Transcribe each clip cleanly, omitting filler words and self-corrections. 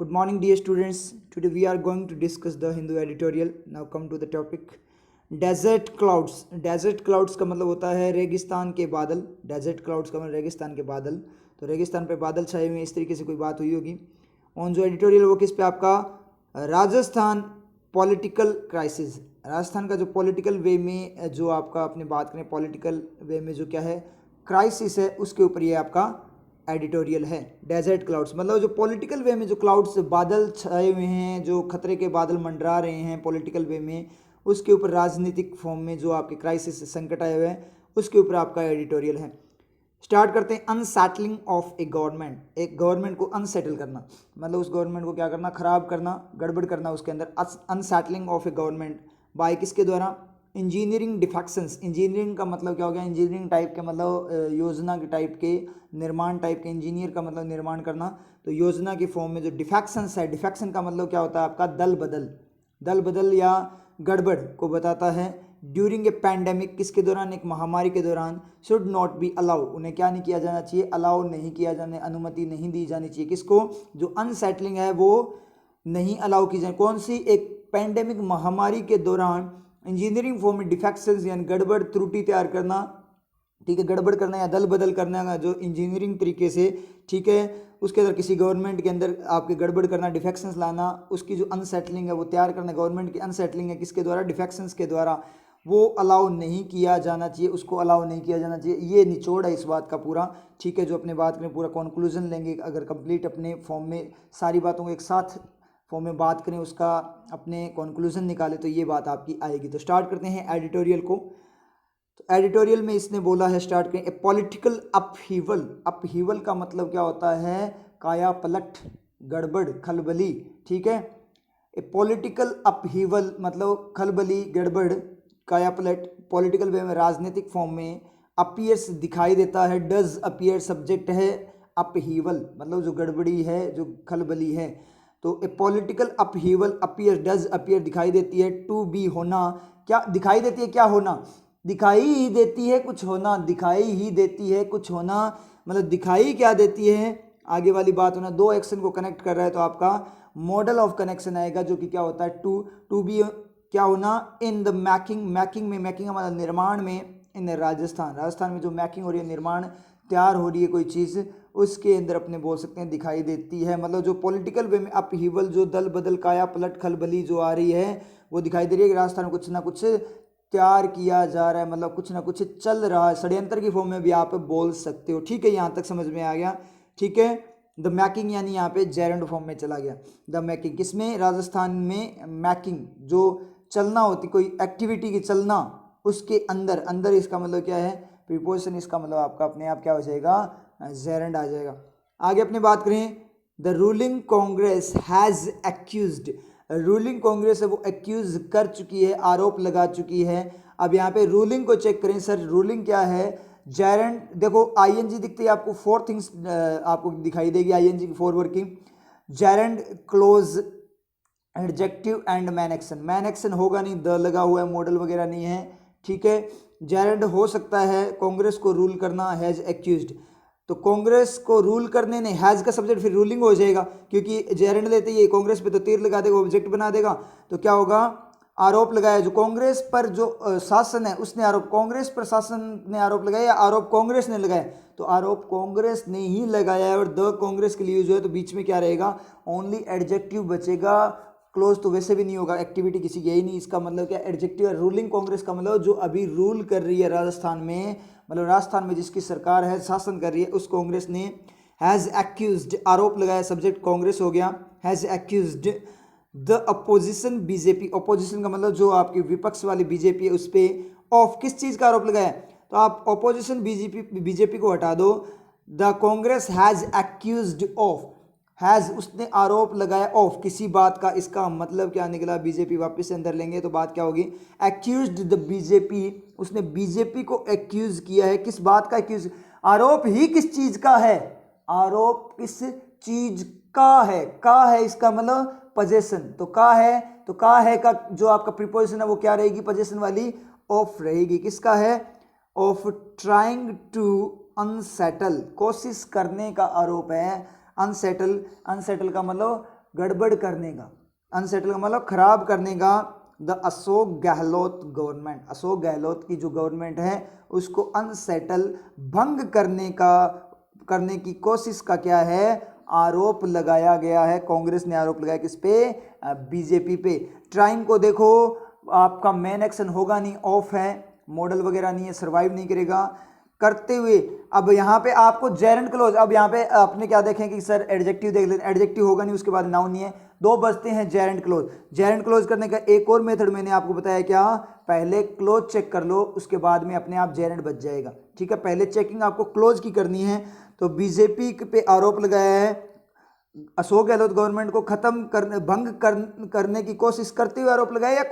Good morning, dear students. Today we are going to discuss the Hindu editorial. Now come to the topic. Desert clouds. Desert clouds का मतलब होता है रेगिस्तान के बादल. Desert clouds का मतलब रेगिस्तान के बादल. तो रेगिस्तान पे बादल छाए हुए, इस तरीके से कोई बात हुई होगी. ऑन जो एडिटोरियल वो किस पे आपका राजस्थान पॉलिटिकल क्राइसिस. राजस्थान का जो पॉलिटिकल वे में जो आपका अपने बात करें पॉलिटिकल वे में जो क्या है क्राइसिस है उसके ऊपर ये आपका एडिटोरियल है. डेजर्ट क्लाउड्स मतलब जो पॉलिटिकल वे में जो क्लाउड्स बादल छाए हुए हैं, जो खतरे के बादल मंडरा रहे हैं पॉलिटिकल वे में, उसके ऊपर राजनीतिक फॉर्म में जो आपके क्राइसिस संकट आए हुए हैं उसके ऊपर आपका एडिटोरियल है. स्टार्ट करते हैं. Unsettling of A government. एक गवर्नमेंट को अनसेटल करना मतलब उस गवर्नमेंट को क्या करना, खराब करना, गड़बड़ करना उसके अंदर. Unsettling of A government by किसके द्वारा, इंजीनियरिंग डिफेक्शंस. इंजीनियरिंग का मतलब क्या हो गया, इंजीनियरिंग टाइप के मतलब योजना के टाइप के, निर्माण टाइप के. इंजीनियर का मतलब निर्माण करना, तो योजना के फॉर्म में जो डिफेक्शंस है, डिफेक्शन का मतलब क्या होता है आपका दल बदल. दल बदल या गड़बड़ को बताता है. ड्यूरिंग ए पैंडेमिक किसके दौरान, एक महामारी के दौरान. शुड नॉट बी अलाउ, उन्हें क्या नहीं किया जाना चाहिए, अलाउ नहीं किया जाने, अनुमति नहीं दी जानी चाहिए. किसको, जो अनसेटलिंग है वो नहीं अलाउ की जाए. कौन सी, एक पैंडेमिक महामारी के दौरान इंजीनियरिंग फॉर्म में डिफेक्शंस यानी गड़बड़ त्रुटि तैयार करना, ठीक है, गड़बड़ करना या दल बदल करना का जो इंजीनियरिंग तरीके से, ठीक है, उसके अंदर किसी गवर्नमेंट के अंदर आपके गड़बड़ करना, डिफेक्शंस लाना, उसकी जो अनसेटलिंग है वो तैयार करना. गवर्नमेंट की अनसेटलिंग है किसके द्वारा, डिफेक्शंस के द्वारा. वो अलाउ नहीं किया जाना चाहिए, उसको अलाउ नहीं किया जाना चाहिए. ये निचोड़ है इस बात का पूरा, ठीक है, जो अपने बात में पूरा कंक्लूजन लेंगे अगर कंप्लीट अपने फॉर्म में सारी बातों को एक साथ फॉर्म में बात करें, उसका अपने कंक्लूजन निकाले तो ये बात आपकी आएगी. तो स्टार्ट करते हैं एडिटोरियल को. तो एडिटोरियल में इसने बोला है, स्टार्ट करें, ए पॉलिटिकल अपहीवल. अपहीवल का मतलब क्या होता है, काया पलट, गड़बड़, खलबली, ठीक है. ए पॉलिटिकल अपहीवल मतलब खलबली, गड़बड़, काया पलट, पॉलिटिकल वे में राजनीतिक फॉर्म में. अपीयर्स दिखाई देता है, डज अपीयर सब्जेक्ट है, अपहीवल मतलब जो गड़बड़ी है, जो खलबली है. तो a political upheaval, appear, does appear दिखाई देती है, टू बी होना, क्या दिखाई देती है, क्या होना, दिखाई ही देती है कुछ होना, दिखाई ही देती है कुछ होना मतलब दिखाई क्या देती है, आगे वाली बात होना. दो एक्शन को कनेक्ट कर रहा है तो आपका मॉडल ऑफ कनेक्शन आएगा जो कि क्या होता है, टू बी क्या होना, इन द मैकिंग. मैकिंग में, मैकिंग का मतलब निर्माण में, इन राजस्थान, राजस्थान में जो मैकिंग हो रही है, निर्माण तैयार हो रही है कोई चीज़, उसके अंदर अपने बोल सकते हैं दिखाई देती है. मतलब जो पॉलिटिकल वे में अपहीवल, जो दल बदल, काया पलट, खलबली जो आ रही है वो दिखाई दे रही है कि राजस्थान में कुछ ना कुछ तैयार किया जा रहा है, मतलब कुछ ना कुछ चल रहा है. षड्यंत्र की फॉर्म में भी आप बोल सकते हो, ठीक है, यहाँ तक समझ में आ गया, ठीक है. द मैकिंग यानी यहाँ पे जेरेंड फॉर्म में चला गया. द मैकिंग किसमें, राजस्थान में. मैकिंग जो चलना होती, कोई एक्टिविटी की चलना, उसके अंदर, अंदर इसका मतलब क्या है, प्रीपोजिशन, इसका मतलब आपका अपने आप क्या हो जाएगा, जेरेंड आ जाएगा. आगे अपनी बात करें, the ruling Congress has accused. Ruling Congress है वो एक्यूज कर चुकी है, आरोप लगा चुकी है. अब यहाँ पे रूलिंग को चेक करें, सर रूलिंग क्या है, जेरेंड. देखो आईएनजी दिखती है आपको, फोर थिंग्स आपको दिखाई देगी आईएनजी की four working. Gerund, close, adjective and man action. Man action होगा नहीं, द लगा हुआ है, मॉडल वगैरह नहीं है, ठीक है. जेरेंड हो सकता है कांग्रेस को रूल करना, हैज एक्यूज्ड. तो कांग्रेस को रूल करने ने, हैज का सब्जेक्ट फिर रूलिंग हो जाएगा क्योंकि जेरेंड लेते ही कांग्रेस पे तो तीर लगा देगा, ऑब्जेक्ट बना देगा. तो क्या होगा, आरोप लगाया, जो कांग्रेस पर जो शासन है उसने आरोप, कांग्रेस पर शासन ने आरोप लगाया या आरोप कांग्रेस ने लगाया, तो आरोप कांग्रेस ने ही लगाया है और द कांग्रेस के लिए यूज है, तो बीच में क्या रहेगा, ओनली एडजेक्टिव बचेगा. क्लोज तो वैसे भी नहीं होगा, एक्टिविटी किसी की है ही नहीं. इसका मतलब क्या, एडजेक्टिव है. रूलिंग कांग्रेस का मतलब जो अभी रूल कर रही है राजस्थान में, मतलब राजस्थान में जिसकी सरकार है, शासन कर रही है, उस कांग्रेस ने हैज़ एक्यूज्ड, आरोप लगाया, सब्जेक्ट कांग्रेस हो गया, has accused the opposition BJP. Opposition का मतलब जो आपकी विपक्ष वाली बीजेपी है उस पर ऑफ किस चीज़ का आरोप लगाया, तो आप अपोजिशन बीजेपी को हटा दो. The Congress has accused of, has उसने आरोप लगाया, ऑफ किसी बात का. इसका मतलब क्या निकला, बीजेपी वापस से अंदर लेंगे तो बात क्या होगी, एक्यूज्ड द बीजेपी, उसने बीजेपी को एक्यूज किया है. किस बात का एक्यूज, आरोप ही किस चीज का है, आरोप किस चीज का है इसका मतलब पोजेशन. तो का है, तो का है का जो आपका प्रीपोजिशन है वो क्या रहेगी, पोजेशन वाली, ऑफ रहेगी. किसका है, ऑफ ट्राइंग टू अनसेटल, कोशिश करने का आरोप है. अनसेटल, अनसेटल का मतलब गड़बड़ करने का, अनसेटल का मतलब खराब करने का। द अशोक गहलोत गवर्नमेंट, अशोक गहलोत की जो गवर्नमेंट है उसको अनसेटल, भंग करने की कोशिश का क्या है, आरोप लगाया गया है। कांग्रेस ने आरोप लगाया किस पे, बीजेपी पे। ट्राइंग को देखो, आपका मेन एक्शन होगा नहीं, ऑफ है, मॉडल वगैरह नहीं है, सर्वाइव नहीं करेगा। करते हुए, अब यहाँ पे आपको जेरेंट क्लोज, अब यहाँ पे आपने क्या देखें कि सर एडजेक्टिव देख लेते, एडजेक्टिव होगा नहीं, उसके बाद नाउन नहीं है, दो बचते हैं जेरेंट क्लोज। जेरेंट क्लोज करने का एक और मेथड मैंने आपको बताया, क्या, पहले क्लोज चेक कर लो, उसके बाद में अपने आप जेरेंट बच जाएगा। ठीक है, पहले चेकिंग आपको क्लोज की करनी है। तो बीजेपी पे आरोप लगाया है, अशोक गहलोत गवर्नमेंट को खत्म करने, करने की कोशिश करते हुए आरोप लगाया, या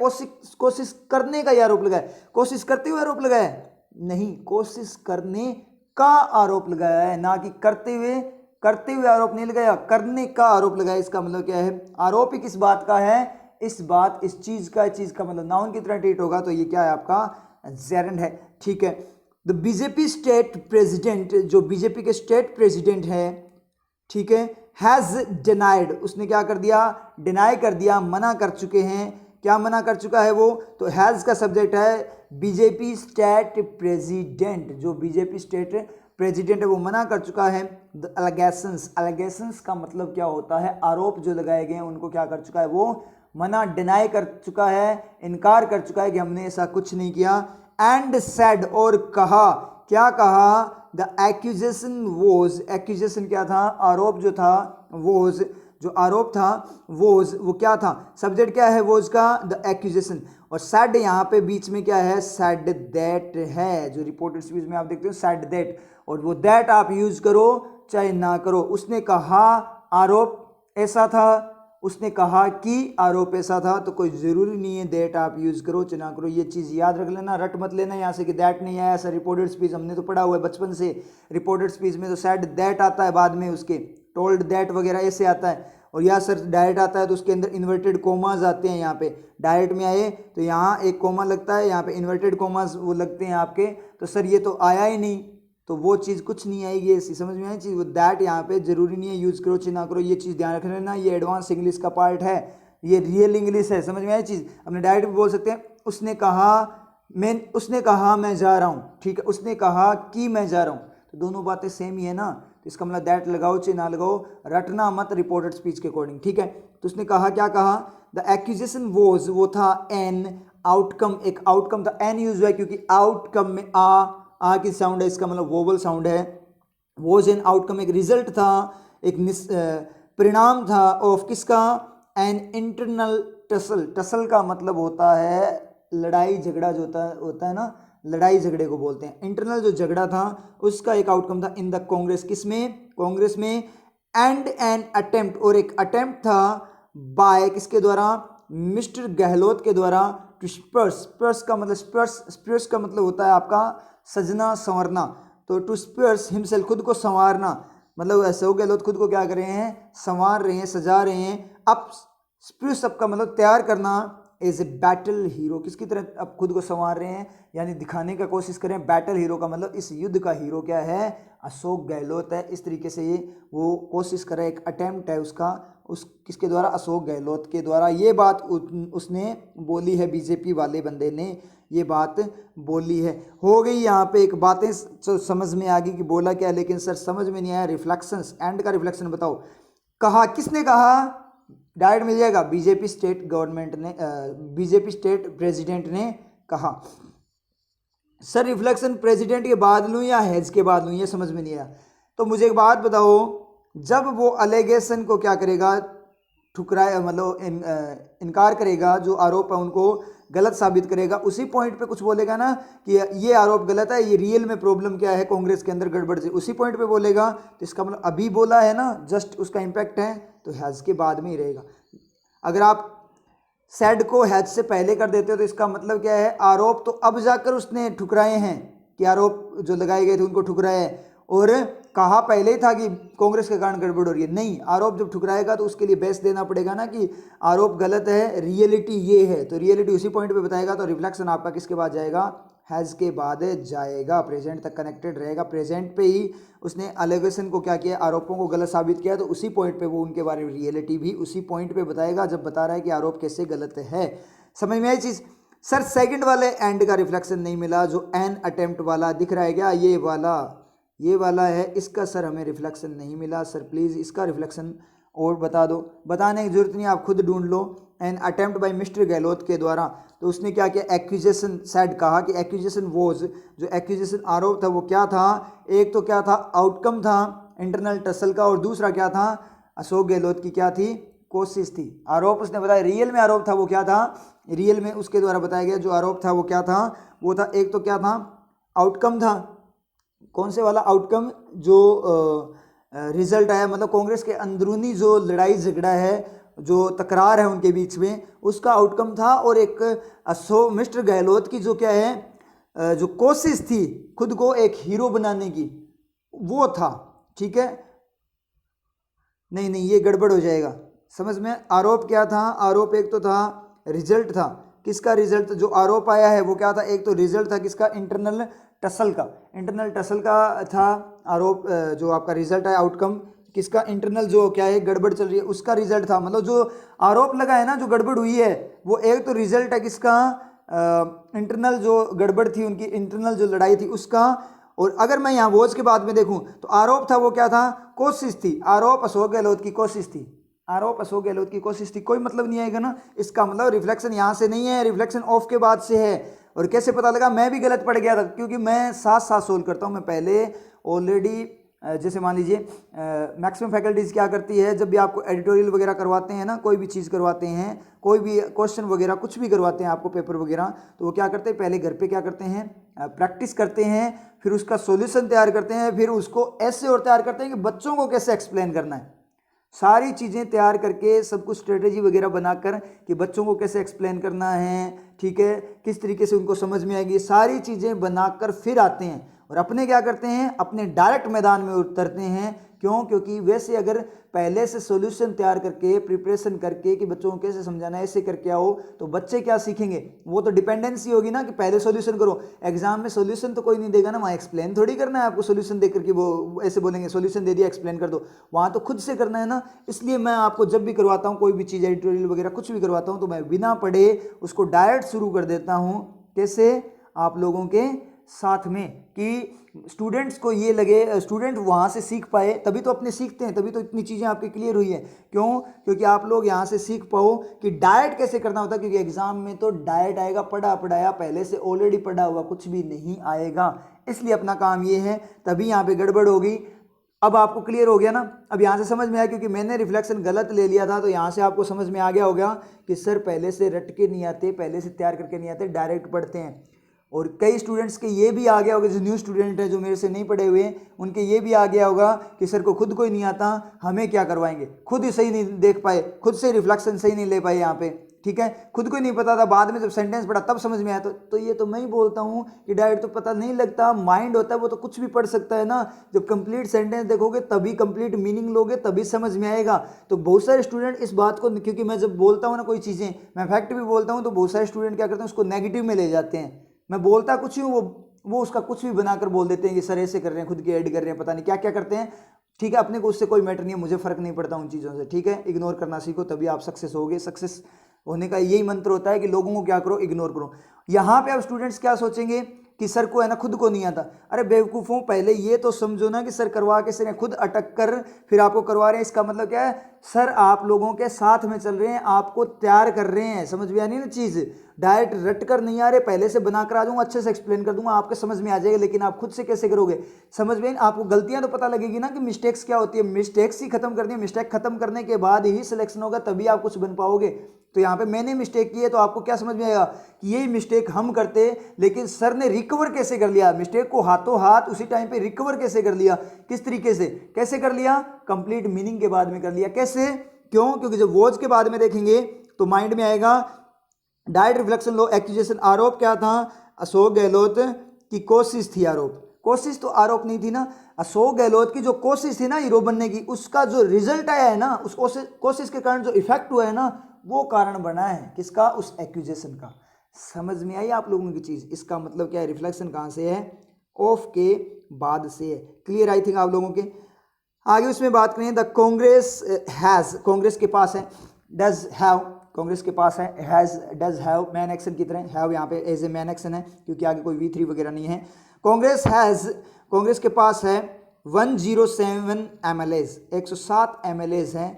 कोशिश करने का ही आरोप लगाया, कोशिश करते हुए आरोप लगाया नहीं, कोशिश करने का आरोप लगाया है, ना कि करते हुए आरोप नहीं लगाया, करने का आरोप लगाया। इसका मतलब क्या है, आरोप ही किस बात का है, इस चीज का मतलब नाउन की तरह ट्रीट होगा, तो ये क्या है आपका जेरेंट है। ठीक है, द बीजेपी स्टेट प्रेसिडेंट, जो बीजेपी के स्टेट प्रेसिडेंट है, ठीक है, हैज डिनाइड, उसने क्या कर दिया, डिनाई कर दिया, मना कर चुके हैं। क्या मना कर चुका है वो, तो हैज का सब्जेक्ट है बीजेपी स्टेट प्रेसिडेंट, जो बीजेपी स्टेट प्रेसिडेंट है वो मना कर चुका है। द एलिगेशंस, एलिगेशंस का मतलब क्या होता है, आरोप जो लगाए गए हैं उनको क्या कर चुका है वो, मना, डिनाई कर चुका है, इनकार कर चुका है कि हमने ऐसा कुछ नहीं किया। एंड सेड, और कहा, क्या कहा, द एक्यूजेशन वोज, एक्यूजेशन क्या था, आरोप जो था, वोज जो आरोप था, वो क्या था, सब्जेक्ट क्या है वोज का, द एक्यूजेशन। और सैड यहाँ पे बीच में क्या है, सैड दैट है, जो रिपोर्टेड स्पीच में आप देखते हो सैड दैट, और वो दैट आप यूज करो चाहे ना करो। उसने कहा आरोप ऐसा था, उसने कहा कि आरोप ऐसा था, तो कोई ज़रूरी नहीं है दैट आप यूज़ करो चाहे ना करो। ये चीज़ याद रख लेना, रट मत लेना यहाँ से कि दैट नहीं आया। ऐसा रिपोर्टेड स्पीच हमने तो पढ़ा हुआ है बचपन से, रिपोर्टेड स्पीच में तो सैड दैट आता है, बाद में उसके टोल्ड दैट वगैरह ऐसे आता है। और या सर डायरेक्ट आता है तो उसके अंदर इन्वर्टेड कोमाज आते हैं, यहाँ पे डायरेक्ट में आए तो यहाँ एक कोमा लगता है, यहाँ पे इन्वर्टेड कोमाज वो लगते हैं आपके, तो सर ये तो आया ही नहीं, तो वो चीज़ कुछ नहीं आएगी ऐसी, समझ में आई चीज़। वो दैट यहाँ पे जरूरी नहीं है यूज़ करो चाहे ना करो, ये चीज़ ध्यान रख लेना, ये एडवांस इंग्लिश का पार्ट है, ये रियल इंग्लिश है, समझ में आई चीज़। अपने डायरेक्ट भी बोल सकते हैं, उसने कहा मैं जा रहा हूँ, ठीक है, उसने कहा कि मैं जा रहा हूँ, तो दोनों बातें सेम ही है ना, तो इसका मतलब दैट लगाओ चाहे ना लगाओ, रटना मत रिपोर्टेड स्पीच के अकॉर्डिंग। ठीक है, तो उसने कहा, क्या कहा, द एक्यूजेशन वोज, वो था एन आउटकम, एक आउटकम था, एन यूज हुआ है क्योंकि आउटकम में आ की साउंड है, इसका मतलब वोवल साउंड है। वोज एन आउटकम, एक रिजल्ट था, एक परिणाम था, ऑफ किसका, एन इंटरनल टसल, टसल का मतलब होता है लड़ाई झगड़ा, जो होता है ना, लड़ाई झगड़े को बोलते हैं। इंटरनल जो झगड़ा था उसका एक आउटकम था इन द कांग्रेस, किसमें, कांग्रेस में। एंड एन अटेम्प्ट, और एक अटेम्प्ट था बाय किसके द्वारा, मिस्टर गहलोत के द्वारा, टू स्पर्स, स्पर्स का मतलब स्पर्स का मतलब होता है आपका सजना संवरना, तो टू स्पर्स हिमसेल्फ, खुद को संवारना, मतलब अशोक गहलोत खुद को क्या कर रहे हैं, संवार रहे हैं, सजा रहे हैं। अब स्पर्स का मतलब तैयार करना, एज ए बैटल हीरो, किसकी तरह अब खुद को संवार रहे हैं, यानी दिखाने का कोशिश करें बैटल हीरो का मतलब इस युद्ध का हीरो क्या है, अशोक गहलोत है। इस तरीके से ये वो कोशिश कर रहा है, एक अटेम्प्ट है उसका, उस किसके द्वारा, अशोक गहलोत के द्वारा। ये बात उसने बोली है, बीजेपी वाले बंदे ने ये बात बोली है। हो गई यहाँ पे एक बातें समझ में आ गई कि बोला क्या, लेकिन सर समझ में नहीं आया रिफ्लेक्शंस, एंड का रिफ्लेक्शन बताओ। कहा, किसने कहा, डायरेक्ट मिल जाएगा, बीजेपी स्टेट गवर्नमेंट ने, बीजेपी स्टेट प्रेसिडेंट ने कहा। सर रिफ्लेक्शन प्रेसिडेंट के बाद लूँ या हैज के बाद लूँ, ये समझ में नहीं आया। तो मुझे एक बात बताओ, जब वो अलेगेशन को क्या करेगा, ठुकराए, मतलब इनकार करेगा, जो आरोप है उनको गलत साबित करेगा, उसी पॉइंट पे कुछ बोलेगा ना कि ये आरोप गलत है, ये रियल में प्रॉब्लम क्या है कांग्रेस के अंदर गड़बड़ से, उसी पॉइंट पे बोलेगा। तो इसका मतलब अभी बोला है ना, जस्ट उसका इम्पैक्ट है, तो हैज़ के बाद में ही रहेगा। अगर आप सेड को हैज से पहले कर देते हो तो इसका मतलब क्या है, आरोप तो अब जाकर उसने ठुकराए हैं, कि आरोप जो लगाए गए थे उनको ठुकराए हैं, और कहा पहले ही था कि कांग्रेस के कारण गड़बड़ हो रही है। नहीं, आरोप जब ठुकराएगा तो उसके लिए बेस देना पड़ेगा ना कि आरोप गलत है, रियलिटी ये है, तो रियलिटी उसी पॉइंट पे बताएगा। तो रिफ्लेक्शन आपका किसके बाद जाएगा, हैज़ के बाद जाएगा, प्रेजेंट तक कनेक्टेड रहेगा। प्रेजेंट पे ही उसने एलिगेशन को क्या किया, आरोपों को गलत साबित किया, तो उसी पॉइंट पे वो उनके बारे में रियलिटी भी उसी पॉइंट पे बताएगा जब बता रहा है कि आरोप कैसे गलत है। समझ में आई चीज़। सर सेकंड वाले एंड का रिफ्लेक्शन नहीं मिला, जो एन अटेम्प्ट वाला दिख रहा है क्या, ये वाला है, इसका सर हमें रिफ्लेक्शन नहीं मिला। सर प्लीज़ इसका रिफ्लेक्शन और बता दो। बताने की जरूरत नहीं, आप खुद ढूंढ लो। An attempt by mister Gehlot के द्वारा, तो उसने क्या किया, एक्यूजेशन सेड कहा कि एक्यूजेशन वोज, जो एक्यूजेशन आरोप था वो क्या था, एक तो क्या था आउटकम था इंटरनल टसल का, और दूसरा क्या था अशोक गहलोत की क्या थी, कोशिश थी। आरोप उसने बताया, रियल में आरोप था वो क्या था, रियल में उसके द्वारा बताया गया जो आरोप था वो क्या था, वो था एक तो क्या था आउटकम था, कौन से वाला आउटकम, जो रिजल्ट आया, मतलब कांग्रेस के अंदरूनी जो लड़ाई झगड़ा है, जो तकरार है उनके बीच में, उसका आउटकम था। और एक मिस्टर गहलोत की जो क्या है जो कोशिश थी खुद को एक हीरो बनाने की, वो था। ठीक है, नहीं ये गड़बड़ हो जाएगा, समझ में। आरोप क्या था, आरोप एक तो था रिजल्ट था, किसका रिजल्ट, जो आरोप आया है वो क्या था, एक तो रिजल्ट था किसका, इंटरनल टसल का, इंटरनल टसल का था आरोप, जो आपका रिजल्ट है आउटकम किसका, इंटरनल जो क्या है गड़बड़ चल रही है उसका रिजल्ट था। मतलब जो आरोप लगा है ना, जो गड़बड़ हुई है, वो एक तो रिजल्ट है किसका, इंटरनल जो गड़बड़ थी उनकी, इंटरनल जो लड़ाई थी उसका। और अगर मैं यहाँ वोज के बाद में देखूं तो आरोप था वो क्या था, कोशिश थी, आरोप अशोक गहलोत की कोशिश थी, आरोप अशोक गहलोत की कोशिश थी, कोई मतलब नहीं आएगा ना। इसका मतलब रिफ्लेक्शन यहाँ से नहीं है, रिफ्लेक्शन ऑफ के बाद से है। और कैसे पता लगा, मैं भी गलत पड़ गया था, क्योंकि मैं साथ साथ सोल्व करता हूँ। मैं पहले ऑलरेडी जैसे मान लीजिए मैक्सिमम फैकल्टीज़ क्या करती है, जब भी आपको एडिटोरियल वगैरह करवाते हैं ना, कोई भी चीज़ करवाते हैं, कोई भी क्वेश्चन वगैरह कुछ भी करवाते हैं आपको, पेपर वगैरह, तो वो क्या करते हैं, पहले घर पे क्या करते हैं, प्रैक्टिस करते हैं, फिर उसका सॉल्यूशन तैयार करते हैं, फिर उसको ऐसे और तैयार करते हैं कि बच्चों को कैसे एक्सप्लेन करना है, सारी चीज़ें तैयार करके सब कुछ स्ट्रेटेजी वगैरह बनाकर कि बच्चों को कैसे एक्सप्लेन करना है, ठीक है, किस तरीके से उनको समझ में आएगी, सारी चीज़ें बनाकर फिर आते हैं। और अपने क्या करते हैं, अपने डायरेक्ट मैदान में उतरते हैं। क्यों, क्योंकि वैसे अगर पहले से सॉल्यूशन तैयार करके प्रिपरेशन करके कि बच्चों को कैसे समझाना है, ऐसे करके आओ, तो बच्चे क्या सीखेंगे, वो तो डिपेंडेंसी होगी ना कि पहले सॉल्यूशन करो। एग्जाम में सॉल्यूशन तो कोई नहीं देगा ना, वहाँ एक्सप्लेन थोड़ी करना है आपको, सॉल्यूशन देकर के वो ऐसे बोलेंगे सॉल्यूशन दे दिया एक्सप्लेन कर दो, वहाँ तो खुद से करना है ना। इसलिए मैं आपको जब भी करवाता हूँ कोई भी चीज़, एडिटोरियल वगैरह कुछ भी करवाता हूँ, तो मैं बिना पढ़े उसको डायरेक्ट शुरू कर देता हूँ। कैसे, आप लोगों के साथ में, कि स्टूडेंट्स को ये लगे, स्टूडेंट वहाँ से सीख पाए, तभी तो अपने सीखते हैं, तभी तो इतनी चीज़ें आपकी क्लियर हुई है। क्यों, क्योंकि आप लोग यहाँ से सीख पाओ कि डायट कैसे करना होता है, क्योंकि एग्जाम में तो डायट आएगा, पढ़ा पढ़ाया पहले से ऑलरेडी पढ़ा हुआ कुछ भी नहीं आएगा। इसलिए अपना काम ये है, तभी यहाँ पे गड़बड़ होगी। अब आपको क्लियर हो गया ना, अब यहाँ से समझ में आया, क्योंकि मैंने रिफ्लेक्शन गलत ले लिया था, तो यहाँ से आपको समझ में आ गया होगा कि सर पहले से रट के नहीं आते, पहले से तैयार करके नहीं आते, डायरेक्ट पढ़ते हैं। और कई स्टूडेंट्स के ये भी आ गया होगा, जो न्यू स्टूडेंट है, जो मेरे से नहीं पढ़े हुए, उनके ये भी आ गया होगा कि सर को खुद को ही नहीं आता, हमें क्या करवाएंगे, खुद ही सही नहीं देख पाए, खुद से रिफ्लेक्शन सही नहीं ले पाए यहाँ पे, ठीक है, खुद को ही नहीं पता था, बाद में जब सेंटेंस पढ़ा तब समझ में आया। तो ये तो मैं ही बोलता हूँ कि डायरेक्ट तो पता नहीं लगता, माइंड होता है वो तो कुछ भी पढ़ सकता है ना। जब कंप्लीट सेंटेंस देखोगे तभी कंप्लीट मीनिंग लोगे, तभी समझ में आएगा। तो बहुत सारे स्टूडेंट इस बात को, क्योंकि मैं जब बोलता हूँ ना कोई चीज़ें, मैं फैक्ट भी बोलता हूँ, तो बहुत सारे स्टूडेंट क्या करते हैं, उसको नेगेटिव में ले जाते हैं। मैं बोलता कुछ ही हूँ, वो उसका कुछ भी बनाकर बोल देते हैं कि सर ऐसे कर रहे हैं, खुद की ऐड कर रहे हैं, पता नहीं क्या क्या करते हैं। ठीक है, अपने को उससे कोई मैटर नहीं है, मुझे फर्क नहीं पड़ता उन चीज़ों से, ठीक है। इग्नोर करना सीखो, तभी आप सक्सेस होगे। सक्सेस होने का यही मंत्र होता है कि लोगों को क्या करो, इग्नोर करो। यहाँ पे अब स्टूडेंट्स क्या सोचेंगे कि सर को है ना खुद को नहीं आता। अरे बेवकूफ़ों, पहले ये तो समझो ना कि सर करवा के सर खुद अटक कर फिर आपको करवा रहे हैं। इसका मतलब क्या है, सर आप लोगों के साथ में चल रहे हैं, आपको तैयार कर रहे हैं। समझ में आनी ना चीज़, डायरेक्ट रट कर नहीं आ रहे, पहले से बना कर आ जाऊंगा, अच्छे से एक्सप्लेन कर दूंगा, आपके समझ में आ जाएगा। लेकिन आप खुद से कैसे करोगे, समझ में आपको गलतियां तो पता लगेगी ना कि मिस्टेक्स क्या होती है। मिस्टेक्स ही खत्म करनी है, मिस्टेक खत्म करने के बाद ही सिलेक्शन होगा, तभी आप कुछ बन पाओगे। तो यहाँ पे मैंने मिस्टेक की है, तो आपको क्या समझ में आएगा कि यही मिस्टेक हम करते, लेकिन सर ने रिकवर कैसे कर लिया, मिस्टेक को हाथों हाथ उसी टाइम पे रिकवर कैसे कर लिया, किस तरीके से कैसे कर लिया, कंप्लीट मीनिंग के बाद में कर लिया। कैसे, क्यों, क्योंकि जब वॉच के बाद में देखेंगे तो माइंड में आएगा डायरेक्ट रिफ्लेक्शन लो, एक्यूजेशन। आरोप क्या था, अशोक गहलोत की कोशिश थी। आरोप, कोशिश तो आरोप नहीं थी ना, अशोक गहलोत की जो कोशिश थी ना हीरो बनने की, उसका जो रिजल्ट आया है ना, उस कोशिश के कारण जो इफेक्ट हुआ है ना, वो कारण बना है किसका, उस एक्यूजेशन का। समझ में आई आप लोगों की चीज़? इसका मतलब क्या है, रिफ्लेक्शन कहाँ से है, ऑफ के बाद से है। क्लियर आई थिंक आप लोगों के। आगे उसमें बात करें, द कांग्रेस हैज़, कांग्रेस के पास है, डज हैव, कांग्रेस के पास है, has does have man action की तरह, हैव यहाँ पे एज ए मैन एक्शन है क्योंकि आगे कोई V3 वगैरह नहीं है। कांग्रेस हैज़, कांग्रेस के पास है 107 MLAs, 107 MLAs हैं,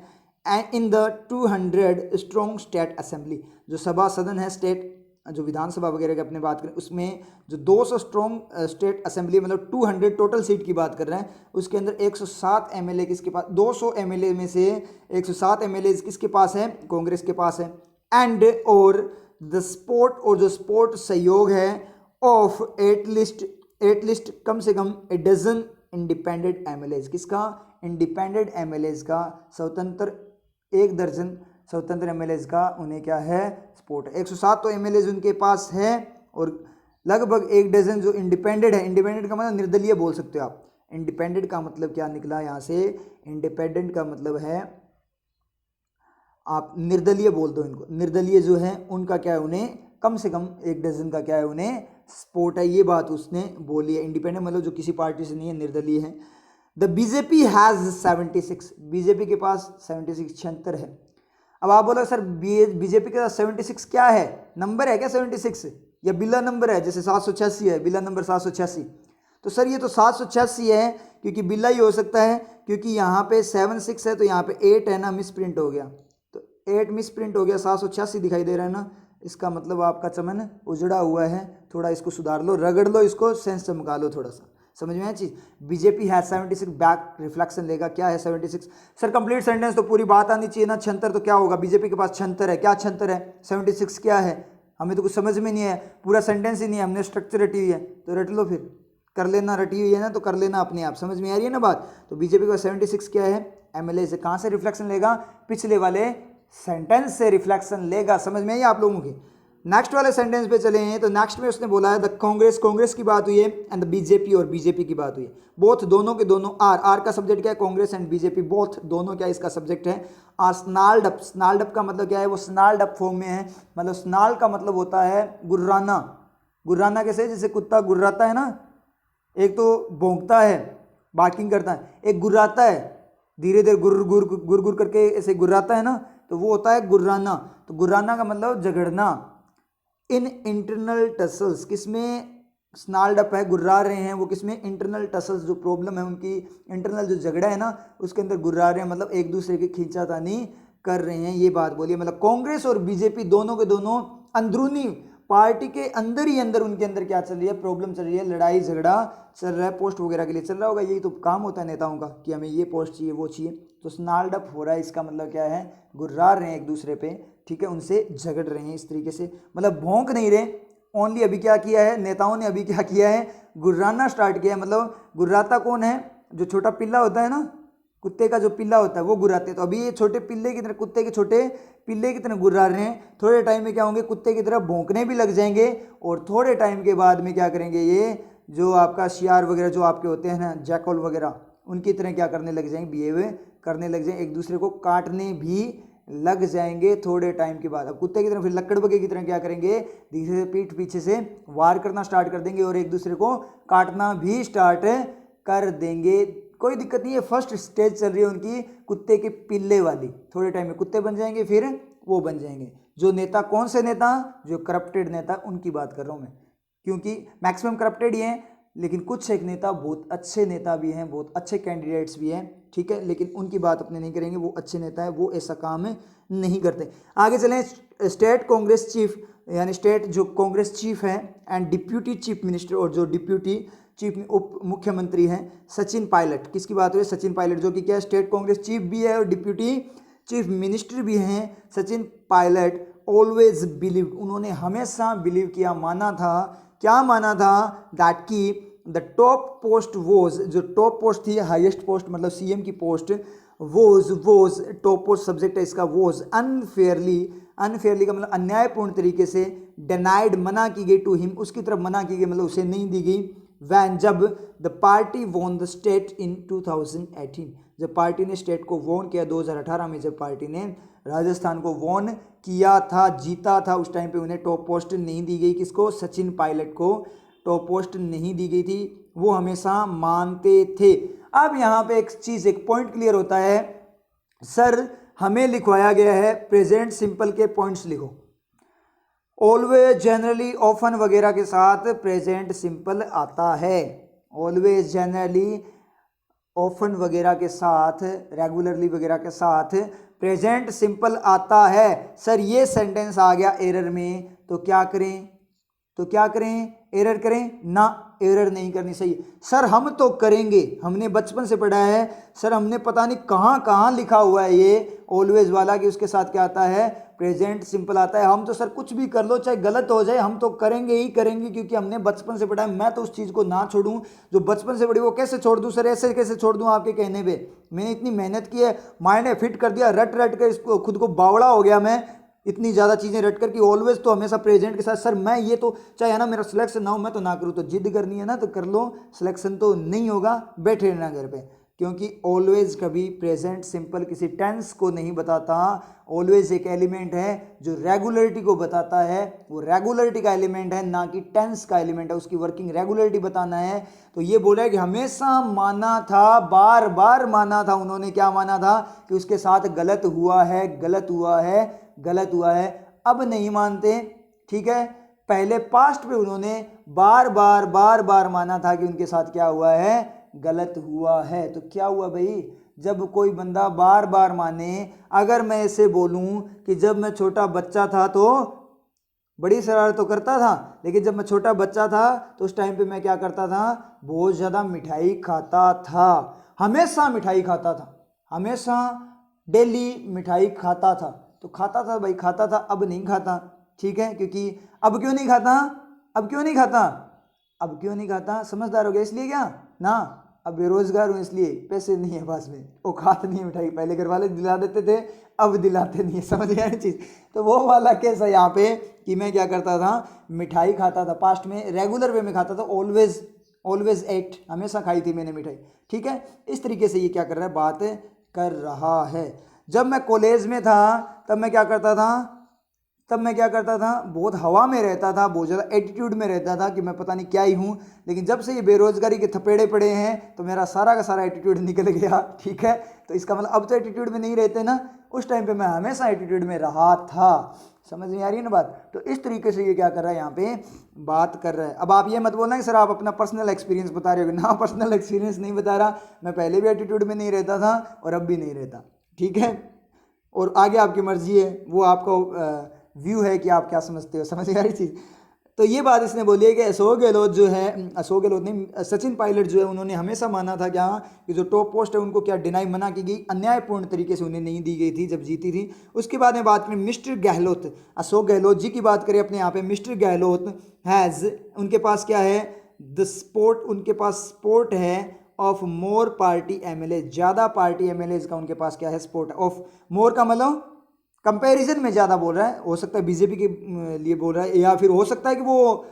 and in the 200 strong state assembly, जो सभा सदन है स्टेट, जो विधानसभा वगैरह की अपने बात करें उसमें जो 200 स्ट्रॉन्ग स्टेट असेंबली मतलब 200 टोटल सीट की बात कर रहे हैं, उसके अंदर 107 MLA किसके पास, 200 MLA में से 107 MLA किसके पास है, कांग्रेस के पास है। एंड और द सपोर्ट, और जो सपोर्ट सहयोग है ऑफ एटलीस्ट कम से कम ए डजन इंडिपेंडेंट MLAs, किसका, इंडिपेंडेंट MLAs का, स्वतंत्र 1 दर्जन स्वतंत्र MLAs का उन्हें क्या है, सपोर्ट है। 107 तो MLAs उनके पास है और लगभग 1 डजन जो इंडिपेंडेंट है, इंडिपेंडेंट का मतलब निर्दलीय बोल सकते हो आप। इंडिपेंडेंट का मतलब क्या निकला यहाँ से, इंडिपेंडेंट का मतलब है आप निर्दलीय बोल दो इनको, निर्दलीय जो है उनका क्या है, उन्हें कम से कम 1 डजन का क्या है, उन्हें सपोर्ट है। ये बात उसने बोली है। इंडिपेंडेंट मतलब जो किसी पार्टी से नहीं है, निर्दलीय है। द बीजेपी हैज़ 76, बीजेपी के पास 76 76 है। अब आप बोलो सर बीजेपी के साथ 76 क्या है, नंबर है क्या 76, या बिला नंबर है, जैसे 786 है, बिला नंबर 786। तो सर ये तो 786 है क्योंकि बिला ही हो सकता है, क्योंकि यहाँ पे 76 है तो यहाँ पे 8 है ना, मिस प्रिंट हो गया, तो 8 मिस प्रिंट हो गया, 786 दिखाई दे रहा है ना, इसका मतलब आपका चमन उजड़ा हुआ है, थोड़ा इसको सुधार लो, रगड़ लो इसको, सेंस चमका लो थोड़ा सा, समझ में आया चीज़। बीजेपी है 76, बैक रिफ्लेक्शन लेगा, क्या है 76, सर कंप्लीट सेंटेंस तो पूरी बात आनी चाहिए ना। 76 तो क्या होगा, बीजेपी के पास 76 है, क्या 76 है, 76 क्या है, हमें तो कुछ समझ में नहीं है, पूरा सेंटेंस ही नहीं है, हमने स्ट्रक्चर रटी हुई है, तो रट लो फिर, कर लेना, रटी हुई है ना तो कर लेना अपने आप, समझ में आ रही है ना बात। तो बीजेपी के पास 76 क्या है, MLA से कहाँ से रिफ्लेक्शन लेगा, पिछले वाले सेंटेंस से रिफ्लेक्शन लेगा, समझ में आई आप लोगों की। नेक्स्ट वाले सेंटेंस पे चले हैं, तो नेक्स्ट में उसने बोला है द कांग्रेस, कांग्रेस की बात हुई है, एंड द बीजेपी, और बीजेपी की बात हुई है। बोथ दोनों के दोनों, आर का सब्जेक्ट क्या है, कांग्रेस एंड बीजेपी बोथ दोनों क्या इसका सब्जेक्ट है, आर स्नाल्ड अप। स्नाल्ड अप का मतलब क्या है, वो स्नाल्ड अप फॉर्म में है, मतलब स्नाल का मतलब होता है गुर्राना। गुर्राना कैसे, जैसे कुत्ता गुर्राता है ना, एक तो भौंकता है, बार्किंग करता है, एक गुर्राता है, धीरे धीरे गुर गुर गुर गुर करके ऐसे गुर्राता है ना, तो वो होता है गुर्राना। तो गुर्राना का मतलब झगड़ना। इन इंटरनल टसल्स, किसमें स्नाल्ड अप है, गुर्रा रहे हैं, वो किसमें, इंटरनल टसल्स, जो प्रॉब्लम है उनकी, इंटरनल जो झगड़ा है ना उसके अंदर गुर्रा रहे हैं, मतलब एक दूसरे की खींचातानी कर रहे हैं, ये बात बोलिए। मतलब कांग्रेस और बीजेपी दोनों के दोनों अंदरूनी पार्टी के अंदर ही अंदर उनके अंदर क्या चल रही है, प्रॉब्लम चल रही है, लड़ाई झगड़ा चल रहा है, पोस्ट वगैरह के लिए चल रहा होगा, यही तो काम होता है नेताओं का कि हमें ये पोस्ट चाहिए वो चाहिए। तो स्नाल्ड अप हो रहा है, इसका मतलब क्या है, गुर्रा रहे हैं एक दूसरे पे, ठीक है, उनसे झगड़ रहे हैं इस तरीके से, मतलब भौंक नहीं रहे ओनली। अभी क्या किया है नेताओं ने, अभी क्या किया है, गुर्राना स्टार्ट किया है। मतलब गुर्राता कौन है, जो छोटा पिल्ला होता है ना, कुत्ते का जो पिल्ला होता है वो गुर्राते हैं। तो अभी ये छोटे पिल्ले की तरह, कुत्ते के छोटे पिल्ले की तरह गुर्रा रहे हैं, थोड़े टाइम में क्या होंगे, कुत्ते की तरह भौंकने भी लग जाएंगे, और थोड़े टाइम के बाद में क्या करेंगे, ये जो आपका शियार वगैरह जो आपके होते हैं ना, जैकल वगैरह, उनकी तरह क्या करने लग जाएंगे, बिहेव करने लग जाएंगे, एक दूसरे को काटने भी लग जाएंगे थोड़े टाइम के बाद। अब कुत्ते की तरह फिर लकड़ बगे की तरह क्या करेंगे, धीरे से पीठ पीछे से वार करना स्टार्ट कर देंगे और एक दूसरे को काटना भी स्टार्ट कर देंगे। कोई दिक्कत नहीं है, फर्स्ट स्टेज चल रही है उनकी कुत्ते के पिल्ले वाली, थोड़े टाइम में कुत्ते बन जाएंगे, फिर वो बन जाएंगे। जो नेता, कौन से नेता, जो करप्टेड नेता, उनकी बात कर रहा हूँ मैं, क्योंकि मैक्सिमम करप्टेड ही हैं, लेकिन कुछ एक नेता बहुत अच्छे नेता भी हैं, बहुत अच्छे कैंडिडेट्स भी हैं, ठीक है, लेकिन उनकी बात अपने नहीं करेंगे, वो अच्छे नेता है, वो ऐसा काम नहीं करते। आगे चलें, स्टेट कांग्रेस चीफ, यानी स्टेट जो कांग्रेस चीफ है एंड डिप्यूटी चीफ मिनिस्टर, और जो डिप्यूटी चीफ उप मुख्यमंत्री हैं सचिन पायलट, किसकी बात हुई, सचिन पायलट, जो कि क्या स्टेट कांग्रेस चीफ भी है और डिप्यूटी चीफ मिनिस्टर भी हैं। सचिन पायलट ऑलवेज बिलीव, उन्होंने हमेशा बिलीव किया, माना था, क्या माना था, दैट की द टॉप पोस्ट वोज, जो टॉप पोस्ट थी, हाईएस्ट पोस्ट मतलब सीएम की post, was top post subject है इसका, वोज अनफेयरली, अनफेयरली का मतलब अन्यायपूर्ण तरीके से, डिनाइड मना की गई, टू हिम उसकी तरफ मना की गई, मतलब उसे नहीं दी गई, वैन जब the party won the state in 2018, जब पार्टी ने स्टेट को वॉन किया 2018 में, जब पार्टी ने राजस्थान को वॉन किया था, जीता था, उस टाइम पे उन्हें टॉप पोस्ट नहीं दी गई। किसको? सचिन पायलट को टॉप पोस्ट नहीं दी गई थी, वो हमेशा मानते थे। अब यहाँ पे एक चीज़, एक पॉइंट क्लियर होता है, सर हमें लिखवाया गया है प्रेजेंट सिंपल के पॉइंट्स लिखो, ऑलवेज, जनरली, ऑफन वगैरह के साथ प्रेजेंट सिंपल आता है। ऑलवेज, जनरली, ऑफन वगैरह के साथ, रेगुलरली वगैरह के साथ प्रेजेंट सिंपल आता है। सर ये सेंटेंस आ गया एरर में, तो क्या करें? एरर करें ना, एरर नहीं करनी चाहिए। सर हम तो करेंगे, हमने बचपन से पढ़ा है सर, हमने पता नहीं कहाँ कहाँ लिखा हुआ है ये ऑलवेज वाला कि उसके साथ क्या आता है? प्रेजेंट सिंपल आता है। हम तो सर कुछ भी कर लो, चाहे गलत हो जाए, हम तो करेंगे ही करेंगे, क्योंकि हमने बचपन से पढ़ा है। मैं तो उस चीज़ को ना छोड़ूं जो बचपन से पढ़ी, वो कैसे छोड़ दूं सर? ऐसे कैसे छोड़ दूं आपके कहने पे? मैंने इतनी मेहनत की है, माइंड फिट कर दिया, रट रट कर इसको, खुद को बावड़ा हो गया मैं, इतनी ज़्यादा चीज़ें रट कर कि ऑलवेज तो हमेशा प्रेजेंट के साथ। सर मैं ये तो चाहे है ना मेरा सिलेक्शन ना हो, मैं तो ना करूँ, तो जिद करनी है ना तो कर लो, सिलेक्शन तो नहीं होगा, बैठे रहना घर पे। क्योंकि ऑलवेज कभी प्रेजेंट सिंपल किसी टेंस को नहीं बताता। ऑलवेज एक एलिमेंट है जो रेगुलरिटी को बताता है, वो रेगुलरिटी का एलिमेंट है, ना कि टेंस का एलिमेंट है। उसकी वर्किंग रेगुलरिटी बताना है। तो ये बोल रहा है कि हमेशा माना था, बार बार माना था उन्होंने। क्या माना था? कि उसके साथ गलत हुआ है, गलत हुआ है, गलत हुआ है। अब नहीं मानते, ठीक है। पहले पास्ट पे उन्होंने बार बार माना था कि उनके साथ क्या हुआ है? गलत हुआ है। तो क्या हुआ भाई? जब कोई बंदा बार बार माने, अगर मैं ऐसे बोलूं कि जब मैं छोटा बच्चा था तो बड़ी शरारत तो करता था, लेकिन जब मैं छोटा बच्चा था तो उस टाइम पे मैं क्या करता था? बहुत ज़्यादा मिठाई खाता था, हमेशा मिठाई खाता था, हमेशा डेली मिठाई खाता था। तो खाता था भाई, खाता था, अब नहीं खाता, ठीक है। क्योंकि अब क्यों नहीं खाता? अब क्यों नहीं खाता? अब क्यों नहीं खाता? समझदार हो गया इसलिए क्या ना? अब बेरोजगार हूँ इसलिए, पैसे नहीं है पास में, औकात नहीं है मिठाई। पहले घर वाले दिला देते थे, अब दिलाते नहीं है। समझ गया ना चीज़? तो वो वाला केस है यहाँ पे कि मैं क्या करता था? मिठाई खाता था, पास्ट में रेगुलर वे में खाता था, ऑलवेज एट, हमेशा खाई थी मैंने मिठाई, ठीक है। इस तरीके से ये क्या कर रहा है? बात कर रहा है। जब मैं कॉलेज में था तब मैं क्या करता था? बहुत हवा में रहता था, बहुत ज़्यादा एटीट्यूड में रहता था कि मैं पता नहीं क्या ही हूँ। लेकिन जब से ये बेरोजगारी के थपेड़े पड़े हैं तो मेरा सारा का सारा एटीट्यूड निकल गया, ठीक है। तो इसका मतलब अब तो एटीट्यूड में नहीं रहते ना, उस टाइम पे मैं हमेशा एटीट्यूड में रहा था। समझ में आ रही है ना बात? तो इस तरीके से ये क्या कर रहा है? यहाँ पे बात कर रहा है। अब आप ये मत बोलना कि सर आप अपना पर्सनल एक्सपीरियंस बता रहे हो ना, पर्सनल एक्सपीरियंस नहीं बता रहा, मैं पहले भी एटीट्यूड में नहीं रहता था और अब भी नहीं रहता, ठीक है। और आगे आपकी मर्जी है, वो आपका व्यू है कि आप क्या समझते हो। समझ आ रही चीज़? तो ये बात इसने बोली है कि अशोक गहलोत जो है, अशोक गहलोत नहीं, सचिन पायलट जो है, उन्होंने हमेशा माना था क्या कि जो टॉप पोस्ट है उनको क्या डिनाई, मना की गई, अन्यायपूर्ण तरीके से उन्हें नहीं दी गई थी जब जीती थी। उसके बाद में बात करें मिस्टर गहलोत, अशोक गहलोत जी की बात करें अपने यहाँ पे, मिस्टर गहलोत हैज़, उनके पास क्या है? द स्पोर्ट, उनके पास सपोर्ट है ऑफ मोर पार्टी एमएलए, ज़्यादा पार्टी एमएलए का उनके पास क्या है? सपोर्ट ऑफ मोर का मतलब कंपैरिजन में ज़्यादा बोल रहा है, हो सकता है बीजेपी के लिए बोल रहा है, या फिर हो सकता है कि वो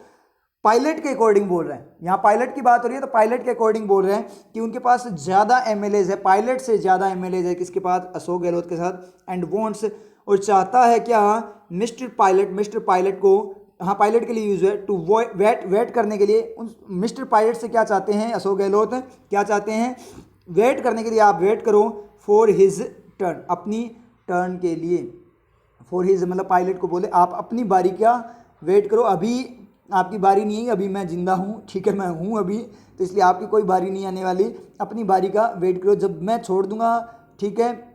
पायलट के अकॉर्डिंग बोल रहा है। यहाँ पायलट की बात हो रही है तो पायलट के अकॉर्डिंग बोल रहे हैं कि उनके पास ज़्यादा एमएलएज है, पायलट से ज़्यादा एमएलएज है किसके पास? अशोक गहलोत के साथ। एंड वॉन्ट्स, और चाहता है क्या? मिस्टर पायलट को, हाँ पायलट के लिए यूज है, टू वेट करने के लिए। उन मिस्टर पायलट से क्या चाहते हैं अशोक गहलोत? क्या चाहते हैं? वेट करने के लिए, आप वेट करो फॉर हिज टर्न, अपनी टर्न के लिए। फॉर हिज मतलब पायलट को बोले आप अपनी बारी का वेट करो, अभी आपकी बारी नहीं है, अभी मैं जिंदा हूँ, ठीक है, मैं हूँ अभी, तो इसलिए आपकी कोई बारी नहीं आने वाली, अपनी बारी का वेट करो, जब मैं छोड़ दूंगा, ठीक है,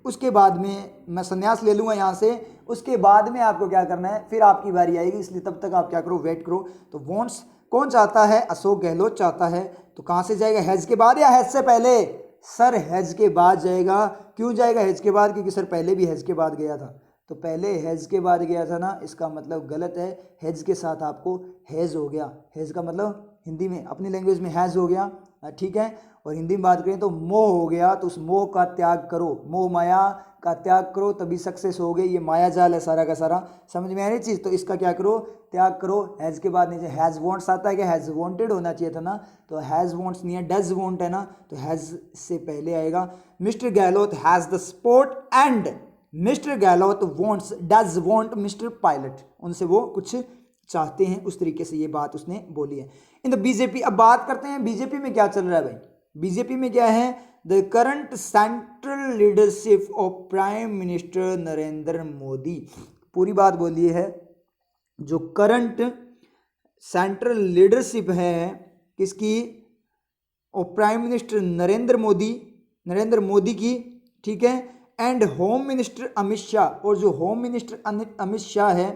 उसके बाद में मैं संन्यास ले लूँगा यहाँ से, उसके बाद में आपको क्या करना है, फिर आपकी बारी आएगी, इसलिए तब तक आप क्या करो? वेट करो। तो वॉन्ट्स कौन चाहता है? अशोक गहलोत चाहता है। तो कहाँ से जाएगा? हैज़ के बाद या हैज़ से पहले? सर हैज़ के बाद जाएगा। क्यों जाएगा हैज़ के बाद? क्योंकि सर पहले भी हैज़ के बाद गया था, तो पहले हैज़ के बाद गया था ना, इसका मतलब गलत है। हैज़ के साथ आपको हैज़ हो गया, हैज़ का मतलब हिंदी में अपनी लैंग्वेज में हैज़ हो गया, ठीक है। और हिंदी में बात करें तो मोह हो गया, तो उस मोह का त्याग करो, मोह माया का त्याग करो तभी सक्सेस हो गई। ये माया जाल है सारा का सारा, समझ में आ रही चीज़। तो इसका क्या करो, त्याग करो। हैज़ के बाद नीचे हैज़ वॉन्ट्स आता है, क्या हैज़ वॉन्टेड होना चाहिए था ना, तो हैज़ वॉन्ट्स नहीं है, डज वॉन्ट है ना, तो हैज़ से पहले आएगा। Mister Gehlot has the sport and mister Gehlot wants does want mister pilot, उनसे वो कुछ चाहते हैं, उस तरीके से ये बात उसने बोली है। इन द बीजेपी, अब बात करते हैं बीजेपी में क्या चल रहा है भाई। बीजेपी में क्या है, the current central leadership of prime minister Narendra Modi, पूरी बात बोली है। जो करंट सेंट्रल लीडरशिप है किसकी, और प्राइम मिनिस्टर नरेंद्र मोदी की, ठीक है। And home minister Amit Shah, और जो होम मिनिस्टर अमित शाह है,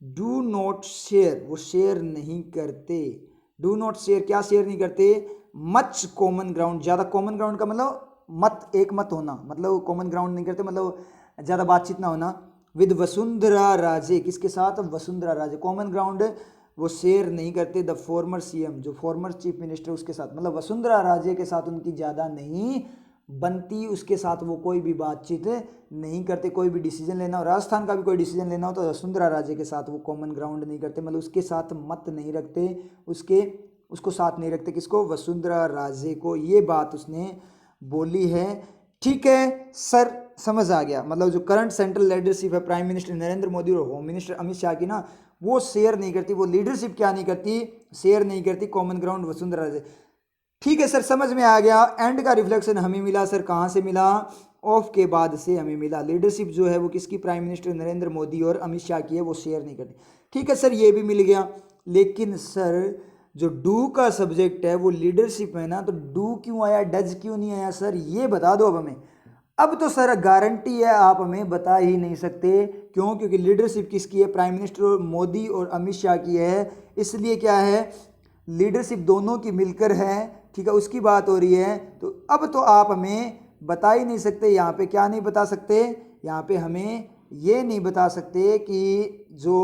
डू नॉट शेयर, वो शेयर नहीं करते। डू नॉट शेयर, क्या शेयर नहीं करते, मच कॉमन ग्राउंड, ज़्यादा कॉमन ग्राउंड का मतलब मत, एक मत होना, मतलब कॉमन ग्राउंड नहीं करते, मतलब ज़्यादा बातचीत ना होना। विद वसुंधरा राजे, किसके साथ, वसुंधरा राजे, कॉमन ग्राउंड वो शेयर नहीं करते। द फॉर्मर सीएम, जो फॉर्मर चीफ मिनिस्टर, उसके साथ, मतलब वसुंधरा राजे के साथ उनकी ज़्यादा नहीं बनती, उसके साथ वो कोई भी बातचीत नहीं करते। कोई भी डिसीजन लेना हो, राजस्थान का भी कोई डिसीजन लेना हो, तो वसुंधरा राजे के साथ वो कॉमन ग्राउंड नहीं करते, मतलब उसके साथ मत नहीं रखते, उसको साथ नहीं रखते, किसको, वसुंधरा राजे को। ये बात उसने बोली है, ठीक है सर, समझ आ गया। मतलब जो करंट सेंट्रल लीडरशिप है प्राइम मिनिस्टर नरेंद्र मोदी और होम मिनिस्टर अमित शाह की ना, वो शेयर नहीं करती, वो लीडरशिप क्या नहीं करती, शेयर नहीं करती, कॉमन ग्राउंड वसुंधरा राजे। ठीक है सर, समझ में आ गया। एंड का रिफ्लेक्शन हमें मिला सर, कहाँ से मिला, ऑफ के बाद से हमें मिला। लीडरशिप जो है वो किसकी, प्राइम मिनिस्टर नरेंद्र मोदी और अमित शाह की है, वो शेयर नहीं करती। ठीक है सर, ये भी मिल गया। लेकिन सर जो डू का सब्जेक्ट है वो लीडरशिप है ना, तो डू क्यों आया, डज क्यों नहीं आया सर, ये बता दो अब हमें। अब तो सर गारंटी है आप हमें बता ही नहीं सकते, क्यों, क्योंकि लीडरशिप किसकी है, प्राइम मिनिस्टर मोदी और अमित शाह की है। इसलिए क्या है, लीडरशिप दोनों की मिलकर है, ठीक है, उसकी बात हो रही है। तो अब तो आप हमें बता ही नहीं सकते, यहाँ पे क्या नहीं बता सकते, यहाँ पे हमें ये नहीं बता सकते कि जो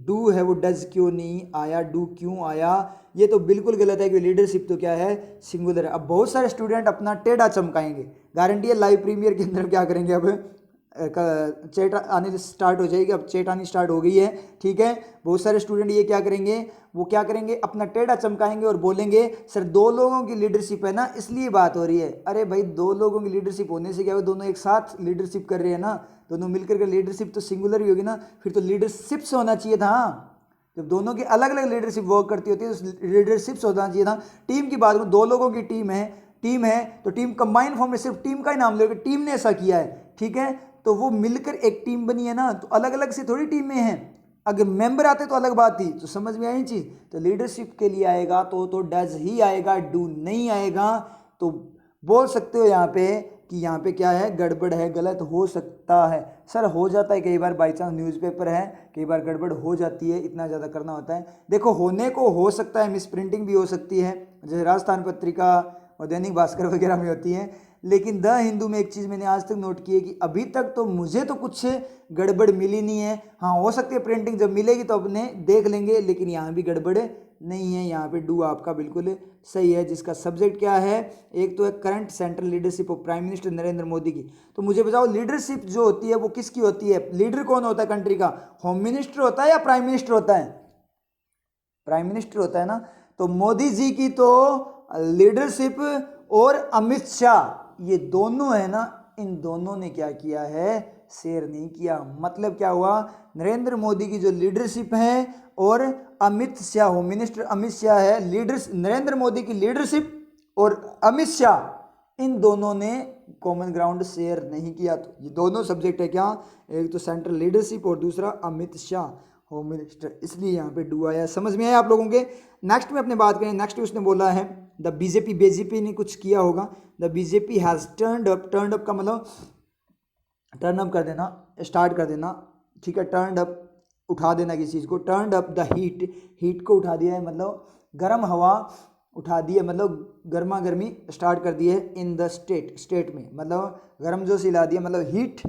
डू है वो डज क्यों नहीं आया, डू क्यों आया। ये तो बिल्कुल गलत है कि लीडरशिप तो क्या है, सिंगुलर है। अब बहुत सारे स्टूडेंट अपना टेढ़ा चमकाएंगे, गारंटी है लाइव प्रीमियर के अंदर क्या करेंगे, अब चैट आने स्टार्ट हो जाएगी, अब चैट आनी स्टार्ट हो गई है, ठीक है। बहुत सारे स्टूडेंट ये क्या करेंगे, वो क्या करेंगे, अपना टेढ़ा चमकाएंगे और बोलेंगे सर 2 लोगों की लीडरशिप है ना, इसलिए बात हो रही है। अरे भाई 2 लोगों की लीडरशिप होने से क्या, वो दोनों एक साथ लीडरशिप कर रहे हैं ना, दोनों मिलकर के लीडरशिप तो सिंगुलर ही होगी ना, फिर तो लीडरशिप से होना चाहिए था। जब दोनों की अलग अलग लीडरशिप वर्क करती होती है तो लीडरशिप से होना चाहिए था। टीम की बात करूँ, 2 लोगों की टीम है तो टीम कंबाइन फॉर्म में सिर्फ टीम का ही नाम लेकर टीम ने ऐसा किया है, ठीक है, तो वो मिलकर एक टीम बनी है ना, तो अलग अलग से थोड़ी टीमें हैं। अगर मेंबर आते तो अलग बात थी। तो समझ में आई चीज़, तो लीडरशिप के लिए आएगा तो डज ही आएगा, डू नहीं आएगा। तो बोल सकते हो यहाँ पे कि यहाँ पे क्या है, गड़बड़ है, गलत हो सकता है। सर हो जाता है कई बार, बाई चांस न्यूज़पेपर है, कई बार गड़बड़ हो जाती है, इतना ज़्यादा करना होता है। देखो होने को हो सकता है, मिस प्रिंटिंग भी हो सकती है, जैसे राजस्थान पत्रिका और दैनिक भास्कर वगैरह में होती है। लेकिन द हिंदू में एक चीज़ मैंने आज तक नोट की है कि अभी तक तो मुझे तो कुछ गड़बड़ मिली नहीं है। हाँ हो सकती है प्रिंटिंग जब मिलेगी तो अपने देख लेंगे, लेकिन यहाँ भी गड़बड़ नहीं है। यहाँ पे डू आपका बिल्कुल सही है, जिसका सब्जेक्ट क्या है, एक तो है current central leadership of prime minister Narendra Modi की। तो मुझे बताओ लीडरशिप जो होती है वो किसकी होती है, लीडर कौन होता है कंट्री का, होम मिनिस्टर होता है या प्राइम मिनिस्टर होता है, प्राइम मिनिस्टर होता है ना। तो मोदी जी की तो लीडरशिप और अमित शाह ये दोनों है ना, इन दोनों ने क्या किया है, शेयर नहीं किया। मतलब क्या हुआ, नरेंद्र मोदी की जो लीडरशिप है और अमित शाह, होम मिनिस्टर अमित शाह है, लीडर्स नरेंद्र मोदी की लीडरशिप और अमित शाह, इन दोनों ने कॉमन ग्राउंड शेयर नहीं किया। तो ये दोनों सब्जेक्ट है क्या, एक तो सेंट्रल लीडरशिप और दूसरा अमित शाह होम मिनिस्टर, इसलिए यहाँ पे डू आया। समझ में आया आप लोगों के। नेक्स्ट में अपने बात करें, नेक्स्ट उसने बोला है द बीजेपी ने कुछ किया होगा, the BJP has turned up का मतलब टर्न अप कर देना, स्टार्ट कर देना, ठीक है, टर्नड अप उठा देना किसी चीज़ को, टर्नड अप द हीट को उठा दिया है, मतलब गर्म हवा उठा दी है, मतलब गर्मा गर्मी स्टार्ट कर दी है इन द स्टेट में, मतलब गर्म जोशी ला दिया, मतलब हीट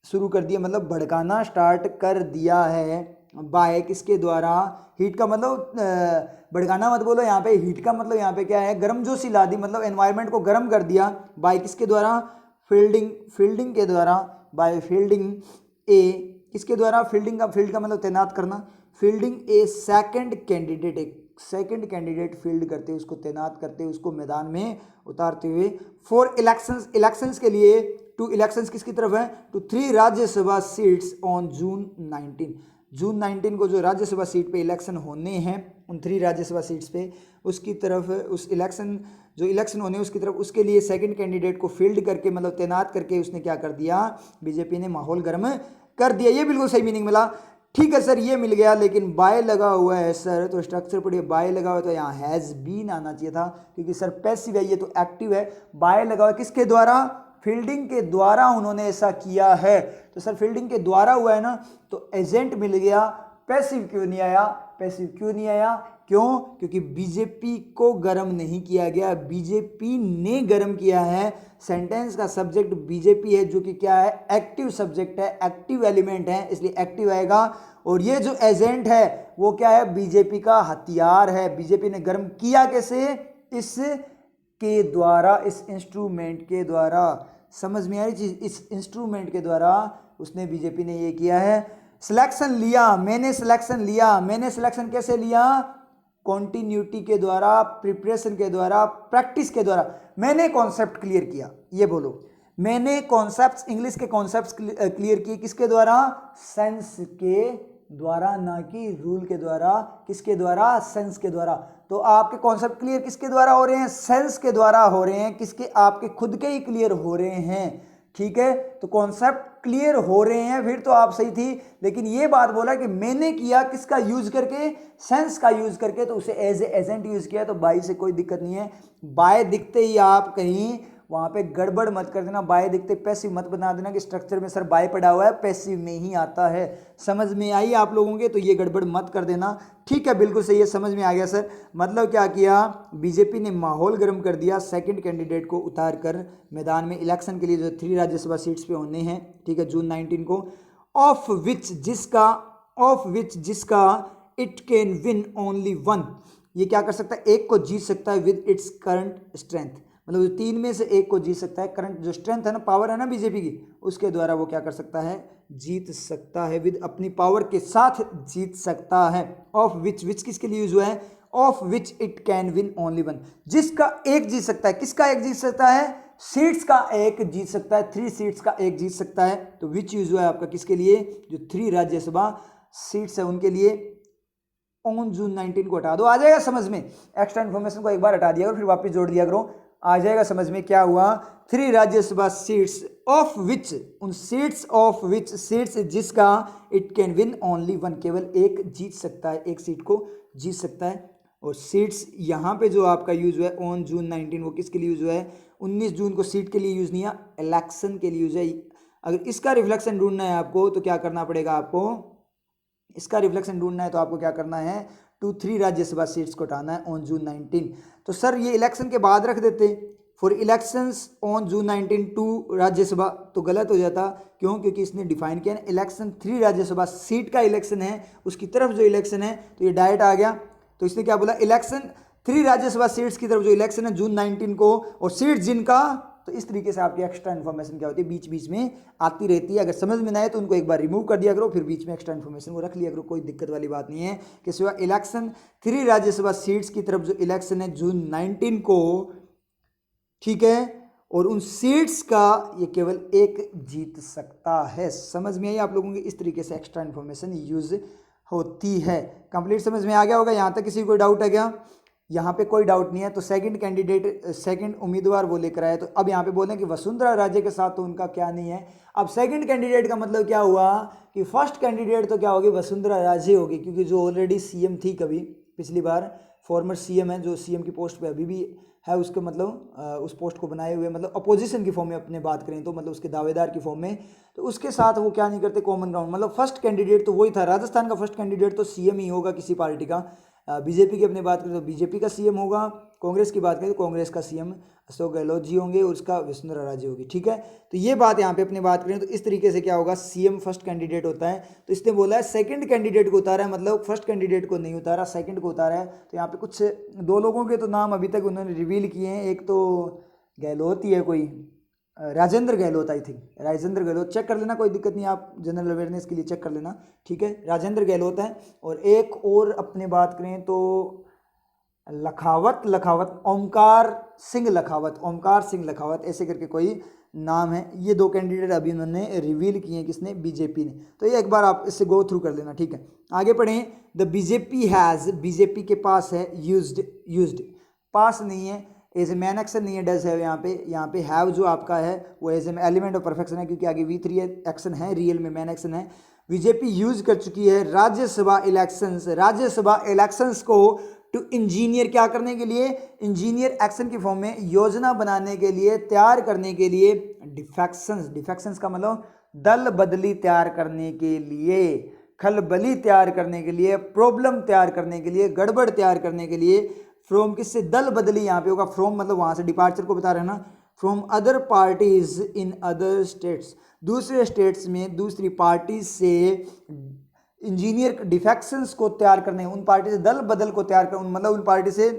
शुरू कर दिया, मतलब भड़काना स्टार्ट कर दिया है, बाय किसके द्वारा, हीट का मतलब भड़काना मत बोलो यहाँ पे, हीट का मतलब यहाँ पे क्या है, गर्मजोशी ला दी, मतलब एनवायरनमेंट को गर्म कर दिया। बाय किसके द्वारा, फील्डिंग के द्वारा, बाय फील्डिंग ए किसके द्वारा, फील्डिंग का, फील्ड का मतलब तैनात करना, फील्डिंग ए सेकंड कैंडिडेट, एक सेकंड कैंडिडेट फील्ड करते, उसको तैनात करते, उसको मैदान में उतारते हुए। फॉर इलेक्शंस, इलेक्शंस के लिए, टू इलेक्शंस किसकी तरफ है, to 3 Rajya Sabha seats on June 19, जून 19 को जो राज्यसभा सीट पे इलेक्शन होने हैं, उन 3 राज्यसभा सीट्स पे, उसकी तरफ, उस इलेक्शन जो इलेक्शन होने उसकी तरफ, उसके लिए सेकंड कैंडिडेट को फील्ड करके मतलब तैनात करके उसने क्या कर दिया, बीजेपी ने माहौल गर्म कर दिया। ये बिल्कुल सही मीनिंग मिला। ठीक है सर, ये मिल गया, लेकिन बाय लगा हुआ है सर, तो स्ट्रक्चर पढ़िए, बाय लगा हुआ है तो यहाँ हैज़ बीन आना चाहिए था, क्योंकि सर पैसिव है, ये तो एक्टिव है। बाय लगा हुआ है किसके द्वारा, फील्डिंग के द्वारा उन्होंने ऐसा किया है, तो सर फील्डिंग के द्वारा हुआ है ना, तो एजेंट मिल गया। पैसिव क्यों नहीं आया, पैसिव क्यों नहीं आया, क्यों, क्योंकि बीजेपी को गर्म नहीं किया गया, बीजेपी ने गर्म किया है। सेंटेंस का सब्जेक्ट बीजेपी है, जो कि क्या है, एक्टिव सब्जेक्ट है, एक्टिव एलिमेंट है, इसलिए एक्टिव आएगा। और ये जो एजेंट है वो क्या है, बीजेपी का हथियार है। बीजेपी ने गर्म किया कैसे, इस के द्वारा, इस इंस्ट्रूमेंट के द्वारा। समझ में आ रही चीज, इस इंस्ट्रूमेंट के द्वारा उसने, बीजेपी ने ये किया है। सिलेक्शन लिया, मैंने सिलेक्शन लिया, मैंने सिलेक्शन कैसे लिया, कॉन्टिन्यूटी के द्वारा, प्रिपरेशन के द्वारा, प्रैक्टिस के द्वारा। मैंने कॉन्सेप्ट क्लियर किया, ये बोलो, मैंने कॉन्सेप्ट्स, इंग्लिश के कॉन्सेप्ट्स क्लियर किए किसके द्वारा, सेंस के द्वारा, ना कि रूल के द्वारा। किसके द्वारा, सेंस के द्वारा। तो आपके कॉन्सेप्ट क्लियर किसके द्वारा हो रहे हैं, सेंस के द्वारा हो रहे हैं, किसके, आपके खुद के ही क्लियर हो रहे हैं। ठीक है, तो कॉन्सेप्ट क्लियर हो रहे हैं, फिर तो आप सही थी। लेकिन ये बात बोला कि मैंने किया किसका यूज करके, सेंस का यूज करके, तो उसे एज ए एजेंट यूज किया, तो बाय से कोई दिक्कत नहीं है। बाय दिखते ही आप कहीं वहां पे गड़बड़ मत कर देना, बाय दिखते पैसिव मत बना देना कि स्ट्रक्चर में सर बाय पड़ा हुआ है, पैसिव में ही आता है। समझ में आई आप लोगों के, तो ये गड़बड़ मत कर देना। ठीक है, बिल्कुल सही है, समझ में आ गया सर। मतलब क्या किया, बीजेपी ने माहौल गर्म कर दिया, सेकंड कैंडिडेट को उतार कर मैदान में इलेक्शन के लिए, जो 3 राज्यसभा सीट्स पे होने हैं, ठीक है, जून 19 को। ऑफ विच जिसका it can win only one, ये क्या कर सकता है, एक को जीत सकता है विद इट्स करंट स्ट्रेंथ, मतलब 3 में से एक को जीत सकता है। करंट जो स्ट्रेंथ है ना, पावर है ना बीजेपी की, उसके द्वारा वो क्या कर सकता है, जीत सकता है, विद अपनी पावर के साथ जीत सकता है। ऑफ विच किसके लिए यूज हुआ है, of which it can win only one, जिसका एक जीत सकता है। किसका एक जीत सकता है, सीट्स का एक जीत सकता है, 3 सीट्स का एक जीत सकता है। तो विच यूज हुआ है आपका किसके लिए, जो 3 राज्यसभा सीट्स है उनके लिए। ऑन जून 19 को हटा दो, आ जाएगा समझ में। एक्स्ट्रा इन्फॉर्मेशन को एक बार हटा दिया करो, फिर वापस जोड़ दिया करो, आ जाएगा समझ में। क्या हुआ, 3 राज्यसभा सीट्स ऑफ विच, उन सीट्स ऑफ विच, सीट्स जिसका it can win only one, केवल एक जीत सकता है, एक सीट को जीत सकता है। और सीट्स यहाँ पे जो आपका यूज हुआ है ऑन जून 19, वो किसके लिए यूज हुआ है, 19 जून को सीट के लिए यूज नहीं है, इलेक्शन के लिए यूज है। अगर इसका रिफ्लेक्शन ढूंढना है आपको, तो क्या करना पड़ेगा आपको, इसका रिफ्लेक्शन ढूंढना है तो आपको क्या करना है, 2-3 राज्यसभा सीट्स को हटाना है ऑन जून 19। तो सर ये इलेक्शन के बाद रख देते, for elections on June 19 2 Rajya Sabha, तो गलत हो जाता। क्यों, क्योंकि इसने डिफाइन किया ना, इलेक्शन 3 राज्यसभा सीट का इलेक्शन है, उसकी तरफ जो इलेक्शन है, तो ये डायरेक्ट आ गया। तो इसने क्या बोला, इलेक्शन 3 राज्यसभा सीट्स की तरफ जो इलेक्शन है जून 19 को, और सीट जिनका। तो इस तरीके से आपकी एक्स्ट्रा इन्फॉर्मेशन क्या होती है, बीच बीच में आती रहती है। अगर समझ में ना आए तो उनको एक बार रिमूव कर दिया करो, फिर बीच में एक्स्ट्रा इन्फॉर्मेशन वो रख लिया करो, कोई दिक्कत वाली बात नहीं है। कि सिवा इलेक्शन 3 राज्यसभा सीट्स की तरफ जो इलेक्शन है जून 19 को, ठीक है, और उन सीट्स का ये केवल एक जीत सकता है। समझ में आई आप लोगों की, इस तरीके से एक्स्ट्रा इन्फॉर्मेशन यूज होती है। कंप्लीट समझ में आ गया होगा, यहाँ तक किसी को डाउट है क्या, यहाँ पे कोई डाउट नहीं है। तो सेकंड कैंडिडेट, सेकंड उम्मीदवार वो लेकर आए। तो अब यहाँ पे बोलें कि वसुंधरा राजे के साथ तो उनका क्या नहीं है। अब सेकंड कैंडिडेट का मतलब क्या हुआ कि फर्स्ट कैंडिडेट तो क्या होगी, वसुंधरा राजे होगी, क्योंकि जो ऑलरेडी सीएम थी कभी पिछली बार, फॉर्मर सीएम है, जो सीएम की पोस्ट पे अभी भी है, उसके मतलब उस पोस्ट को बनाए हुए, मतलब अपोजिशन की फॉर्म में अपने बात करें तो, मतलब उसके दावेदार की फॉर्म में, तो उसके साथ वो क्या नहीं करते, कॉमन ग्राउंड। मतलब फर्स्ट कैंडिडेट तो वही था, राजस्थान का फर्स्ट कैंडिडेट तो सीएम ही होगा किसी पार्टी का, बीजेपी की अपनी बात करें तो बीजेपी का सीएम होगा, कांग्रेस की बात करें तो कांग्रेस का सीएम अशोक गहलोत जी होंगे और उसका वसुंधरा राजे होगी। ठीक है, तो ये बात यहाँ पे अपनी बात करें तो इस तरीके से क्या होगा, सीएम फर्स्ट कैंडिडेट होता है, तो इसने बोला है सेकंड कैंडिडेट को उतारा है, मतलब फर्स्ट कैंडिडेट को नहीं उतारा, सेकंड को उतारा है। तो यहाँ पे कुछ दो लोगों के तो नाम अभी तक उन्होंने रिवील किए हैं, एक तो गहलोत ही है कोई, Rajendra Gehlot, I think Rajendra Gehlot, check कर लेना, कोई दिक्कत नहीं, आप जनरल अवेयरनेस के लिए चेक कर लेना। ठीक है, राजेंद्र गहलोत है। और एक और अपने बात करें तो लखावत ओमकार सिंह लखावत ऐसे करके कोई नाम है। ये दो कैंडिडेट अभी उन्होंने रिवील किए हैं, किसने, बीजेपी ने। तो ये एक बार आप इससे गो थ्रू कर लेना। ठीक है, आगे पढ़ें। द बीजेपी के पास है यूज्ड, पास नहीं है, एज ए मैन एक्शन नहीं है, डज है यहाँ पे हैव जो आपका है वो as a element of perfection है, क्योंकि आगे V3 है, एक्शन है, रियल में मैन एक्शन है। बीजेपी यूज कर चुकी है राज्यसभा इलेक्शंस को टू इंजीनियर, क्या करने के लिए, इंजीनियर एक्शन की फॉर्म में, योजना बनाने के लिए, तैयार करने के लिए, डिफेक्शंस का मतलब दल बदली तैयार करने के लिए, खलबली तैयार करने के लिए, प्रॉब्लम तैयार करने के लिए, गड़बड़ तैयार करने के लिए। फ्रॉम किससे, दल बदली यहाँ पे होगा, फ्रॉम मतलब वहां से डिपार्चर को बता रहे हैं ना, from other parties in other states, दूसरे स्टेट्स में दूसरी पार्टी से इंजीनियर डिफेक्शंस को तैयार करने, उन पार्टी से दल बदल को तैयार कर, मतलब उन पार्टी से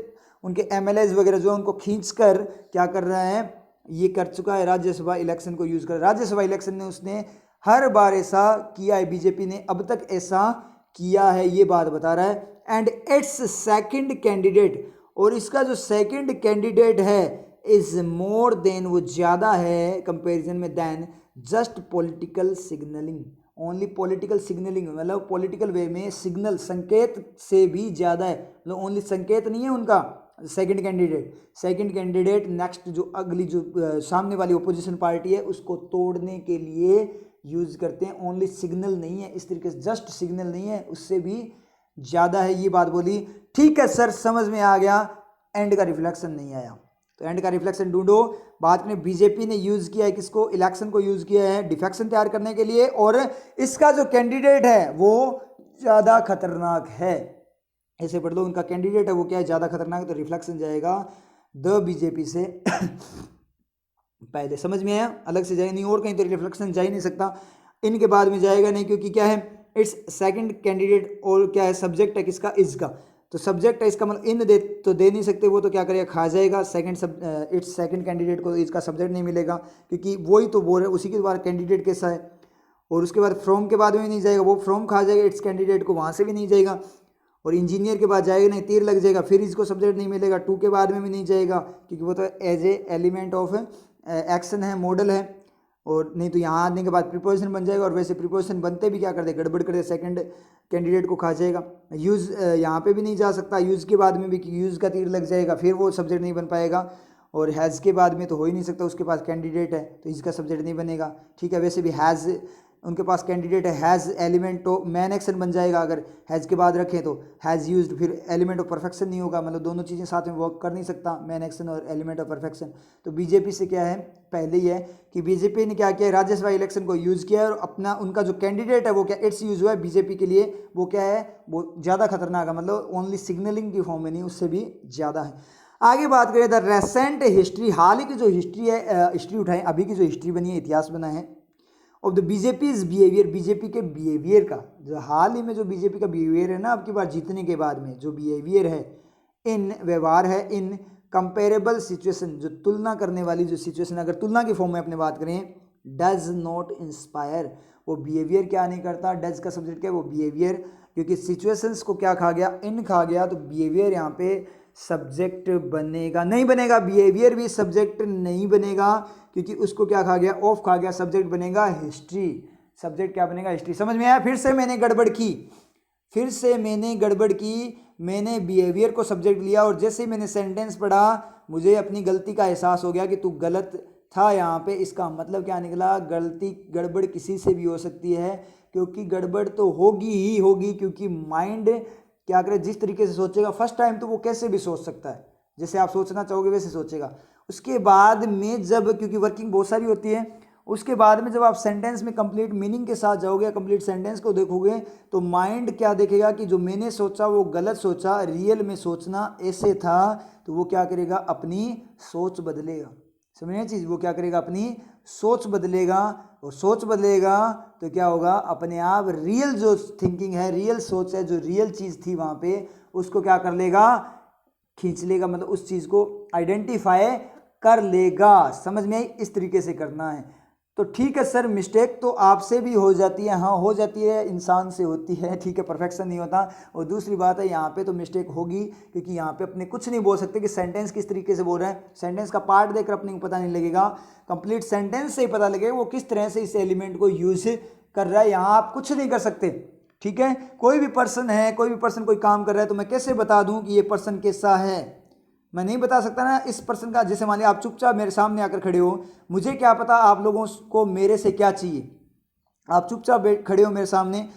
उनके एमएलएज वगैरह जो उनको खींच कर क्या कर रहा है, ये कर चुका है, राज्यसभा इलेक्शन को यूज कर। राज्यसभा इलेक्शन में उसने हर बार ऐसा किया है, बीजेपी ने अब तक ऐसा किया है, ये बात बता रहा है। एंड इट्स सेकंड कैंडिडेट, और इसका जो सेकंड कैंडिडेट है इज मोर देन, वो ज्यादा है कंपैरिजन में than just political signalling, only political signalling, मतलब पॉलिटिकल वे में सिग्नल, संकेत से भी ज्यादा है, मतलब ओनली संकेत नहीं है उनका। सेकंड कैंडिडेट नेक्स्ट जो अगली जो सामने वाली ओपोजिशन पार्टी है उसको तोड़ने के लिए यूज करते हैं, ओनली सिग्नल नहीं है, इस तरीके से जस्ट सिग्नल नहीं है, उससे भी ज्यादा है, ये बात बोली। ठीक है सर, समझ में आ गया, एंड का रिफ्लेक्शन नहीं आया, तो एंड का रिफ्लेक्शन ढूंढो। बात में बीजेपी ने यूज किया है किसको, इलेक्शन को यूज किया है डिफेक्शन तैयार करने के लिए, और इसका जो कैंडिडेट है वो ज्यादा खतरनाक है, ऐसे पढ़ लो, उनका कैंडिडेट है वो क्या है, ज्यादा खतरनाक है, तो रिफ्लेक्शन जाएगा द बीजेपी से पहले। समझ में आया, अलग से जाएगा नहीं, और कहीं तो रिफ्लेक्शन जा ही नहीं सकता, इनके बाद में जाएगा नहीं, क्योंकि क्या है, इट्स सेकंड कैंडिडेट, और क्या है, सब्जेक्ट है किसका, इसका, तो सब्जेक्ट है इसका, मतलब इन दे तो दे नहीं सकते, वो तो क्या करेगा, खा जाएगा। इट्स सेकंड कैंडिडेट को इसका सब्जेक्ट नहीं मिलेगा, क्योंकि वही तो बोल रहे, उसी के बाद कैंडिडेट कैसा है, और उसके बाद फ्रॉम के बाद में नहीं जाएगा, वो फ्रॉम खा जाएगा इट्स कैंडिडेट को, वहाँ से भी नहीं जाएगा, और इंजीनियर के बाद जाएगा नहीं, तीर लग जाएगा, फिर इसको सब्जेक्ट नहीं मिलेगा, टू के बाद में भी नहीं जाएगा, क्योंकि वो तो as a element of action है, मॉडल है, और नहीं तो यहाँ आने के बाद प्रीपोजिशन बन जाएगा, और वैसे प्रीपोजिशन बनते भी क्या कर दे, गड़बड़ कर दे, सेकंड कैंडिडेट को खा जाएगा। यूज़ यहाँ पे भी नहीं जा सकता, यूज़ के बाद में भी यूज़ का तीर लग जाएगा, फिर वो सब्जेक्ट नहीं बन पाएगा, और हैज़ के बाद में तो हो ही नहीं सकता, उसके पास कैंडिडेट है तो इसका सब्जेक्ट नहीं बनेगा। ठीक है, वैसे भी हैज़ उनके पास कैंडिडेट है, हैज़ एलिमेंट तो मैन एक्शन बन जाएगा, अगर हैज़ के बाद रखें तो हैज़ यूज्ड, फिर एलिमेंट ऑफ परफेक्शन नहीं होगा, मतलब दोनों चीज़ें साथ में वर्क कर नहीं सकता, मैन एक्शन और एलिमेंट ऑफ परफेक्शन। तो बीजेपी से क्या है, पहले ही है कि बीजेपी ने क्या किया, राज्यसभा इलेक्शन को यूज़ किया है, और अपना उनका जो कैंडिडेट है वो क्या, इट्स यूज हुआ है बीजेपी के लिए, वो क्या है, वो ज़्यादा खतरनाक है, मतलब ओनली सिग्नलिंग की फॉर्म में नहीं, उससे भी ज़्यादा है। आगे बात करें द रेसेंट हिस्ट्री, हाल ही की जो हिस्ट्री है, हिस्ट्री उठाएं, अभी की जो हिस्ट्री बनी है, इतिहास बना है ऑफ द बीजेपीज बिहेवियर, बीजेपी के बिहेवियर का, जो हाल ही में जो बीजेपी का बिहेवियर है ना, आपकी बार जीतने के बाद में जो बिहेवियर है, इन व्यवहार है, इन कंपेरेबल सिचुएशन, जो तुलना करने वाली जो सिचुएशन, अगर तुलना की फॉर्म में अपने बात करें, डज नॉट इंस्पायर, वो बिहेवियर क्या नहीं करता, डज का सब्जेक्ट क्या है, वो बिहेवियर, क्योंकि सिचुएशंस को क्या खा गया, इन खा गया, तो बिहेवियर यहाँ पे सब्जेक्ट बनेगा, नहीं बनेगा, बिहेवियर भी सब्जेक्ट नहीं बनेगा, क्योंकि उसको क्या खा गया, ऑफ खा गया, सब्जेक्ट बनेगा हिस्ट्री, सब्जेक्ट क्या बनेगा, हिस्ट्री। समझ में आया, फिर से मैंने गड़बड़ की, मैंने बिहेवियर को सब्जेक्ट लिया, और जैसे ही मैंने सेंटेंस पढ़ा मुझे अपनी गलती का एहसास हो गया कि तू गलत था यहाँ पे। इसका मतलब क्या निकला, गड़बड़ किसी से भी हो सकती है, क्योंकि गड़बड़ तो होगी ही होगी, क्योंकि माइंड क्या करे, जिस तरीके से सोचेगा फर्स्ट टाइम तो वो कैसे भी सोच सकता है, जैसे आप सोचना चाहोगे वैसे सोचेगा, उसके बाद में जब, क्योंकि वर्किंग बहुत सारी होती है, उसके बाद में जब आप सेंटेंस में कंप्लीट मीनिंग के साथ जाओगे, कंप्लीट सेंटेंस को देखोगे, तो माइंड क्या देखेगा कि जो मैंने सोचा वो गलत सोचा, रियल में सोचना ऐसे था, तो वो क्या करेगा, अपनी सोच बदलेगा। समझिए चीज़, वो क्या करेगा, अपनी सोच बदलेगा, और सोच बदलेगा तो क्या होगा, अपने आप रियल जो थिंकिंग है, रियल सोच है, जो रियल चीज़ थी वहाँ पे, उसको क्या कर लेगा, खींच लेगा, मतलब उस चीज़ को आइडेंटिफाई कर लेगा। समझ में आई, इस तरीके से करना है। तो ठीक है सर, मिस्टेक तो आपसे भी हो जाती है, हाँ हो जाती है, इंसान से होती है, ठीक है, परफेक्शन नहीं होता। और दूसरी बात है, यहाँ पे तो मिस्टेक होगी, क्योंकि यहाँ पे अपने कुछ नहीं बोल सकते कि सेंटेंस किस तरीके से बोल रहे हैं। सेंटेंस का पार्ट देखकर अपने को पता नहीं लगेगा, कंप्लीट सेंटेंस से ही पता लगेगा वो किस तरह से इस एलिमेंट को यूज कर रहा है। यहाँ आप कुछ नहीं कर सकते, ठीक है। कोई भी पर्सन है, कोई भी पर्सन कोई काम कर रहा है, तो मैं कैसे बता दूं कि ये पर्सन कैसा है, मैं नहीं बता सकता ना इस पर्सन का। जैसे मान लिया आप चुपचाप मेरे सामने आकर खड़े हो, मुझे क्या पता आप लोगों को मेरे से क्या चाहिए, आप चुपचाप खड़े हो मेरे सामने,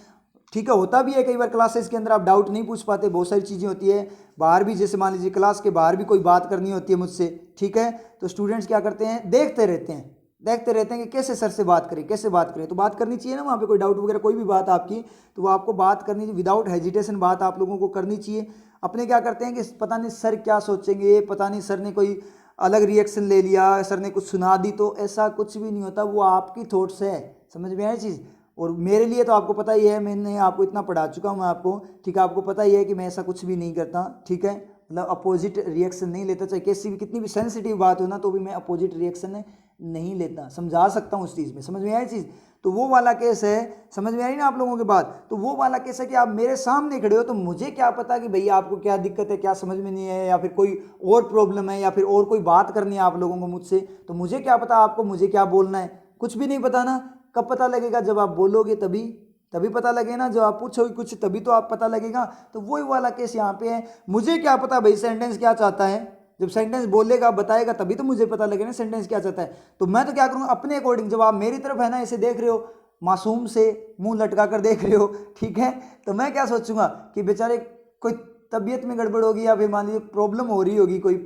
ठीक है। होता भी है कई बार क्लासेस के अंदर आप डाउट नहीं पूछ पाते, बहुत सारी चीज़ें होती है। बाहर भी जैसे मान लीजिए क्लास के बाहर भी कोई बात करनी होती है मुझसे, ठीक है, तो स्टूडेंट्स क्या करते हैं, देखते रहते हैं कि कैसे सर से बात करें, कैसे बात करें। तो बात करनी चाहिए ना वहाँ पे, कोई डाउट वगैरह कोई भी बात आपकी, तो वो आपको बात करनी चाहिए, विदाउट हेजिटेशन बात आप लोगों को करनी चाहिए। अपने क्या करते हैं कि पता नहीं सर क्या सोचेंगे, पता नहीं सर ने कोई अलग रिएक्शन ले लिया, सर ने कुछ सुना दी, तो ऐसा कुछ भी नहीं होता, वो आपकी थॉट्स है। समझ में आई चीज़। और मेरे लिए तो आपको पता ही है, मैंने आपको इतना पढ़ा चुका हूँ मैं आपको, ठीक है, आपको पता ही है कि मैं ऐसा कुछ भी नहीं करता, ठीक है, मतलब अपोजिट रिएक्शन नहीं लेता, चाहे कैसी भी कितनी भी सेंसिटिव बात हो ना, तो भी मैं अपोजिट रिएक्शन नहीं लेता, समझा सकता हूँ उस चीज़ में। समझ में आई चीज़। तो वो वाला केस है, समझ में आई ना आप लोगों के बात। तो वो वाला केस है कि आप मेरे सामने खड़े हो, तो मुझे क्या पता कि भैया आपको क्या दिक्कत है, क्या समझ में नहीं है, या फिर कोई और प्रॉब्लम है, या फिर और कोई बात करनी है आप लोगों को मुझसे, तो मुझे क्या पता आपको मुझे क्या बोलना है, कुछ भी नहीं पता ना। कब पता लगेगा, जब आप बोलोगे तभी पता लगे ना, जब आप पूछोगे कुछ तभी तो आप पता लगेगा। तो वही वाला केस यहाँ पे है, मुझे क्या पता भाई सेंटेंस क्या चाहता है, जब सेंटेंस बोलेगा बताएगा तभी तो मुझे पता लगे ना सेंटेंस क्या चाहता है। तो मैं तो क्या करूँगा, अपने अकॉर्डिंग, जब आप मेरी तरफ है ना ऐसे देख रहे हो, मासूम से मुंह लटका कर देख रहे हो, ठीक है, तो मैं क्या सोचूंगा कि बेचारे कोई तबीयत में गड़बड़ होगी, या फिर मान लीजिए प्रॉब्लम हो रही होगी कोई,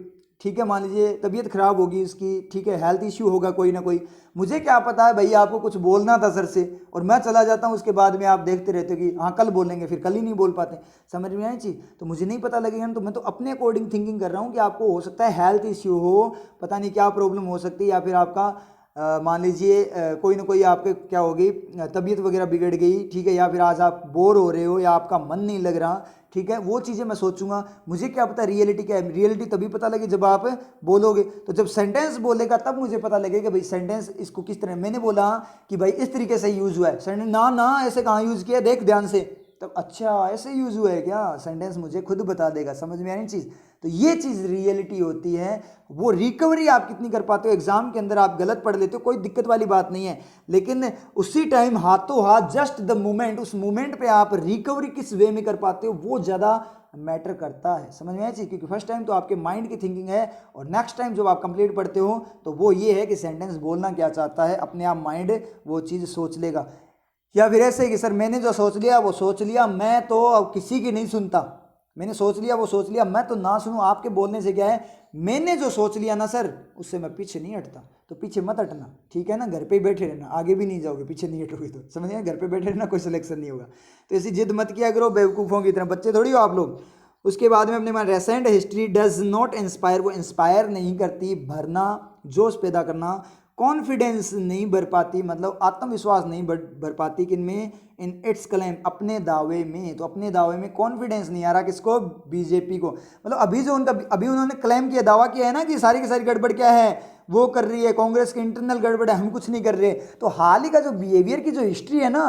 ठीक है, मान लीजिए तबीयत खराब होगी उसकी, ठीक है, हेल्थ इश्यू होगा कोई ना कोई, मुझे क्या पता है भैया आपको कुछ बोलना था सर से, और मैं चला जाता हूँ, उसके बाद में आप देखते रहते हो कि हाँ कल बोलेंगे, फिर कल ही नहीं बोल पाते। समझ में आई चीज़। तो मुझे नहीं पता लगेगा ना, तो मैं तो अपने अकॉर्डिंग थिंकिंग कर रहा हूँ कि आपको हो सकता है हेल्थ इश्यू हो, पता नहीं क्या प्रॉब्लम हो सकती है, या फिर आपका मान लीजिए कोई ना कोई आपके क्या होगी, तबीयत वगैरह बिगड़ गई, ठीक है, या फिर आज आप बोर हो रहे हो, या आपका मन नहीं लग रहा, ठीक है, वो चीज़ें मैं सोचूंगा। मुझे क्या पता रियलिटी क्या है, रियलिटी तभी पता लगे जब आप बोलोगे। तो जब सेंटेंस बोलेगा तब मुझे पता लगेगा भाई सेंटेंस इसको किस तरह, मैंने बोला कि भाई इस तरीके से यूज़ हुआ है सेंटेंस, ना ऐसे कहाँ यूज़ किया, देख ध्यान से, तब अच्छा ऐसे यूज़ हुआ है क्या, सेंटेंस मुझे खुद बता देगा। समझ में आनी चीज़। तो ये चीज़ रियलिटी होती है। वो रिकवरी आप कितनी कर पाते हो, एग्जाम के अंदर आप गलत पढ़ लेते हो, कोई दिक्कत वाली बात नहीं है, लेकिन उसी टाइम हाथों हाथ जस्ट द मोमेंट, उस मोमेंट पे आप रिकवरी किस वे में कर पाते हो, वो ज़्यादा मैटर करता है। समझ में आई चीज़। क्योंकि फर्स्ट टाइम तो आपके माइंड की थिंकिंग है, और नेक्स्ट टाइम जब आप कंप्लीट पढ़ते हो तो वो ये है कि सेंटेंस बोलना क्या चाहता है, अपने आप माइंड वो चीज़ सोच लेगा। या फिर ऐसे कि सर मैंने जो सोच लिया वो सोच लिया, मैं तो अब किसी की नहीं सुनता, मैंने सोच लिया वो सोच लिया, मैं तो ना सुनूं। आपके बोलने से क्या है, मैंने जो सोच लिया ना सर, उससे मैं पीछे नहीं हटता। तो पीछे मत हटना, ठीक है ना, घर पे ही बैठे रहना, आगे भी नहीं जाओगे, पीछे नहीं हटोगे तो। समझ गए, घर पे बैठे रहना, कोई सिलेक्शन नहीं होगा। तो ऐसी जिद मत किया करो, बेवकूफ़ों की तरह, बच्चे थोड़ी हो आप लोग। उसके बाद में अपने मान रेसेंट हिस्ट्री डज नॉट इंस्पायर, वो इंस्पायर नहीं करती, भरना, जोश पैदा करना, कॉन्फिडेंस नहीं भर पाती, मतलब आत्मविश्वास नहीं भर पाती, किनमें, इन इट्स क्लेम, अपने दावे में। तो अपने दावे में कॉन्फिडेंस नहीं आ रहा, किसको, बीजेपी को। मतलब अभी जो उनका, अभी उन्होंने क्लेम किया, दावा किया है ना कि सारी की सारी गड़बड़ क्या है, वो कर रही है कांग्रेस की इंटरनल गड़बड़ है, हम कुछ नहीं कर रहे। तो हाल ही का जो बिहेवियर की जो हिस्ट्री है ना,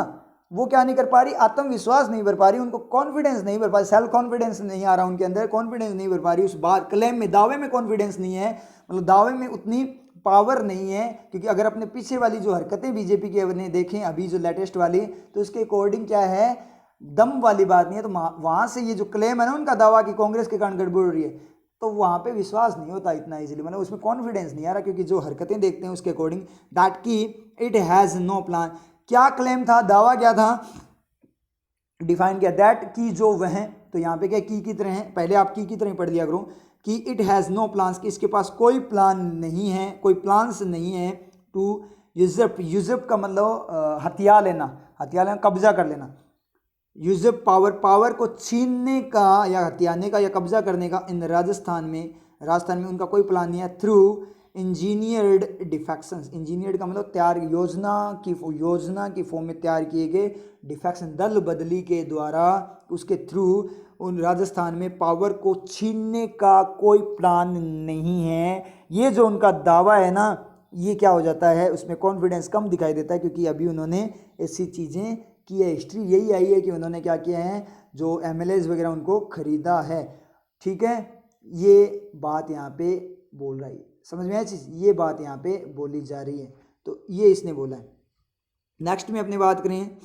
वो क्या नहीं कर पा रही, आत्मविश्वास नहीं भर पा रही, उनको कॉन्फिडेंस नहीं भर पा रही, सेल्फ कॉन्फिडेंस नहीं आ रहा उनके अंदर, कॉन्फिडेंस नहीं भर पा रही, उस बात क्लेम में, दावे में कॉन्फिडेंस नहीं है, मतलब दावे में उतनी पावर नहीं है। क्योंकि अगर अपने पीछे वाली जो हरकतें बीजेपी की अपने देखें, अभी जो लेटेस्ट वाली, तो उसके अकॉर्डिंग क्या है, दम वाली बात नहीं है। तो वहाँ से ये जो क्लेम है ना उनका, दावा कि कांग्रेस के कारण गड़बड़ हो रही है, तो वहाँ पे विश्वास नहीं होता इतना इजीली, मतलब उसमें कॉन्फिडेंस नहीं आ रहा। क्योंकि जो हरकतें देखते हैं उसके अकॉर्डिंग, दैट की इट हैज़ नो प्लान। क्या क्लेम था, दावा क्या था, डिफाइन किया, दैट की जो वह, तो यहाँ पे क्या की तरह है, पहले आप की तरह पढ़ लिया करो कि इट हैज़ नो प्लान्स, कि इसके पास कोई प्लान नहीं है, कोई प्लान्स नहीं है, टू यूजप, यूजप का मतलब हथिया लेना, कब्जा कर लेना। यूजप पावर, पावर को छीनने का या हथियाने का या कब्जा करने का इन राजस्थान में उनका कोई प्लान नहीं है। थ्रू इंजीनियर्ड डिफेक्शंस, इंजीनियर्ड का मतलब तैयार, योजना की फॉर्म में तैयार किए गए डिफेक्शन, दल बदली के द्वारा, उसके थ्रू उन राजस्थान में पावर को छीनने का कोई प्लान नहीं है। ये जो उनका दावा है ना, ये क्या हो जाता है, उसमें कॉन्फिडेंस कम दिखाई देता है, क्योंकि अभी उन्होंने ऐसी चीज़ें की है। हिस्ट्री यही आई है कि उन्होंने क्या किया है, जो एमएलएज वगैरह उनको खरीदा है। ठीक है, ये बात यहाँ पे बोल रहा है, समझ में आया चीज़, ये बात यहाँ पे बोली जा रही है, तो ये इसने बोला है। नेक्स्ट में अपनी बात करें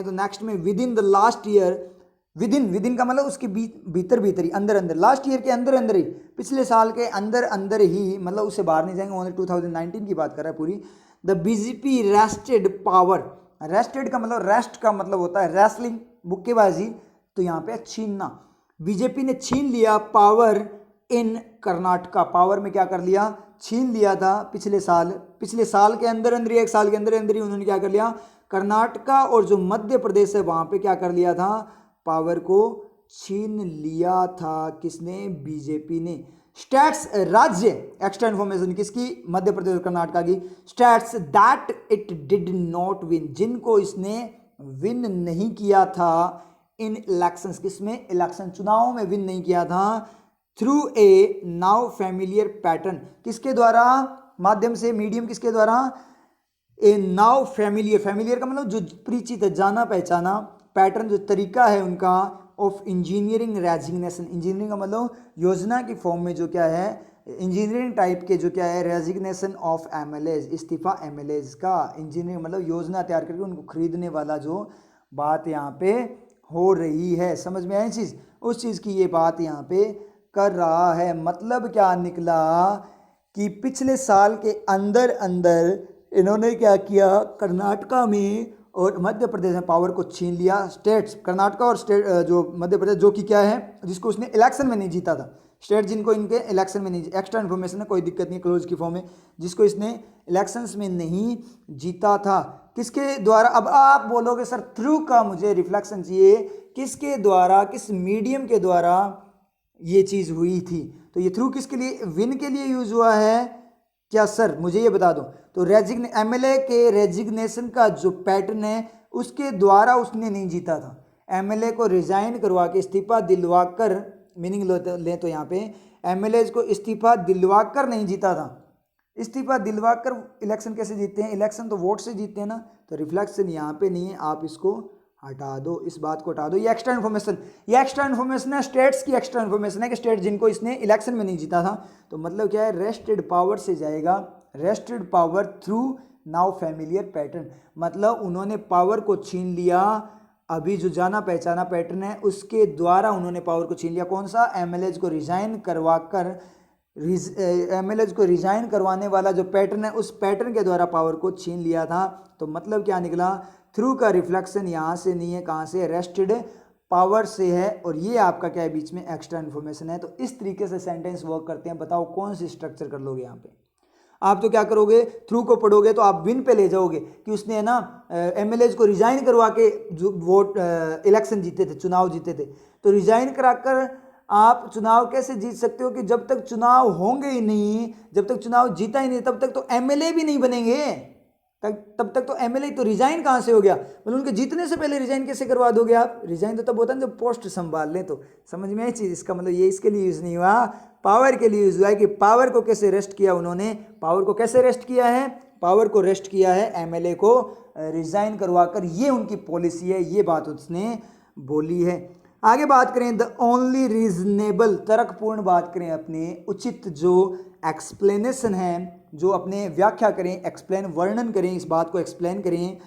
तो नेक्स्ट में with in the last year, with in का मतलब उसके भीतर ही, अंदर, लास्ट ईयर के अंदर ही, पिछले साल के अंदर ही, मतलब उससे बाहर नहीं जाएंगे, ओनली 2019 की बात कर रहा है पूरी। The BJP rested power, rested का मतलब, रेस्ट का मतलब होता है रेसलिंग, मुक्केबाजी, तो यहाँ पे छीनना। बीजेपी ने छीन लिया पावर इन कर्नाटका, पावर में क्या कर लिया, छीन लिया था पिछले साल के अंदर ही, एक साल के अंदर ही उन्होंने क्या कर लिया, कर्नाटका और जो मध्य प्रदेश है वहां पे क्या कर लिया था, पावर को छीन लिया था। किसने, बीजेपी ने। स्टेट्स, राज्य, एक्स्ट्रा इन्फॉर्मेशन किसकी, मध्य प्रदेश और कर्नाटका की। States that it did not win, जिनको इसने विन नहीं किया था इन इलेक्शंस, किसमें, इलेक्शन, चुनावों में विन नहीं किया था। Through a now familiar pattern, किसके द्वारा, माध्यम से, मीडियम किसके द्वारा, ए नाउ फैमिलियर का मतलब जो परिचित है, जाना पहचाना, पैटर्न जो तरीका है उनका, ऑफ इंजीनियरिंग रेजिग्नेशन, इंजीनियरिंग का मतलब योजना की फॉर्म में जो क्या है, इंजीनियरिंग टाइप के जो क्या है, रेजिग्नेशन ऑफ एमएलएज, इस्तीफा एमएलएज का, इंजीनियरिंग मतलब योजना तैयार करके उनको खरीदने वाला जो बात यहाँ पे हो रही है, समझ में आई चीज़, उस चीज़ की ये बात यहाँ पे कर रहा है। मतलब क्या निकला कि पिछले साल के अंदर इन्होंने क्या किया, कर्नाटका में और मध्य प्रदेश में पावर को छीन लिया। स्टेट्स, कर्नाटका और स्टेट जो मध्य प्रदेश, जो कि क्या है, जिसको उसने इलेक्शन में नहीं जीता था, स्टेट जिनको इनके इलेक्शन में नहीं, एक्स्ट्रा इन्फॉर्मेशन है, कोई दिक्कत नहीं, क्लोज की फॉर्म में, जिसको इसने इलेक्शंस में नहीं जीता था, किसके द्वारा। अब आप बोलोगे सर थ्रू का मुझे रिफ्लेक्शन चाहिए, किसके द्वारा, किस मीडियम के द्वारा ये चीज़ हुई थी, तो ये थ्रू किसके लिए, विन के लिए यूज हुआ है क्या सर, मुझे ये बता दो। तो एमएलए के रेजिग्नेशन का जो पैटर्न है उसके द्वारा उसने नहीं जीता था, एमएलए को रिजाइन करवा के, इस्तीफा दिलवा कर, मीनिंग ले तो यहाँ पे एमएलए को इस्तीफा दिलवा कर नहीं जीता था। इस्तीफा दिलवा कर इलेक्शन कैसे जीतते हैं, इलेक्शन तो वोट से जीतते हैं ना, तो रिफ्लेक्शन यहाँ पे नहीं है, आप इसको हटा दो, इस बात को हटा दो। ये एक्स्ट्रा इन्फॉर्मेशन है, स्टेट्स की एक्स्ट्रा इन्फॉर्मेशन है कि स्टेट जिनको इसने इलेक्शन में नहीं जीता था, तो मतलब क्या है, रेस्टेड पावर से जाएगा, rested power through now familiar pattern, मतलब उन्होंने पावर को छीन लिया, अभी जो जाना पहचाना पैटर्न है उसके द्वारा उन्होंने पावर को छीन लिया। कौन सा, एमएलएज को रिजाइन करवाकर, एमएलएज को रिजाइन करवाने वाला जो पैटर्न है उस पैटर्न के द्वारा पावर को छीन लिया था। तो मतलब क्या निकला, थ्रू का रिफ्लेक्शन यहाँ से नहीं है, कहाँ से, रेस्टेड पावर से है, और ये आपका क्या है, बीच में एक्स्ट्रा इन्फॉर्मेशन है। तो इस तरीके से सेंटेंस वर्क करते हैं। बताओ कौन सी स्ट्रक्चर कर लोगे यहाँ पे। आप तो क्या करोगे, थ्रू को पढ़ोगे तो आप विन पे ले जाओगे कि उसने है ना एमएलएज को रिजाइन करवा के जो वोट इलेक्शन जीते थे, चुनाव जीते थे। तो रिजाइन कराकर आप चुनाव कैसे जीत सकते हो कि जब तक चुनाव होंगे ही नहीं, जब तक चुनाव जीता ही नहीं, तब तक तो एमएलए भी नहीं बनेंगे, तब तक तो एमएलए तो रिजाइन कहाँ से हो गया, मतलब उनके जीतने से पहले रिजाइन कैसे करवा दोगे आप। रिजाइन तो तब होता है जब पोस्ट संभाल लें। तो समझ में आई चीज़, इसका मतलब ये इसके लिए यूज़ नहीं हुआ, पावर के लिए यूज़ हुआ है कि पावर को कैसे रेस्ट किया उन्होंने, पावर को कैसे रेस्ट किया है, पावर को रेस्ट किया है एमएलए को रिजाइन करवा कर, ये उनकी पॉलिसी है, ये बात उसने बोली है। आगे बात करें, द ओनली रीजनेबल, तर्कपूर्ण बात करें, अपने उचित जो एक्सप्लेनेशन है, जो अपने व्याख्या करें, एक्सप्लेन, वर्णन करें, इस बात को एक्सप्लेन करें,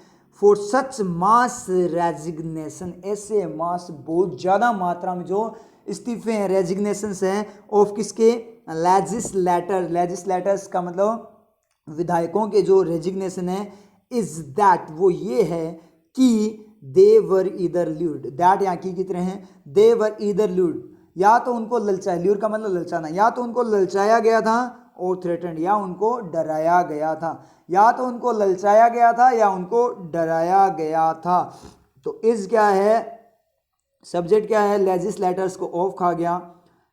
फॉर सच मास रेजिग्नेशन, ऐसे मास बहुत ज़्यादा मात्रा में जो इस्तीफे हैं, रेजिग्नेशंस हैं, ऑफ किसके, लेजिस्लेटर्स का मतलब विधायकों के जो रेजिग्नेशन है, इज दैट, वो ये है कि दे वर ईदर ल्यूड, दैट यहाँ की तरह हैं, दे वर ईदर ल्यूड, या तो उनको ललचाया, ल्यूड का मतलब ललचाना, या तो उनको ललचाया गया था और थ्रेटेंड, या उनको डराया गया था, या तो उनको ललचाया गया था या उनको डराया गया था। तो इस क्या है, सब्जेक्ट क्या है, लेजिस्लेटर्स को ऑफ खा गया।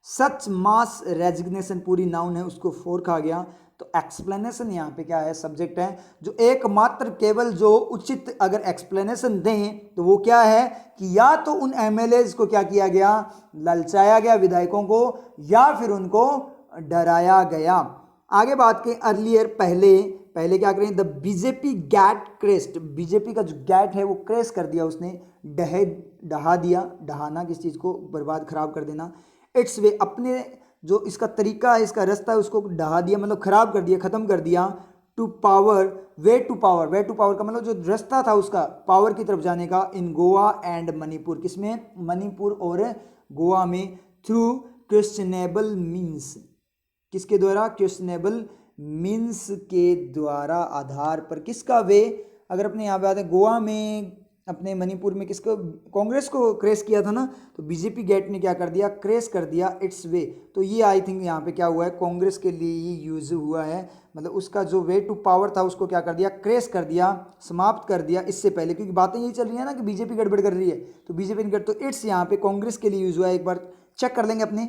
सच मास रेजिग्नेशन पूरी नाउन है, उसको फोर खा गया। तो एक्सप्लेनेशन यहाँ पे क्या है, सब्जेक्ट है। जो एकमात्र केवल जो उचित अगर एक्सप्लेनेशन दें तो वो क्या है कि या तो उन एमएलएज को क्या किया गया, ललचाया गया विधायकों को, या फिर उनको डराया गया। आगे बात करें अर्लियर, पहले पहले क्या करें, the BJP gatecrashed, BJP का जो गैट है वो क्रेस कर दिया उसने, डहा दिया, डहाना किस चीज़ को, बर्बाद खराब कर देना। इट्स वे, अपने जो इसका तरीका है, इसका रास्ता है, उसको डहा दिया मतलब खराब कर दिया, खत्म कर दिया। To power, way to power, way to power का मतलब जो रास्ता था उसका पावर की तरफ जाने का, इन गोवा एंड मणिपुर, किसमें, मणिपुर और गोवा में। थ्रू क्वेश्चनेबल मीन्स, किसके द्वारा, क्वेश्चनेबल मीन्स के द्वारा, आधार पर, किसका वे, अगर अपने यहाँ पे आते हैं गोवा में, अपने मणिपुर में किसको, कांग्रेस को क्रेस किया था ना, तो बीजेपी गेट ने क्या कर दिया, क्रेस कर दिया इट्स वे। तो ये आई थिंक यहाँ पे क्या हुआ है, कांग्रेस के लिए ही यूज हुआ है, मतलब उसका जो वे टू पावर था उसको क्या कर दिया, क्रेस कर दिया, समाप्त कर दिया इससे पहले, क्योंकि बातें यही चल रही है ना कि बीजेपी गड़बड़ कर रही है, तो बीजेपी ने तो इट्स यहाँ पे कांग्रेस के लिए यूज हुआ है। एक बार चेक कर लेंगे अपने,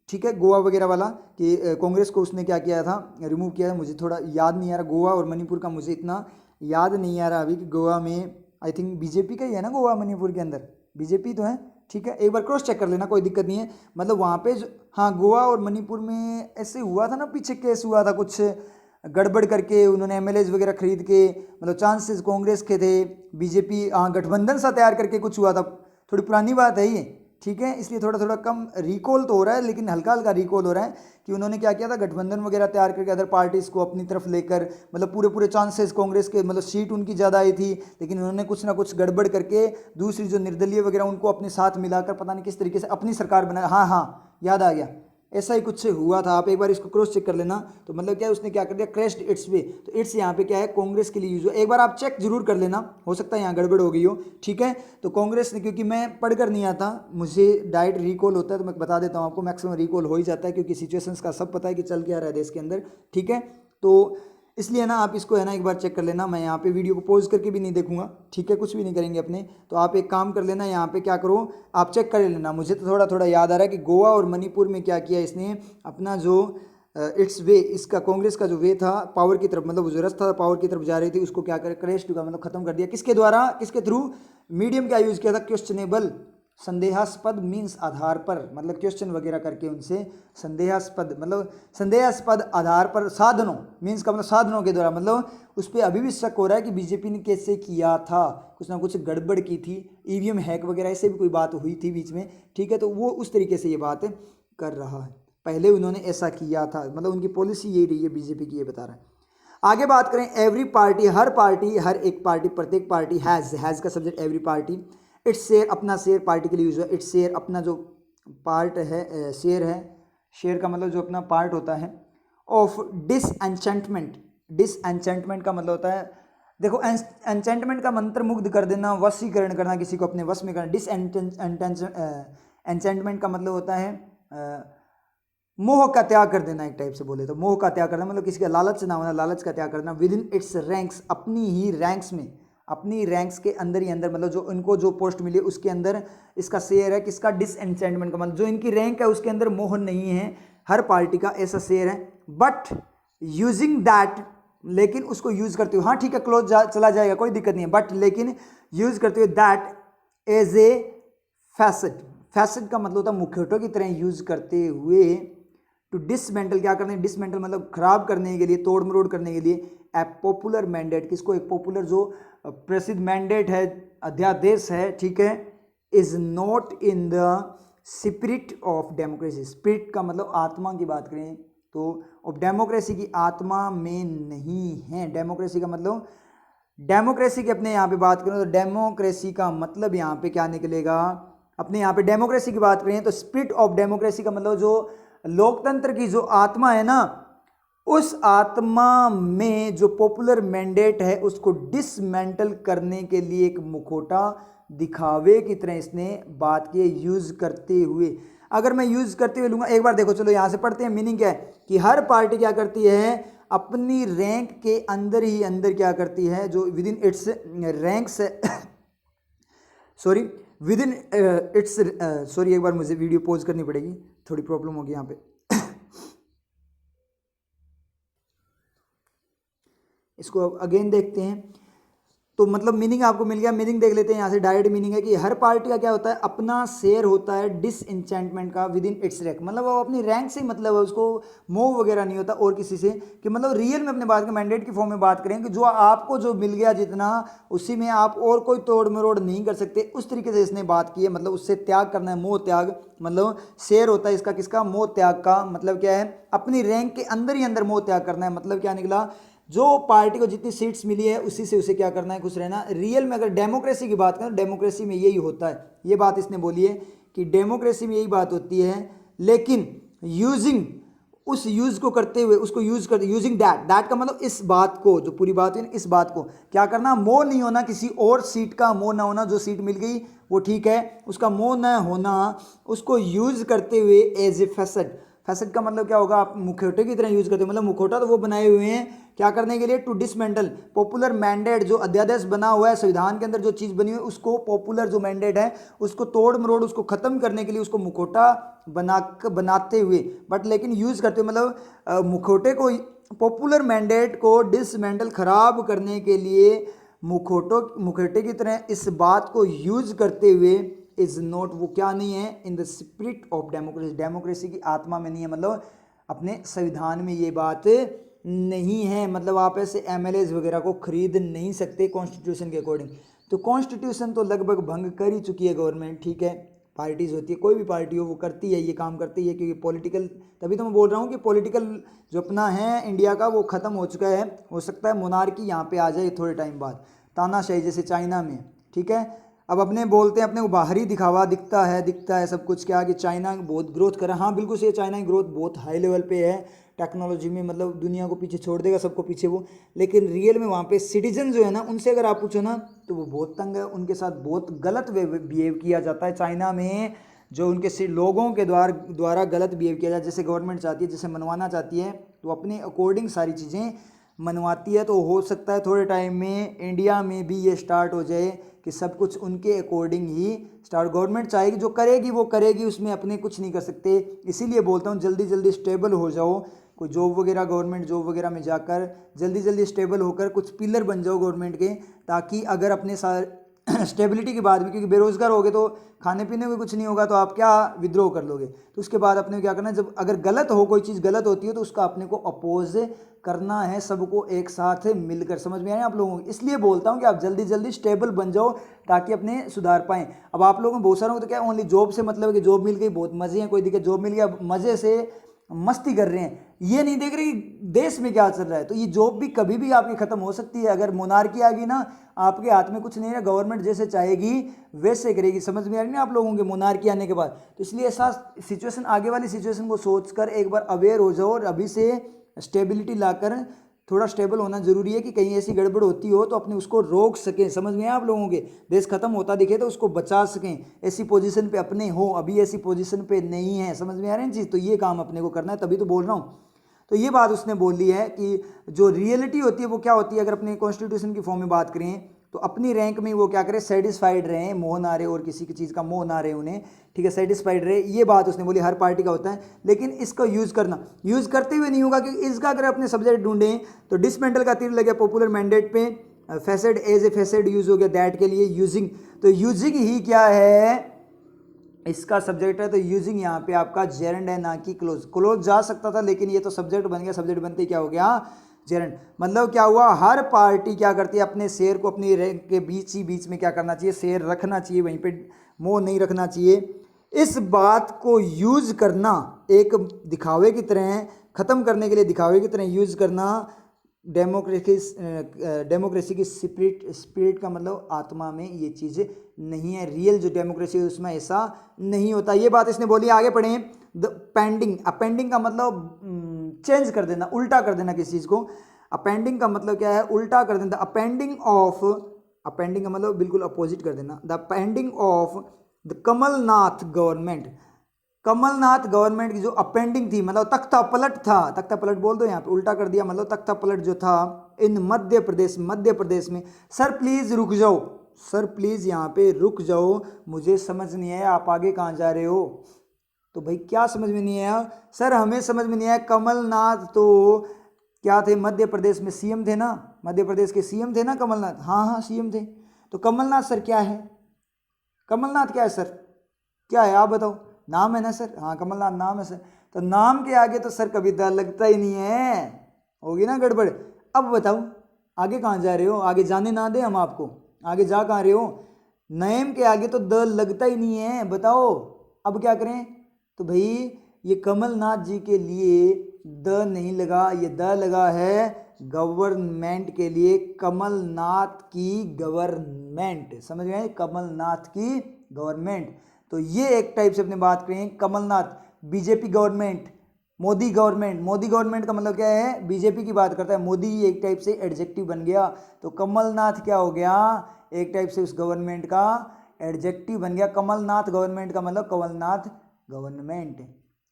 ठीक है, गोवा वगैरह वाला कि कांग्रेस को उसने क्या किया था, रिमूव किया था। मुझे थोड़ा याद नहीं आ रहा, गोवा और मणिपुर का मुझे इतना याद नहीं आ रहा अभी कि गोवा में आई थिंक बीजेपी का ही है ना, गोवा मणिपुर के अंदर बीजेपी तो है, ठीक है, एक बार क्रॉस चेक कर लेना, कोई दिक्कत नहीं है। मतलब वहाँ पे हाँ गोवा और मणिपुर में ऐसे हुआ था ना, पीछे केस हुआ था कुछ गड़बड़ करके, उन्होंने एमएलएज वगैरह खरीद के, मतलब चांसेस कांग्रेस के थे, बीजेपी हाँ गठबंधन सा तैयार करके कुछ हुआ था, थोड़ी पुरानी बात है ये, ठीक है, इसलिए थोड़ा थोड़ा कम रिकॉल तो हो रहा है, लेकिन हल्का हल्का रिकॉल हो रहा है कि उन्होंने क्या किया था, गठबंधन वगैरह तैयार करके अदर पार्टीज को अपनी तरफ लेकर, मतलब पूरे पूरे चांसेस कांग्रेस के, मतलब सीट उनकी ज़्यादा आई थी, लेकिन उन्होंने कुछ ना कुछ गड़बड़ करके दूसरी जो निर्दलीय वगैरह उनको अपने साथ मिलाकर पता नहीं किस तरीके से अपनी सरकार बना, हाँ हाँ याद आ गया, ऐसा ही कुछ से हुआ था। आप एक बार इसको क्रॉस चेक कर लेना। तो मतलब क्या है, उसने क्या कर दिया, क्रेस्ट इट्स वे, तो इट्स यहाँ पे क्या है, कांग्रेस के लिए यूज हुआ। एक बार आप चेक जरूर कर लेना, हो सकता है यहाँ गड़बड़ हो गई हो, ठीक है। तो कांग्रेस ने, क्योंकि मैं पढ़कर नहीं आता, मुझे डायरेक्ट रिकॉल होता है, तो मैं बता देता हूँ आपको, मैक्सिमम रिकॉल हो ही जाता है, क्योंकि सिचुएशंस का सब पता है कि चल क्या रहा है देश के अंदर, ठीक है। तो इसलिए ना आप इसको है ना एक बार चेक कर लेना, मैं यहाँ पे वीडियो को पॉज करके भी नहीं देखूंगा, ठीक है, कुछ भी नहीं करेंगे अपने। तो आप एक काम कर लेना, यहाँ पे क्या करो, आप चेक कर लेना। मुझे तो थोड़ा थोड़ा याद आ रहा है कि गोवा और मणिपुर में क्या किया इसने, अपना जो इट्स वे, इसका कांग्रेस का जो वे था पावर की तरफ, मतलब जो रास्ता पावर की तरफ जा रही थी, उसको क्या करे, क्रेश टू का मतलब खत्म कर दिया। किसके द्वारा, किसके थ्रू, मीडियम क्या यूज किया था, क्वेश्चनेबल, संदेहास्पद मीन्स आधार पर, मतलब क्वेश्चन वगैरह करके उनसे, संदेहास्पद मतलब संदेहास्पद आधार पर, साधनों मीन्स का मतलब साधनों के द्वारा, मतलब उस पर अभी भी शक हो रहा है कि बीजेपी ने कैसे किया था, कुछ ना कुछ गड़बड़ की थी, ईवीएम हैक वगैरह ऐसे भी कोई बात हुई थी बीच में, ठीक है। तो वो उस तरीके से ये बात कर रहा है, पहले उन्होंने ऐसा किया था, मतलब उनकी पॉलिसी यही रही है बीजेपी की, ये बता रहा है। आगे बात करें, एवरी पार्टी, हर पार्टी, हर एक पार्टी, प्रत्येक पार्टी हैज़ का subject every party, its share, अपना शेयर, पार्टी के लिए यूज हुआ, इट्स शेयर, अपना जो पार्ट है, शेयर है, शेयर का मतलब जो अपना पार्ट होता है, ऑफ डिसएंचेंटमेंट, डिसएंचेंटमेंट का मतलब होता है, देखो एंचेंटमेंट का मंत्र मुग्ध कर देना, वशीकरण करना, किसी को अपने वश में करना। एंचेंटमेंट का मतलब होता है मोह का त्याग कर देना, एक टाइप से बोले तो मोह का त्याग करना, मतलब किसी का लालच ना होना, लालच का त्याग करना। विद इन इट्स रैंक्स, अपनी ही रैंक्स में, अपनी रैंक्स के अंदर ही अंदर, मतलब जो इनको जो पोस्ट मिली है उसके अंदर इसका शेयर है, किसका, डिसएंचेंटमेंट का मतलब जो इनकी रैंक है उसके अंदर मोह नहीं है, हर पार्टी का ऐसा शेयर है। बट यूजिंग दैट, लेकिन उसको यूज करते हुए, हाँ ठीक है क्लोज चला जाएगा, कोई दिक्कत नहीं है, बट लेकिन यूज करते हुए that as a facet, facet का मतलब होता है मुखौटों की तरह यूज करते हुए, टू डिसमेंटल, क्या करने, डिसमेंटल मतलब खराब करने के लिए, तोड़ मरोड़ करने के लिए, ए पॉपुलर मैंडेट, किसको, एक पॉपुलर जो प्रसिद्ध मैंडेट है, अध्यादेश है, ठीक है, is not in the spirit of democracy, spirit का मतलब आत्मा की बात करें तो ऑफ डेमोक्रेसी की आत्मा में नहीं है। डेमोक्रेसी का मतलब, डेमोक्रेसी की अपने यहाँ पे बात करें तो डेमोक्रेसी का मतलब यहाँ पे क्या निकलेगा, अपने यहाँ पे डेमोक्रेसी की बात करें तो स्पिरिट ऑफ डेमोक्रेसी का मतलब जो लोकतंत्र की जो आत्मा है ना, उस आत्मा में जो पॉपुलर मैंडेट है उसको डिसमेंटल करने के लिए एक मुखौटा दिखावे की तरह इसने बात की, यूज करते हुए। अगर मैं यूज़ करते हुए लूँगा, एक बार देखो, चलो यहाँ से पढ़ते हैं। मीनिंग क्या है कि हर पार्टी क्या करती है, अपनी रैंक के अंदर ही अंदर क्या करती है, जो विद इन इट्स रैंक से sorry with in its sorry, एक बार मुझे वीडियो पॉज करनी पड़ेगी, थोड़ी प्रॉब्लम होगी यहाँ पे। इसको अगेन देखते हैं। तो मतलब मीनिंग आपको मिल गया। मीनिंग देख लेते हैं यहाँ से। डायरेक्ट मीनिंग है कि हर पार्टी का क्या होता है, अपना शेयर होता है डिसइंचेंटमेंट का विद इन इट्स रैंक, मतलब वो अपनी रैंक से ही मतलब है, उसको मोह वगैरह नहीं होता और किसी से, कि मतलब रियल में अपने बात के मैंडेट की फॉर्म में बात करें कि जो आपको जो मिल गया जितना, उसी में आप और कोई तोड़ मरोड़ नहीं कर सकते, उस तरीके से इसने बात की है। मतलब उससे त्याग करना है, मोह त्याग, मतलब शेयर होता है इसका किसका, मोह त्याग का। मतलब क्या है, अपनी रैंक के अंदर ही अंदर मोह त्याग करना है। मतलब क्या निकला, जो पार्टी को जितनी सीट्स मिली है उसी से उसे क्या करना है, खुश रहना। रियल में अगर डेमोक्रेसी की बात करें, डेमोक्रेसी में यही होता है। ये बात इसने बोली है कि डेमोक्रेसी में यही बात होती है, लेकिन यूजिंग, उस यूज को करते हुए, उसको यूज करते, यूजिंग दैट, दैट का मतलब इस बात को, जो पूरी बात है इस बात को क्या करना, मोह नहीं होना, किसी और सीट का मोह ना होना। जो सीट मिल गई वो ठीक है, उसका मोह न होना, उसको यूज करते हुए एज ए फैसेट। फैसेट का मतलब क्या होगा, आप मुखौटे की तरह यूज करते हो, मतलब मुखौटा तो वो बनाए हुए हैं क्या करने के लिए, टू डिसमेंटल पॉपुलर मैंडेट, जो अध्यादेश बना हुआ है संविधान के अंदर, जो चीज़ बनी हुई है उसको, पॉपुलर जो मैंडेट है उसको तोड़ मरोड़, उसको खत्म करने के लिए, उसको मुखौटा बनाते हुए, बट लेकिन यूज करते हुए, मतलब मुखौटे को, पॉपुलर मैंडेट को डिसमेंटल, खराब करने के लिए मुखौटे की तरह इस बात को यूज करते हुए, इज नॉट, वो क्या नहीं है, in the spirit of democracy, democracy की आत्मा में नहीं है, मतलब अपने संविधान में ये बात नहीं है। मतलब आप ऐसे एमएलएज वगैरह को खरीद नहीं सकते कॉन्स्टिट्यूशन के अकॉर्डिंग। तो कॉन्स्टिट्यूशन तो लगभग भंग कर ही चुकी है गवर्नमेंट, ठीक है। पार्टीज होती है, कोई भी पार्टी हो वो करती है, ये काम करती है, क्योंकि पॉलिटिकल, तभी तो मैं बोल रहा हूँ कि पॉलिटिकल जो अपना है इंडिया का वो ख़त्म हो चुका है। हो सकता है मोनार्की यहाँ पे आ जाए थोड़े टाइम बाद, तानाशाही जैसे चाइना में, ठीक है। अब अपने बोलते हैं, अपने को बाहरी दिखावा दिखता है सब कुछ, क्या कि चाइना बहुत ग्रोथ कर रहा है। हाँ बिल्कुल सही है, चाइना की ग्रोथ बहुत हाई लेवल पे है टेक्नोलॉजी में, मतलब दुनिया को पीछे छोड़ देगा, सबको पीछे वो। लेकिन रियल में वहाँ पे सिटीजन जो है ना, उनसे अगर आप पूछो ना, तो वो बहुत तंग है, उनके साथ बहुत गलत बिहेव किया जाता है चाइना में। जो उनके लोगों के द्वारा गलत बिहेव किया जाए, जैसे गवर्नमेंट चाहती है, जैसे मनवाना चाहती है, तो अपने अकॉर्डिंग सारी चीज़ें मनवाती है। तो हो सकता है थोड़े टाइम में इंडिया में भी ये स्टार्ट हो जाए कि सब कुछ उनके अकॉर्डिंग ही स्टार्ट, गवर्नमेंट चाहेगी जो करेगी वो करेगी, उसमें अपने कुछ नहीं कर सकते। इसीलिए बोलता हूँ जल्दी जल्दी स्टेबल हो जाओ, कोई जॉब वगैरह, गवर्नमेंट जॉब वगैरह में जाकर जल्दी जल्दी स्टेबल होकर कुछ पिलर बन जाओ गवर्नमेंट के, ताकि अगर अपने साथ स्टेबिलिटी के बाद भी, क्योंकि बेरोजगार होगे तो खाने पीने में कुछ नहीं होगा, तो आप क्या विद्रोह कर लोगे। तो उसके बाद अपने क्या करना है, जब अगर गलत हो, कोई चीज़ गलत होती है तो उसका अपने को अपोज करना है, सबको एक साथ मिलकर। समझ में आया आप लोगों को। इसलिए बोलता हूँ कि आप जल्दी जल्दी स्टेबल बन जाओ ताकि अपने सुधार पाएं। अब आप लोगों को बहुत सारों को तो क्या ओनली जॉब से मतलब है कि जॉब मिल गई बहुत मजे हैं, कोई दिक्कत, जॉब मिल गया मजे से मस्ती कर रहे हैं, ये नहीं देख रहे कि देश में क्या चल रहा है। तो ये जॉब भी कभी भी आपकी खत्म हो सकती है। अगर मोनार्की आ गई ना, आपके हाथ में कुछ नहीं है, गवर्नमेंट जैसे चाहेगी वैसे करेगी। समझ में आ रही ना आप लोगों के, मोनार्की आने के बाद। तो इसलिए ऐसा सिचुएशन, आगे वाली सिचुएशन को सोचकर एक बार अवेयर हो जाओ, और अभी से स्टेबिलिटी लाकर, थोड़ा स्टेबल होना जरूरी है कि कहीं ऐसी गड़बड़ होती हो तो अपने उसको रोक सकें। समझ में आया आप लोगों के, देश खत्म होता दिखे तो उसको बचा सकें, ऐसी पोजीशन पे अपने हो। अभी ऐसी पोजीशन पे नहीं है, समझ में आ रही है चीज़। तो ये काम अपने को करना है, तभी तो बोल रहा हूँ। तो ये बात उसने बोल ली है कि जो रियलिटी होती है वो क्या होती है, अगर अपने कॉन्स्टिट्यूशन की फॉर्म में बात करें तो अपनी रैंक में वो क्या करें, सेटिस्फाइड रहें, मोह ना रहे, और किसी की चीज़ का मोह ना रहे उन्हें, ठीक है, सेटिस्फाइड रहे। ये बात उसने बोली, हर पार्टी का होता है। लेकिन इसका यूज़ करते हुए नहीं होगा, क्योंकि इसका अगर अपने सब्जेक्ट ढूंढें तो डिसमेंटल का तीर लग गया पॉपुलर मैंडेट पे, फैसेड एज ए फैसेड यूज हो गया दैट के लिए, यूजिंग। तो यूजिंग ही क्या है, इसका सब्जेक्ट है। तो यूजिंग यहाँ पे आपका जेरेंड है, ना कि क्लोज। क्लोज जा सकता था, लेकिन ये तो सब्जेक्ट बन गया, सब्जेक्ट बनते ही क्या हो गया, जेरेंड। मतलब क्या हुआ, हर पार्टी क्या करती है, अपने शेयर को अपनी रैंक के बीच में क्या करना चाहिए, शेयर रखना चाहिए, वहीं पे मोह नहीं रखना चाहिए। इस बात को यूज करना एक दिखावे की तरह, ख़त्म करने के लिए दिखावे की तरह यूज करना, डेमोक्रेसी की स्पिरिट का मतलब आत्मा में ये चीज़ नहीं है। रियल जो डेमोक्रेसी है उसमें ऐसा नहीं होता। ये बात इसने बोली। आगे पढ़ें। द पेंडिंग, अपेंडिंग का मतलब चेंज कर देना, उल्टा कर देना किसी चीज़ को। अपेंडिंग का मतलब क्या है, उल्टा कर देना। अपेंडिंग ऑफ, अपेंडिंग का मतलब बिल्कुल अपोजिट कर देना। The upending of the Kamal Nath government, Kamal Nath government की जो अपेंडिंग थी, मतलब तख्ता पलट था, तख्ता पलट बोल दो यहाँ पे, उल्टा कर दिया, मतलब तख्ता पलट जो था इन मध्य प्रदेश में। सर प्लीज रुक जाओ, सर प्लीज यहाँ पे रुक जाओ, मुझे समझ नहीं आया आप आगे कहाँ जा रहे हो। तो भाई क्या समझ में नहीं आया सर? हमें समझ में नहीं आया। कमलनाथ तो क्या थे, मध्य प्रदेश में सीएम थे ना, मध्य प्रदेश के सीएम थे ना कमलनाथ। हाँ हाँ सीएम थे। तो कमलनाथ सर क्या है, कमलनाथ क्या है सर, क्या है आप बताओ? नाम है ना सर? हाँ कमलनाथ नाम है सर। तो नाम के आगे तो सर कभी द लगता ही नहीं है, होगी ना गड़बड़। अब बताओ आगे कहाँ जा रहे हो? आगे जाने ना दे हम आपको, आगे जा कहाँ रहे हो? नेम के आगे तो द लगता ही नहीं है, बताओ अब क्या करें? तो भाई ये कमलनाथ जी के लिए द नहीं लगा, ये द लगा है गवर्नमेंट के लिए, कमलनाथ की गवर्नमेंट, समझ गए? कमलनाथ की गवर्नमेंट। तो ये एक टाइप से अपने बात करें, Kamal Nath BJP government, Modi government. Modi government का मतलब क्या है? बीजेपी की बात करता है। मोदी एक टाइप से एडजेक्टिव बन गया, तो कमलनाथ क्या हो गया? एक टाइप से उस गवर्नमेंट का एडजेक्टिव बन गया। कमलनाथ गवर्नमेंट का मतलब Kamal Nath government.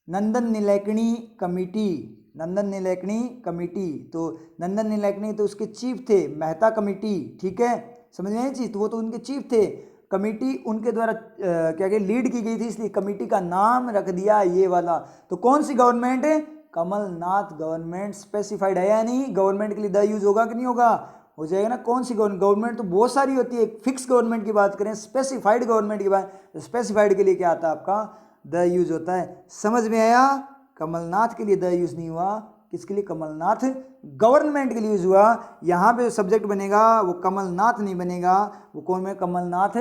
Nandan Nilekani committee, Nandan Nilekani committee, तो नंदन नीलेकणी तो उसके चीफ थे, मेहता कमेटी, ठीक है, समझ में आई चीज? तो वो तो उनके चीफ थे, कमेटी उनके द्वारा क्या क्या लीड की गई थी, इसलिए कमेटी का नाम रख दिया ये वाला। तो कौन सी गवर्नमेंट है? कमलनाथ गवर्नमेंट। स्पेसिफाइड है या नहीं? गवर्नमेंट के लिए द यूज होगा कि नहीं होगा? हो जाएगा ना। कौन सी गवर्नमेंट तो बहुत सारी होती है, फिक्स गवर्नमेंट की बात करें, स्पेसिफाइड गवर्नमेंट की बात, स्पेसिफाइड के लिए क्या आता है आपका? द यूज होता है। समझ में आया? कमलनाथ के लिए द यूज नहीं हुआ, किसके लिए? कमलनाथ गवर्नमेंट के लिए यूज हुआ। यहाँ पे जो सब्जेक्ट बनेगा वो कमलनाथ नहीं बनेगा, वो कौन है? कमलनाथ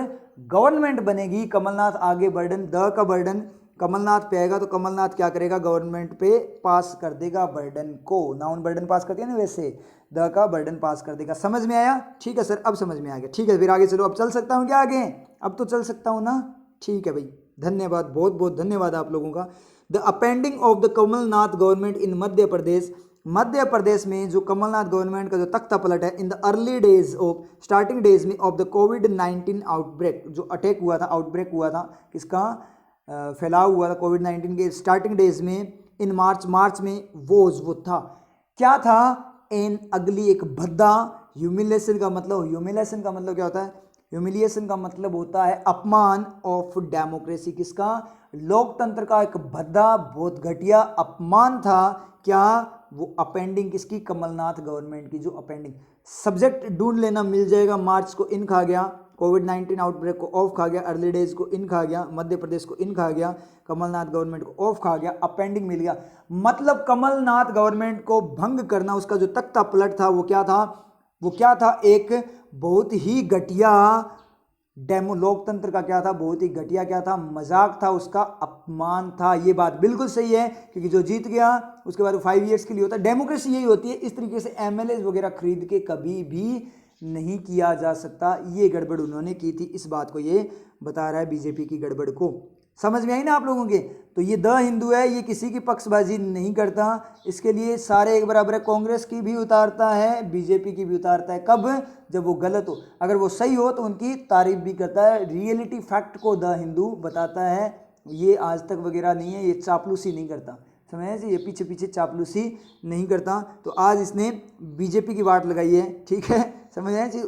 गवर्नमेंट बनेगी। कमलनाथ आगे बर्डन, द का बर्डन कमलनाथ पे आएगा, तो कमलनाथ क्या करेगा? गवर्नमेंट पे पास कर देगा बर्डन को। नाउन बर्डन पास करती है ना, वैसे द का बर्डन पास कर देगा। समझ में आया? ठीक है सर, अब समझ में आ गया। ठीक है फिर आगे चलो, अब चल सकता हूँ क्या आगे? अब तो चल सकता हूँ ना? ठीक है भाई, धन्यवाद, बहुत बहुत धन्यवाद आप लोगों का। The upending of the Kamal Nath government in Madhya Pradesh, Madhya Pradesh में जो कमलनाथ गवर्नमेंट का जो तख्ता पलट है, in the early days of, starting days में ऑफ द कोविड-19 आउटब्रेक, जो अटैक हुआ था, आउटब्रेक हुआ था, किसका फैलाव हुआ था कोविड-19 के स्टार्टिंग डेज में, इन मार्च में वो था क्या था? एन अगली, एक भद्दा, ह्यूमिलेशन का मतलब, ह्यूमिलेशन का मतलब क्या होता है? ह्यूमिलिएशन का मतलब होता है अपमान ऑफ डेमोक्रेसी, किसका? लोकतंत्र का एक भद्दा, बहुत घटिया अपमान था। क्या? वो अपेंडिंग किसकी? कमलनाथ गवर्नमेंट की जो अपेंडिंग। सब्जेक्ट ढूंढ लेना, मिल जाएगा। मार्च को इन खा गया, कोविड-19 आउटब्रेक को ऑफ खा गया, अर्ली डेज को इन खा गया, मध्य प्रदेश को इन खा गया, कमलनाथ गवर्नमेंट को ऑफ खा गया, अपेंडिंग मिल गया। मतलब कमलनाथ गवर्नमेंट को भंग करना, उसका जो तख्ता पलट था वो क्या था? वो क्या था? एक बहुत ही घटिया डेमो, लोकतंत्र का क्या था? बहुत ही घटिया क्या था? मजाक था, उसका अपमान था। ये बात बिल्कुल सही है, क्योंकि जो जीत गया उसके बाद 5 ईयर्स के लिए होता है। डेमोक्रेसी यही होती है। इस तरीके से एमएलए वगैरह खरीद के कभी भी नहीं किया जा सकता। ये गड़बड़ उन्होंने की थी, इस बात को ये बता रहा है बीजेपी की गड़बड़ को। समझ में आई ना आप लोगों के? तो ये द हिंदू है, ये किसी की पक्षबाजी नहीं करता, इसके लिए सारे एक बराबर है। कांग्रेस की भी उतारता है, बीजेपी की भी उतारता है। कब? जब वो गलत हो। अगर वो सही हो तो उनकी तारीफ भी करता है। रियलिटी फैक्ट को द हिंदू बताता है, ये आज तक वगैरह नहीं है, ये चापलूसी नहीं करता। समझे जी? ये पीछे पीछे चापलूसी नहीं करता। तो आज इसने बीजेपी की वाट लगाई है, ठीक है, समझ आए जी?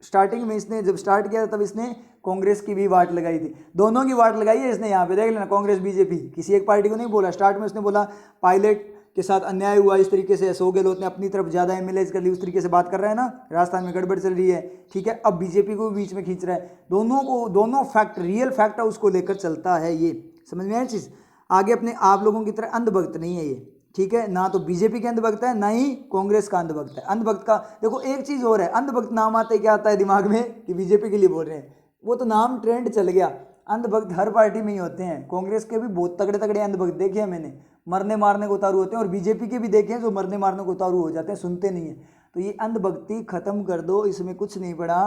स्टार्टिंग में इसने जब स्टार्ट किया तब इसने कांग्रेस की भी वाट लगाई थी, दोनों की वाट लगाई है इसने। यहाँ पे देख लेना, कांग्रेस बीजेपी, किसी एक पार्टी को नहीं बोला। स्टार्ट में उसने बोला पायलट के साथ अन्याय हुआ, इस तरीके से अशोक गहलोत ने अपनी तरफ ज़्यादा एमएलएज कर ली, उस तरीके से बात कर रहा है ना, राजस्थान में गड़बड़ चल रही है, ठीक है। अब बीजेपी को बीच में खींच रहा है, दोनों फैक्ट, रियल फैक्ट है, उसको लेकर चलता है। ये समझ में आया चीज़? आगे अपने आप लोगों की तरह अंधभक्त नहीं है ये, ठीक है। ना तो बीजेपी के अंधभक्त है, ना ही कांग्रेस का अंधभक्त है। अंधभक्त का देखो एक चीज़ और है, अंधभक्त नाम आते ही क्या आता है दिमाग में कि बीजेपी के लिए बोल रहे हैं, वो तो नाम ट्रेंड चल गया। अंधभक्त हर पार्टी में ही होते हैं। कांग्रेस के भी बहुत तगड़े तगड़े अंधभक्त देखे हैं मैंने, मरने मारने को उतारू होते हैं, और बीजेपी के भी देखे हैं जो मरने मारने को उतारू हो जाते हैं, सुनते नहीं है। तो ये अंधभक्ति खत्म कर दो, इसमें कुछ नहीं पड़ा।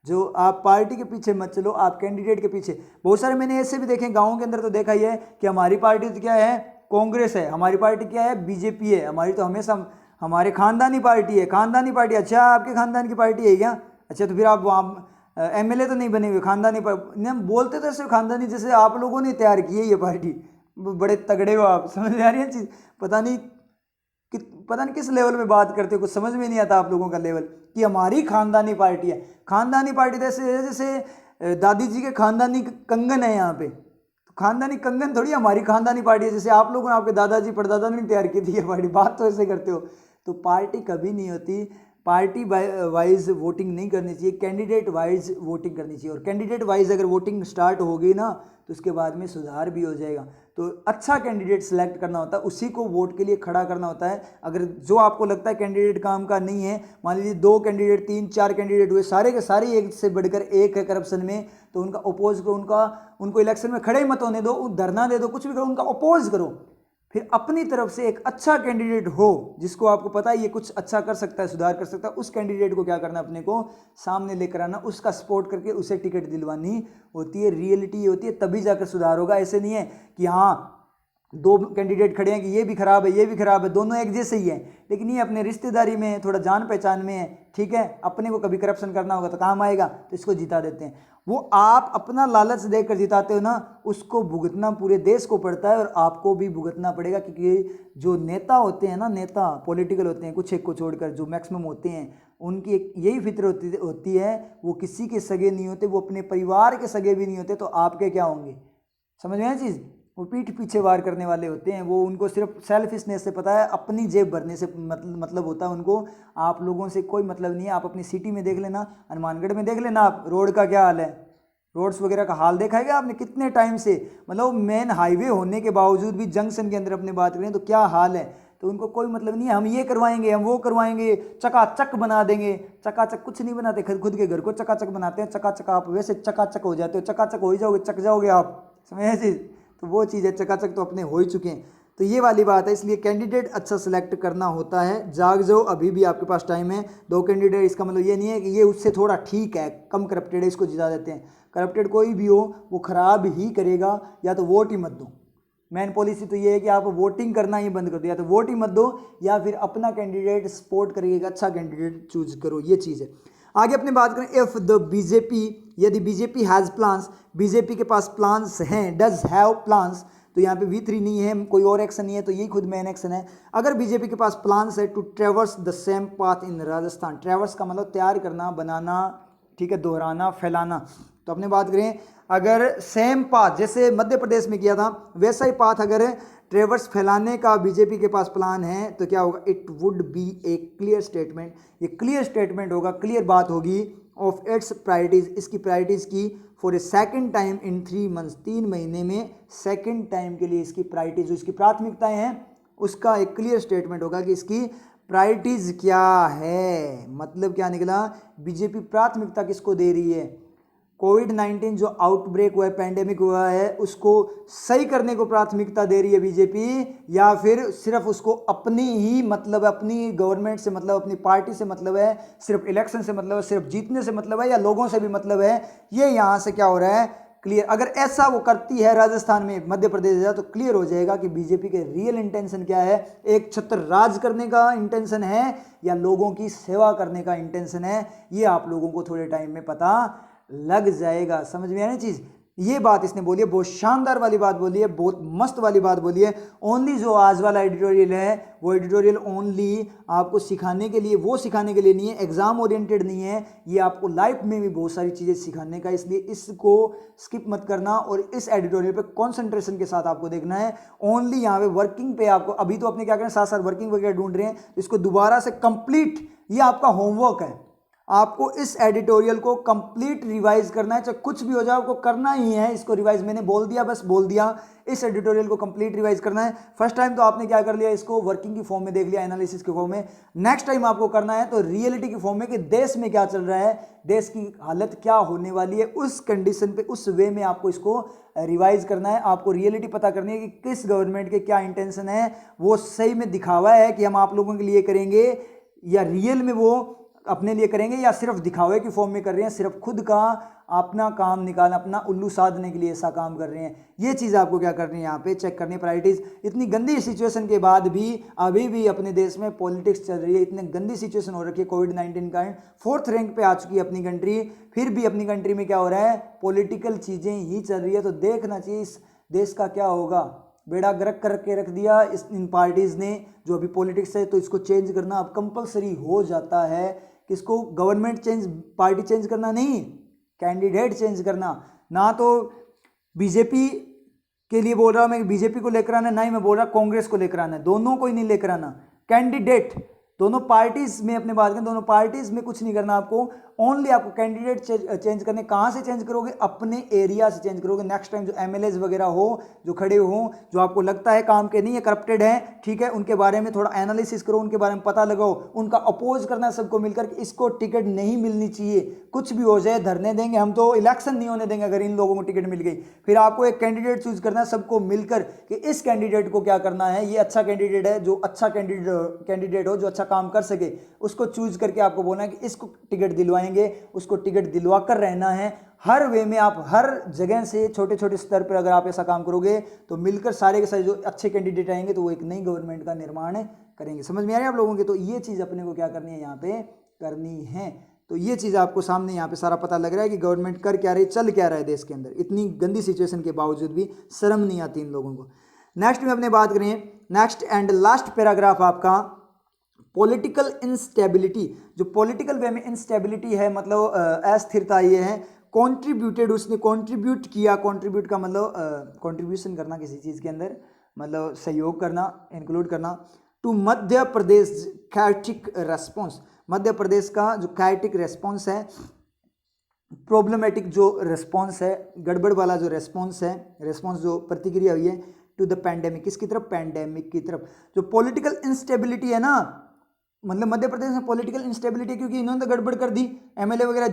जो आप पार्टी के पीछे मत चलो, आप कैंडिडेट के पीछे। बहुत सारे मैंने ऐसे भी देखे गाँव के अंदर, तो देखा ही है कि हमारी पार्टी तो क्या है, कांग्रेस है, हमारी पार्टी क्या है, बीजेपी है, हमारी तो हमेशा हमारे खानदानी पार्टी है। खानदानी पार्टी, अच्छा आपके खानदान की पार्टी है क्या? अच्छा तो फिर आप वहाँ एमएलए तो नहीं बने हुए, खानदानी बोलते तो सिर्फ खानदानी, जैसे आप लोगों ने तैयार की है ये पार्टी, बड़े तगड़े हो आप, समझ में आ रही है चीज़। पता नहीं किस लेवल में बात करते हो, कुछ समझ में नहीं आता आप लोगों का लेवल, कि हमारी खानदानी पार्टी है। खानदानी पार्टी जैसे जैसे दादी जी के खानदानी कंगन है यहाँ पे, तो खानदानी कंगन थोड़ी हमारी खानदानी पार्टी है, जैसे आप लोगों ने आपके दादाजी परदादा ने तैयार की थी ये पार्टी। बात तो ऐसे करते हो। तो पार्टी कभी नहीं होती, पार्टी वाइज वोटिंग नहीं करनी चाहिए, कैंडिडेट वाइज वोटिंग करनी चाहिए। और कैंडिडेट वाइज अगर वोटिंग स्टार्ट होगी ना तो उसके बाद में सुधार भी हो जाएगा। तो अच्छा कैंडिडेट सेलेक्ट करना होता है, उसी को वोट के लिए खड़ा करना होता है। अगर जो आपको लगता है कैंडिडेट काम का नहीं है, मान लीजिए 2 कैंडिडेट 3-4 कैंडिडेट हुए, सारे के सारे एक से बढ़कर एक है करप्शन में, तो उनका अपोज करो, उनको इलेक्शन में खड़े मत होने दो, धरना दे दो, कुछ भी करो, उनका अपोज करो। फिर अपनी तरफ से एक अच्छा कैंडिडेट हो जिसको आपको पता है ये कुछ अच्छा कर सकता है, सुधार कर सकता है, उस कैंडिडेट को क्या करना है, अपने को सामने लेकर आना, उसका सपोर्ट करके उसे टिकट दिलवानी होती है। रियलिटी होती है, तभी जाकर सुधार होगा। ऐसे नहीं है कि हाँ 2 कैंडिडेट खड़े हैं कि ये भी खराब है ये भी खराब है, दोनों एक जैसे ही है, लेकिन ये अपने रिश्तेदारी में है, थोड़ा जान पहचान में है, ठीक है, अपने को कभी करप्शन करना होगा तो काम आएगा, तो इसको जिता देते हैं। वो आप अपना लालच देकर जिताते हो ना, उसको भुगतना पूरे देश को पड़ता है और आपको भी भुगतना पड़ेगा। क्योंकि जो नेता होते हैं ना, नेता पॉलिटिकल होते हैं, कुछ एक को छोड़कर जो मैक्सिमम होते हैं, उनकी एक यही फिक्र होती है, वो किसी के सगे नहीं होते, वो अपने परिवार के सगे भी नहीं होते, तो आपके क्या होंगे। समझ में आया चीज़। वो पीठ पीछे वार करने वाले होते हैं, वो उनको सिर्फ सेल्फिशनेस से पता है, अपनी जेब भरने से मतलब होता है उनको, आप लोगों से कोई मतलब नहीं है। आप अपनी सिटी में देख लेना, हनुमानगढ़ में देख लेना, आप रोड का क्या हाल है, रोड्स वगैरह का हाल देखा है क्या आपने, कितने टाइम से, मतलब मेन हाईवे होने के बावजूद भी जंक्शन के अंदर अपने बात करें तो क्या हाल है। तो उनको कोई मतलब नहीं है, हम ये करवाएंगे, हम वो करवाएंगे, चकाचक बना देंगे। चकाचक कुछ नहीं बनाते, खुद के घर को चकाचक बनाते हैं। चकाचक आप वैसे चकाचक हो जाते हो, चकाचक हो ही जाओगे, चक जाओगे आप, समझ चीज़। तो वो चीज़ है, चकाचक तो अपने हो ही चुके हैं। तो ये वाली बात है, इसलिए कैंडिडेट अच्छा सेलेक्ट करना होता है। जाग जाओ, अभी भी आपके पास टाइम है। 2 कैंडिडेट, इसका मतलब ये नहीं है कि ये उससे थोड़ा ठीक है, कम करप्टेड है, इसको जिता देते हैं। करप्टेड कोई भी हो वो खराब ही करेगा, या तो वोट ही मत दो। मेन पॉलिसी तो ये है कि आप वोटिंग करना ही बंद कर दो, या तो वोट ही मत दो या फिर अपना कैंडिडेट सपोर्ट करिएगा, अच्छा कैंडिडेट चूज करो, ये चीज़ है। आगे अपनी बात करें, इफ द बीजेपी, यदि बीजेपी हैज़ प्लान्स, बीजेपी के पास प्लान्स हैं, डज हैव प्लान्स, तो यहाँ पे V3 नहीं है, कोई और एक्शन नहीं है, तो यही खुद मेन एक्शन है। अगर बीजेपी के पास प्लान्स है to traverse the same path in Rajasthan, traverse का मतलब तैयार करना, बनाना, ठीक है, दोहराना, फैलाना। तो अपने बात करें, अगर सेम पाथ जैसे मध्य प्रदेश में किया था वैसा ही पाथ अगर ट्रेवर्स फैलाने का बीजेपी के पास प्लान है तो क्या होगा, it would be A clear statement, ये क्लियर स्टेटमेंट होगा, क्लियर बात होगी ऑफ इट्स प्रायोरिटीज, इसकी प्रायोरिटीज की, for a second time in 3 months, 3 महीने में सेकेंड टाइम के लिए इसकी प्रायोरिटीज, जो इसकी प्राथमिकताएं हैं उसका एक क्लियर स्टेटमेंट होगा कि इसकी प्रायोरिटीज क्या है। मतलब क्या निकला, बीजेपी प्राथमिकता किसको दे रही है, कोविड-19 जो आउटब्रेक हुआ है, पैंडेमिक हुआ है, उसको सही करने को प्राथमिकता दे रही है बीजेपी, या फिर सिर्फ उसको अपनी ही मतलब, अपनी गवर्नमेंट से मतलब, अपनी पार्टी से मतलब है, सिर्फ इलेक्शन से मतलब है, सिर्फ जीतने से मतलब है, या लोगों से भी मतलब है। ये यहाँ से क्या हो रहा है, क्लियर। अगर ऐसा वो करती है राजस्थान में, मध्य प्रदेश है, तो क्लियर हो जाएगा कि बीजेपी के रियल इंटेंशन क्या है, एक छत्र राज करने का इंटेंशन है या लोगों की सेवा करने का इंटेंशन है। ये आप लोगों को थोड़े टाइम में पता लग जाएगा। समझ में आया चीज। ये बात इसने बोली है, बहुत शानदार वाली बात बोली है, बहुत मस्त वाली बात बोली है। ओनली जो आज वाला एडिटोरियल है वो एडिटोरियल ओनली आपको सिखाने के लिए, वो सिखाने के लिए नहीं है, एग्जाम ओरिएंटेड नहीं है, ये आपको लाइफ में भी बहुत सारी चीज़ें सिखाने का, इसलिए इसको स्किप मत करना और इस एडिटोरियल पे कंसंट्रेशन के साथ आपको देखना है। ओनली यहाँ पे वर्किंग पे आपको, अभी तो अपने क्या करें, साथ साथ वर्किंग वगैरह ढूंढ रहे हैं, इसको दोबारा से कंप्लीट, ये आपका होमवर्क है। आपको इस एडिटोरियल को कंप्लीट रिवाइज करना है, चाहे कुछ भी हो जाए आपको करना ही है इसको रिवाइज। मैंने बोल दिया, बस बोल दिया, इस एडिटोरियल को कंप्लीट रिवाइज करना है। फर्स्ट टाइम तो आपने क्या कर लिया, इसको वर्किंग की फॉर्म में देख लिया, एनालिसिस के फॉर्म में। नेक्स्ट टाइम आपको करना है तो रियलिटी की फॉर्म में कि देश में क्या चल रहा है, देश की हालत क्या होने वाली है, उस कंडीशन पे, उस वे में आपको इसको रिवाइज करना है। आपको रियलिटी पता करनी है कि किस गवर्नमेंट के क्या इंटेंशन है, वो सही में दिखावा है कि हम आप लोगों के लिए करेंगे, या रियल में वो अपने लिए करेंगे, या सिर्फ दिखावे की फॉर्म में कर रहे हैं, सिर्फ खुद का अपना काम निकालना, अपना उल्लू साधने के लिए ऐसा काम कर रहे हैं। ये चीज़ आपको क्या करनी है, यहाँ पे चेक करनी है प्रायोरिटीज। इतनी गंदी सिचुएशन के बाद भी अभी भी अपने देश में पॉलिटिक्स चल रही है, इतनी गंदी सिचुएशन हो रखी है कोविड-19 का, 4th रैंक पे आ चुकी है अपनी कंट्री, फिर भी अपनी कंट्री में क्या हो रहा है, पॉलिटिकल चीज़ें ही चल रही है। तो देखना चाहिए इस देश का क्या होगा, बेड़ा गर्क करके रख दिया इन पार्टीज़ ने जो अभी पॉलिटिक्स है, तो इसको चेंज करना अब कंपलसरी हो जाता है। किसको? गवर्नमेंट चेंज, पार्टी चेंज करना नहीं, कैंडिडेट चेंज करना। ना तो बीजेपी के लिए बोल रहा हूँ मैं, बीजेपी को लेकर आना, ना ही मैं बोल रहा कांग्रेस को लेकर आना, दोनों को ही नहीं लेकर आना। कैंडिडेट, दोनों पार्टीज में अपने बात करें, दोनों पार्टीज में कुछ नहीं करना आपको, ओनली आपको कैंडिडेट चेंज करने। कहाँ से चेंज करोगे? अपने एरिया से चेंज करोगे। नेक्स्ट टाइम जो एमएलएज वगैरह हो, जो खड़े हो, जो आपको लगता है काम के नहीं है, करप्टेड है, ठीक है, उनके बारे में थोड़ा एनालिसिस करो, उनके बारे में पता लगाओ, उनका अपोज करना सबको मिलकर कि इसको टिकट नहीं मिलनी चाहिए, कुछ भी हो जाए धरने देंगे हम, तो इलेक्शन नहीं होने देंगे अगर इन लोगों को टिकट मिल गई। फिर आपको एक कैंडिडेट चूज करना है सबको मिलकर कि इस कैंडिडेट को क्या करना है, ये अच्छा कैंडिडेट है, जो अच्छा कैंडिडेट हो, जो अच्छा काम कर सके, उसको चूज करके आपको बोलना है कि इसको टिकट दिलवाएंगे, उसको टिकट दिलवा कर रहना है। हर वे में आप हर जगह से छोटे छोटे स्तर पर अगर आप ऐसा काम करोगे तो मिलकर सारे के सारे जो अच्छे कैंडिडेट आएंगे तो वो एक नई गवर्नमेंट का निर्माण करेंगे। समझ में आ रही है आप लोगों के? तो ये चीज़ अपने को क्या करनी है, यहाँ पे करनी है। तो ये चीज़ आपको सामने यहाँ पे सारा पता लग रहा है कि गवर्नमेंट कर क्या रही, चल क्या रहा है देश के अंदर। इतनी गंदी सिचुएशन के बावजूद भी शर्म नहीं आती इन लोगों को। नेक्स्ट में अपने बात करें, नेक्स्ट एंड लास्ट पैराग्राफ आपका पॉलिटिकल इंस्टेबिलिटी। जो पॉलिटिकल वे में इंस्टेबिलिटी है, मतलब अस्थिरता, ये है कॉन्ट्रीब्यूटेड, उसने कॉन्ट्रीब्यूट किया। कॉन्ट्रीब्यूट का मतलब कॉन्ट्रीब्यूशन करना किसी चीज़ के अंदर, मतलब सहयोग करना, इंक्लूड करना। टू मध्य प्रदेश कैटिक रेस्पॉन्स, मध्य प्रदेश का जो कैटिक रेस्पॉन्स है, प्रॉब्लमेटिक जो रेस्पॉन्स है, गड़बड़ वाला जो रेस्पॉन्स है, रेस्पॉन्स जो प्रतिक्रिया हुई है टू द पैंडेमिक, किसकी तरफ? पैंडेमिक की तरफ। जो पॉलिटिकल इंस्टेबिलिटी है ना, मतलब मध्य प्रदेश में पॉलिटिकल इंस्टेबिलिटी, क्योंकि इन्होंने तो गड़बड़ कर दी, एमएलए वगैरह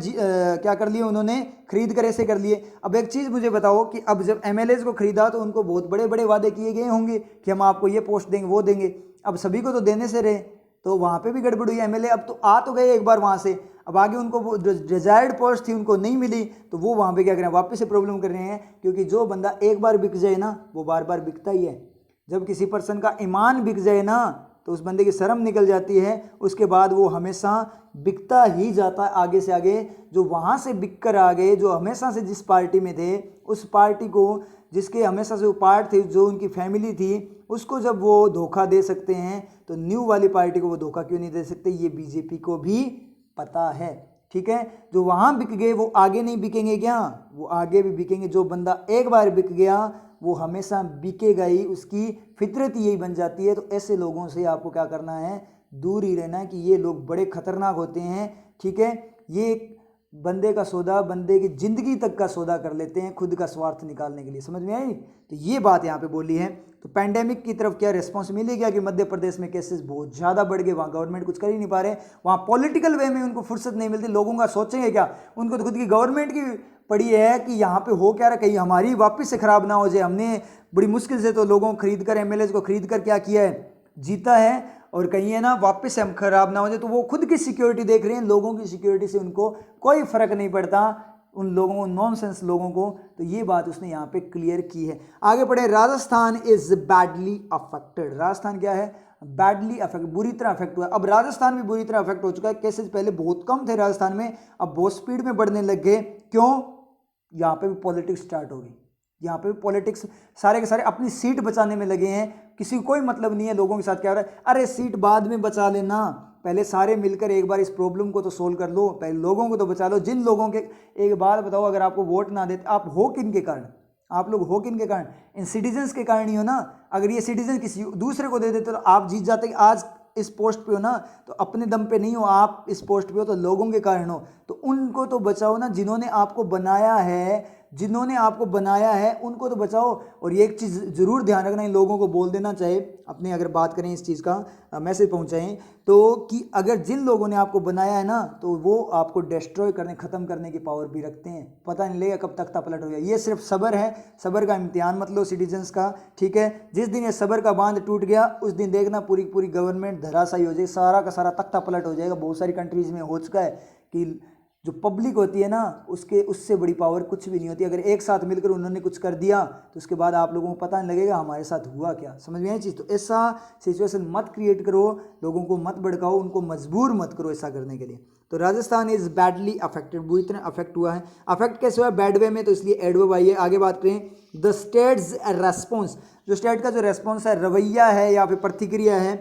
क्या कर लिए उन्होंने, खरीद कर ऐसे कर लिए। अब एक चीज़ मुझे बताओ कि अब जब एमएलएज को खरीदा तो उनको बहुत बड़े बड़े वादे किए गए होंगे कि हम आपको ये पोस्ट देंगे, वो देंगे। अब सभी को तो देने से रहे, तो वहाँ पे भी गड़बड़ हुई। एमएलए अब तो आ तो गए एक बार वहाँ से, अब आगे उनको वो जो डिजायर्ड पोस्ट थी उनको नहीं मिली, तो वो वहाँ पे क्या करें, वापस से प्रॉब्लम कर रहे हैं। क्योंकि जो बंदा एक बार बिक जाए ना, वो बार बार बिकता ही है। जब किसी पर्सन का ईमान बिक जाए ना, तो उस बंदे की शर्म निकल जाती है, उसके बाद वो हमेशा बिकता ही जाता है आगे से आगे। जो वहाँ से बिक कर आ गए, जो हमेशा से जिस पार्टी में थे, उस पार्टी को, जिसके हमेशा से वो पार्ट थे, जो उनकी फैमिली थी, उसको जब वो धोखा दे सकते हैं, तो न्यू वाली पार्टी को वो धोखा क्यों नहीं दे सकते? ये बीजेपी को भी पता है, ठीक है। जो वहाँ बिक गए वो आगे नहीं बिकेंगे क्या? वो आगे भी बिकेंगे। जो बंदा एक बार बिक गया वो हमेशा बिकेगा ही, उसकी फितरत यही बन जाती है। तो ऐसे लोगों से आपको क्या करना है, दूर ही रहना है, कि ये लोग बड़े खतरनाक होते हैं, ठीक है। ये बंदे का सौदा, बंदे की जिंदगी तक का सौदा कर लेते हैं खुद का स्वार्थ निकालने के लिए। समझ में आई? तो ये बात यहाँ पे बोली है। तो पैंडेमिक की तरफ क्या रिस्पॉन्स मिली क्या, कि मध्य प्रदेश में केसेस बहुत ज़्यादा बढ़ गए, वहाँ गवर्नमेंट कुछ कर ही नहीं पा रहे, वहाँ पॉलिटिकल वे में उनको फुर्सत नहीं मिलती। लोगों का सोचेंगे क्या, उनको तो खुद की गवर्नमेंट की पड़ी है कि यहाँ पे हो क्या रहा, कहीं हमारी वापस से खराब ना हो जाए। हमने बड़ी मुश्किल से तो लोगों को खरीद कर, एमएलए को खरीद कर क्या किया है, जीता है, और कहीं है ना वापस से हम खराब ना हो जाए। तो वो खुद की सिक्योरिटी देख रहे हैं, लोगों की सिक्योरिटी से उनको कोई फर्क नहीं पड़ता, उन लोगों को, नॉनसेंस लोगों को। तो ये बात उसने यहाँ पे क्लियर की है। आगे पढ़े, Rajasthan is badly affected. Rajasthan क्या है? बैडली अफेक्ट, बुरी तरह अफेक्ट हुआ है। अब राजस्थान भी बुरी तरह अफेक्ट हो चुका है। केसेस पहले बहुत कम थे राजस्थान में, अब बहुत स्पीड में बढ़ने लग गए। क्यों? यहाँ पे भी पॉलिटिक्स स्टार्ट हो गई। यहाँ पे भी पॉलिटिक्स, सारे के सारे अपनी सीट बचाने में लगे हैं। किसी को कोई मतलब नहीं है लोगों के साथ क्या हो रहा है। अरे सीट बाद में बचा लेना, पहले सारे मिलकर एक बार इस प्रॉब्लम को तो सोल्व कर लो, पहले लोगों को तो बचा लो। जिन लोगों के, एक बात बताओ, अगर आपको वोट ना देते, आप हो किन के कारण, आप लोग हो किन के कारण? इन सिटीजन्स के कारण ही हो ना। अगर ये सिटीजन किसी दूसरे को दे देते तो आप जीत जाते। आज इस पोस्ट पे हो ना, तो अपने दम पे नहीं हो, आप इस पोस्ट पे हो तो लोगों के कारण हो। तो उनको तो बचाओ ना, जिन्होंने आपको बनाया है, जिन्होंने आपको बनाया है उनको तो बचाओ। और ये एक चीज़ ज़रूर ध्यान रखना, इन लोगों को बोल देना चाहिए अपने, अगर बात करें इस चीज़ का मैसेज पहुंचाएं तो, कि अगर जिन लोगों ने आपको बनाया है ना, तो वो आपको डिस्ट्रॉय करने, ख़त्म करने की पावर भी रखते हैं। पता नहीं लगेगा कब तख्ता पलट हो गया। ये सिर्फ सब्र है, सब्र का इम्तिहान मत लो सिटीजन्स का, ठीक है। जिस दिन ये सब्र का बांध टूट गया, उस दिन देखना पूरी पूरी गवर्नमेंट धराशायी हो जाएगी, सारा का सारा तख्ता पलट हो जाएगा। बहुत सारी कंट्रीज़ में हो चुका है कि जो पब्लिक होती है ना, उसके उससे बड़ी पावर कुछ भी नहीं होती। अगर एक साथ मिलकर उन्होंने कुछ कर दिया तो उसके बाद आप लोगों को पता नहीं लगेगा हमारे साथ हुआ क्या। समझ में आई चीज़? तो ऐसा सिचुएशन मत क्रिएट करो, लोगों को मत भड़काओ, उनको मजबूर मत करो ऐसा करने के लिए। तो राजस्थान इज बैडली अफेक्टेड, बुरी तरह अफेक्ट हुआ है। अफेक्ट कैसे हुआ है? बैड वे में, तो इसलिए एडवर्ब आई है। आगे बात करें द स्टेट्स रेस्पॉन्स, जो स्टेट का जो रेस्पॉन्स है, रवैया है या फिर प्रतिक्रिया है,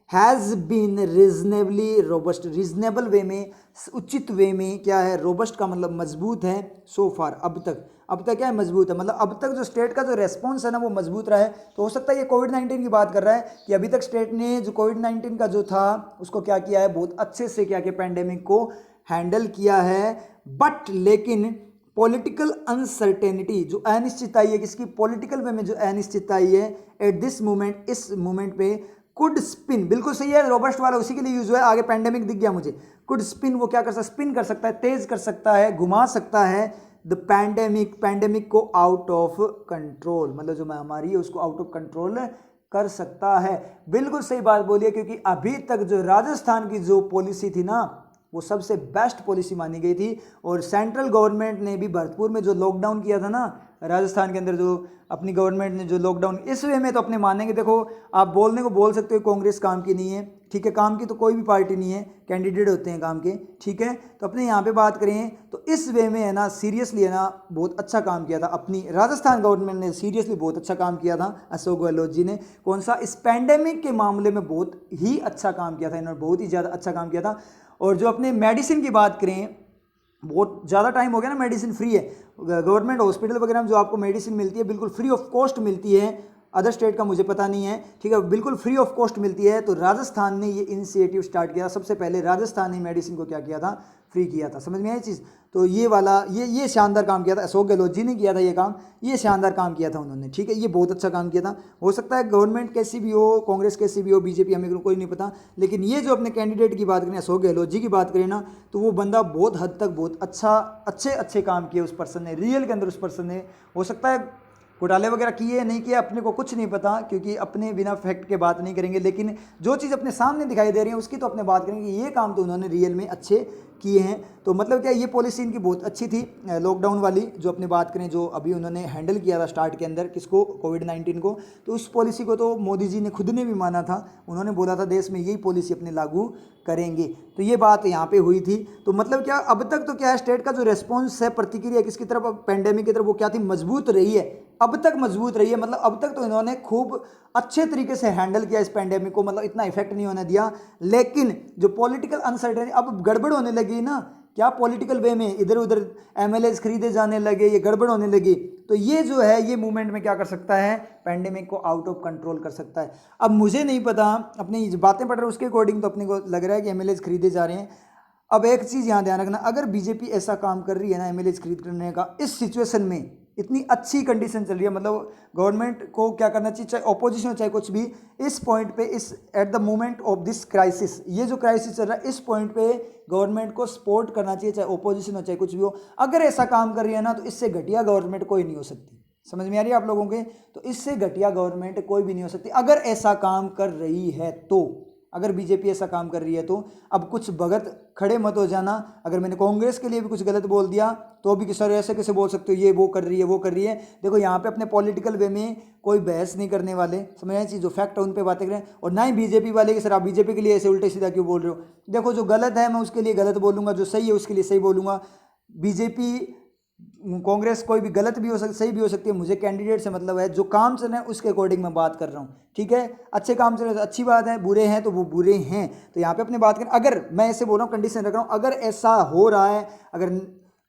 has been reasonably robust, reasonable way में, उचित वे में क्या है? रोबस्ट का मतलब मजबूत है। सो फार, अब तक, अब तक क्या है? मजबूत है, मतलब अब तक जो स्टेट का जो रेस्पॉन्स है ना वो मजबूत रहा है। तो हो सकता है ये कोविड-19 की बात कर रहा है कि अभी तक स्टेट ने जो कोविड-19 का जो था उसको क्या किया है? बहुत अच्छे से क्या किया? पैंडेमिक को हैंडल किया है। बट लेकिन पॉलिटिकल अनसर्टेनिटी, जो अनिश्चितता है, किसकी? पॉलिटिकल वे में जो अनिश्चितता है एट दिस मोमेंट, इस मोमेंट पे, कुड स्पिन, बिल्कुल सही है, रोबस्ट वाला उसी के लिए यूज हुआ है। आगे पैंडेमिक दिख गया मुझे। कुड स्पिन, वो क्या कर सकता है? स्पिन कर सकता है, तेज कर सकता है, घुमा सकता है द पैंडेमिक, पैंडेमिक को आउट ऑफ कंट्रोल, मतलब जो महामारी है उसको आउट ऑफ कंट्रोल कर सकता है। बिल्कुल सही बात बोली है, क्योंकि अभी तक जो राजस्थान की जो पॉलिसी थी ना वो सबसे बेस्ट पॉलिसी मानी गई थी। और सेंट्रल गवर्नमेंट ने भी भरतपुर में जो लॉकडाउन किया था ना राजस्थान के अंदर, जो अपनी गवर्नमेंट ने जो लॉकडाउन, इस वे में तो अपने मानेंगे। देखो आप बोलने को बोल सकते हो कांग्रेस काम की नहीं है, ठीक है, काम की तो कोई भी पार्टी नहीं है, कैंडिडेट होते हैं काम के, ठीक है। तो अपने यहाँ पे बात करें तो इस वे में है ना, सीरियसली है ना, बहुत अच्छा काम किया था अपनी राजस्थान गवर्नमेंट ने, सीरियसली बहुत अच्छा काम किया था अशोक गहलोत जी ने। कौन सा? इस पैंडेमिक के मामले में बहुत ही अच्छा काम किया था इन्होंने, बहुत ही ज़्यादा अच्छा काम किया था। और जो अपने मेडिसिन की बात करें, बहुत ज़्यादा टाइम हो गया ना, मेडिसिन फ्री है, गवर्नमेंट हॉस्पिटल वगैरह में जो आपको मेडिसिन मिलती है बिल्कुल फ्री ऑफ कॉस्ट मिलती है। अदर स्टेट का मुझे पता नहीं है, ठीक है, बिल्कुल फ्री ऑफ कॉस्ट मिलती है। तो राजस्थान ने ये इनिशिएटिव स्टार्ट किया, सबसे पहले राजस्थान ने मेडिसिन को क्या किया था? फ्री किया था। समझ में आई चीज़? तो ये वाला ये शानदार काम किया था, अशोक गहलोत जी ने किया था ये काम, ये शानदार काम किया था उन्होंने, ठीक है, ये बहुत अच्छा काम किया था। हो सकता है गवर्नमेंट कैसी भी हो, कांग्रेस कैसी भी हो, बीजेपी, हमें कोई नहीं पता, लेकिन ये जो अपने कैंडिडेट की बात करें, अशोक गहलोत जी की बात करें ना, तो वो बंदा बहुत हद तक बहुत अच्छा, अच्छे काम किए उस पर्सन ने, रियल के अंदर उस पर्सन ने। हो सकता है घोटाले वगैरह किए नहीं किए, अपने को कुछ नहीं पता, क्योंकि अपने बिना फैक्ट के बात नहीं करेंगे, लेकिन जो चीज़ अपने सामने दिखाई दे रही है उसकी तो अपने बात करेंगे। ये काम तो उन्होंने रियल में अच्छे किए हैं। तो मतलब क्या, ये पॉलिसी इनकी बहुत अच्छी थी लॉकडाउन वाली, जो अपनी बात करें, जो अभी उन्होंने हैंडल किया था स्टार्ट के अंदर, किसको? कोविड-19 को। तो उस पॉलिसी को तो मोदी जी ने खुद ने भी माना था, उन्होंने बोला था देश में यही पॉलिसी अपने लागू करेंगे। तो ये बात यहाँ पे हुई थी। तो मतलब क्या, अब तक तो क्या है, स्टेट का जो रेस्पॉन्स है, प्रतिक्रिया किसकी तरफ? पैंडेमिक की तरफ, वो क्या थी? मजबूत रही है, अब तक मजबूत रही है। मतलब अब तक तो इन्होंने खूब अच्छे तरीके से हैंडल किया इस पैंडेमिक को, मतलब इतना इफेक्ट नहीं होने दिया। लेकिन जो पॉलिटिकल अनसर्टेनिटी अब गड़बड़ होने लगी ना, क्या पॉलिटिकल वे में इधर उधर एमएलए खरीदे जाने लगे, ये गड़बड़ होने लगी, तो ये जो है ये मूवमेंट में क्या कर सकता है? पैंडेमिक को आउट ऑफ कंट्रोल कर सकता है। अब मुझे नहीं पता, अपनी बातें पढ़ रहे उसके अकॉर्डिंग तो अपने को लग रहा है कि एमएलए खरीदे जा रहे हैं। अब एक चीज़ यहाँ ध्यान रखना, अगर बीजेपी ऐसा काम कर रही है ना एमएलए खरीद करने का, इस सिचुएशन में इतनी अच्छी कंडीशन चल रही है, मतलब गवर्नमेंट को क्या करना चाहिए, चाहे ऑपोजिशन हो चाहे कुछ भी, इस पॉइंट पे, इस at the moment of this crisis, ये जो क्राइसिस चल रहा है, इस पॉइंट पे गवर्नमेंट को सपोर्ट करना चाहिए, चाहे ऑपोजिशन हो चाहे कुछ भी हो। अगर ऐसा काम कर रही है ना, तो इससे घटिया गवर्नमेंट कोई नहीं हो सकती। समझ में आ रही है आप लोगों के? तो इससे घटिया गवर्नमेंट कोई भी नहीं हो सकती अगर ऐसा काम कर रही है तो। अगर बीजेपी ऐसा काम कर रही है तो अब कुछ भगत खड़े मत हो जाना, अगर मैंने कांग्रेस के लिए भी कुछ गलत बोल दिया तो भी सर ऐसे कैसे बोल सकते हो, ये वो कर रही है, वो कर रही है। देखो यहाँ पे अपने पॉलिटिकल वे में कोई बहस नहीं करने वाले, समझ रहे हैं, जो फैक्ट है उन पे बातें करें, और ना ही बीजेपी वाले कि सर आप बीजेपी के लिए ऐसे उल्टे सीधा क्यों बोल रहे हो। देखो जो गलत है मैं उसके लिए गलत बोलूँगा, जो सही है उसके लिए सही बोलूँगा। बीजेपी, कांग्रेस कोई भी गलत भी हो सकती, सही भी हो सकती है, मुझे कैंडिडेट से मतलब है, जो काम चल रहे हैं उसके अकॉर्डिंग मैं बात कर रहा हूँ, ठीक है। अच्छे काम चल रहे हैं तो अच्छी बात है, बुरे हैं तो वो बुरे हैं। तो यहाँ पे अपने बात करें, अगर मैं ऐसे बोल रहा हूँ, कंडीशन रख रहा हूँ, अगर ऐसा हो रहा है, अगर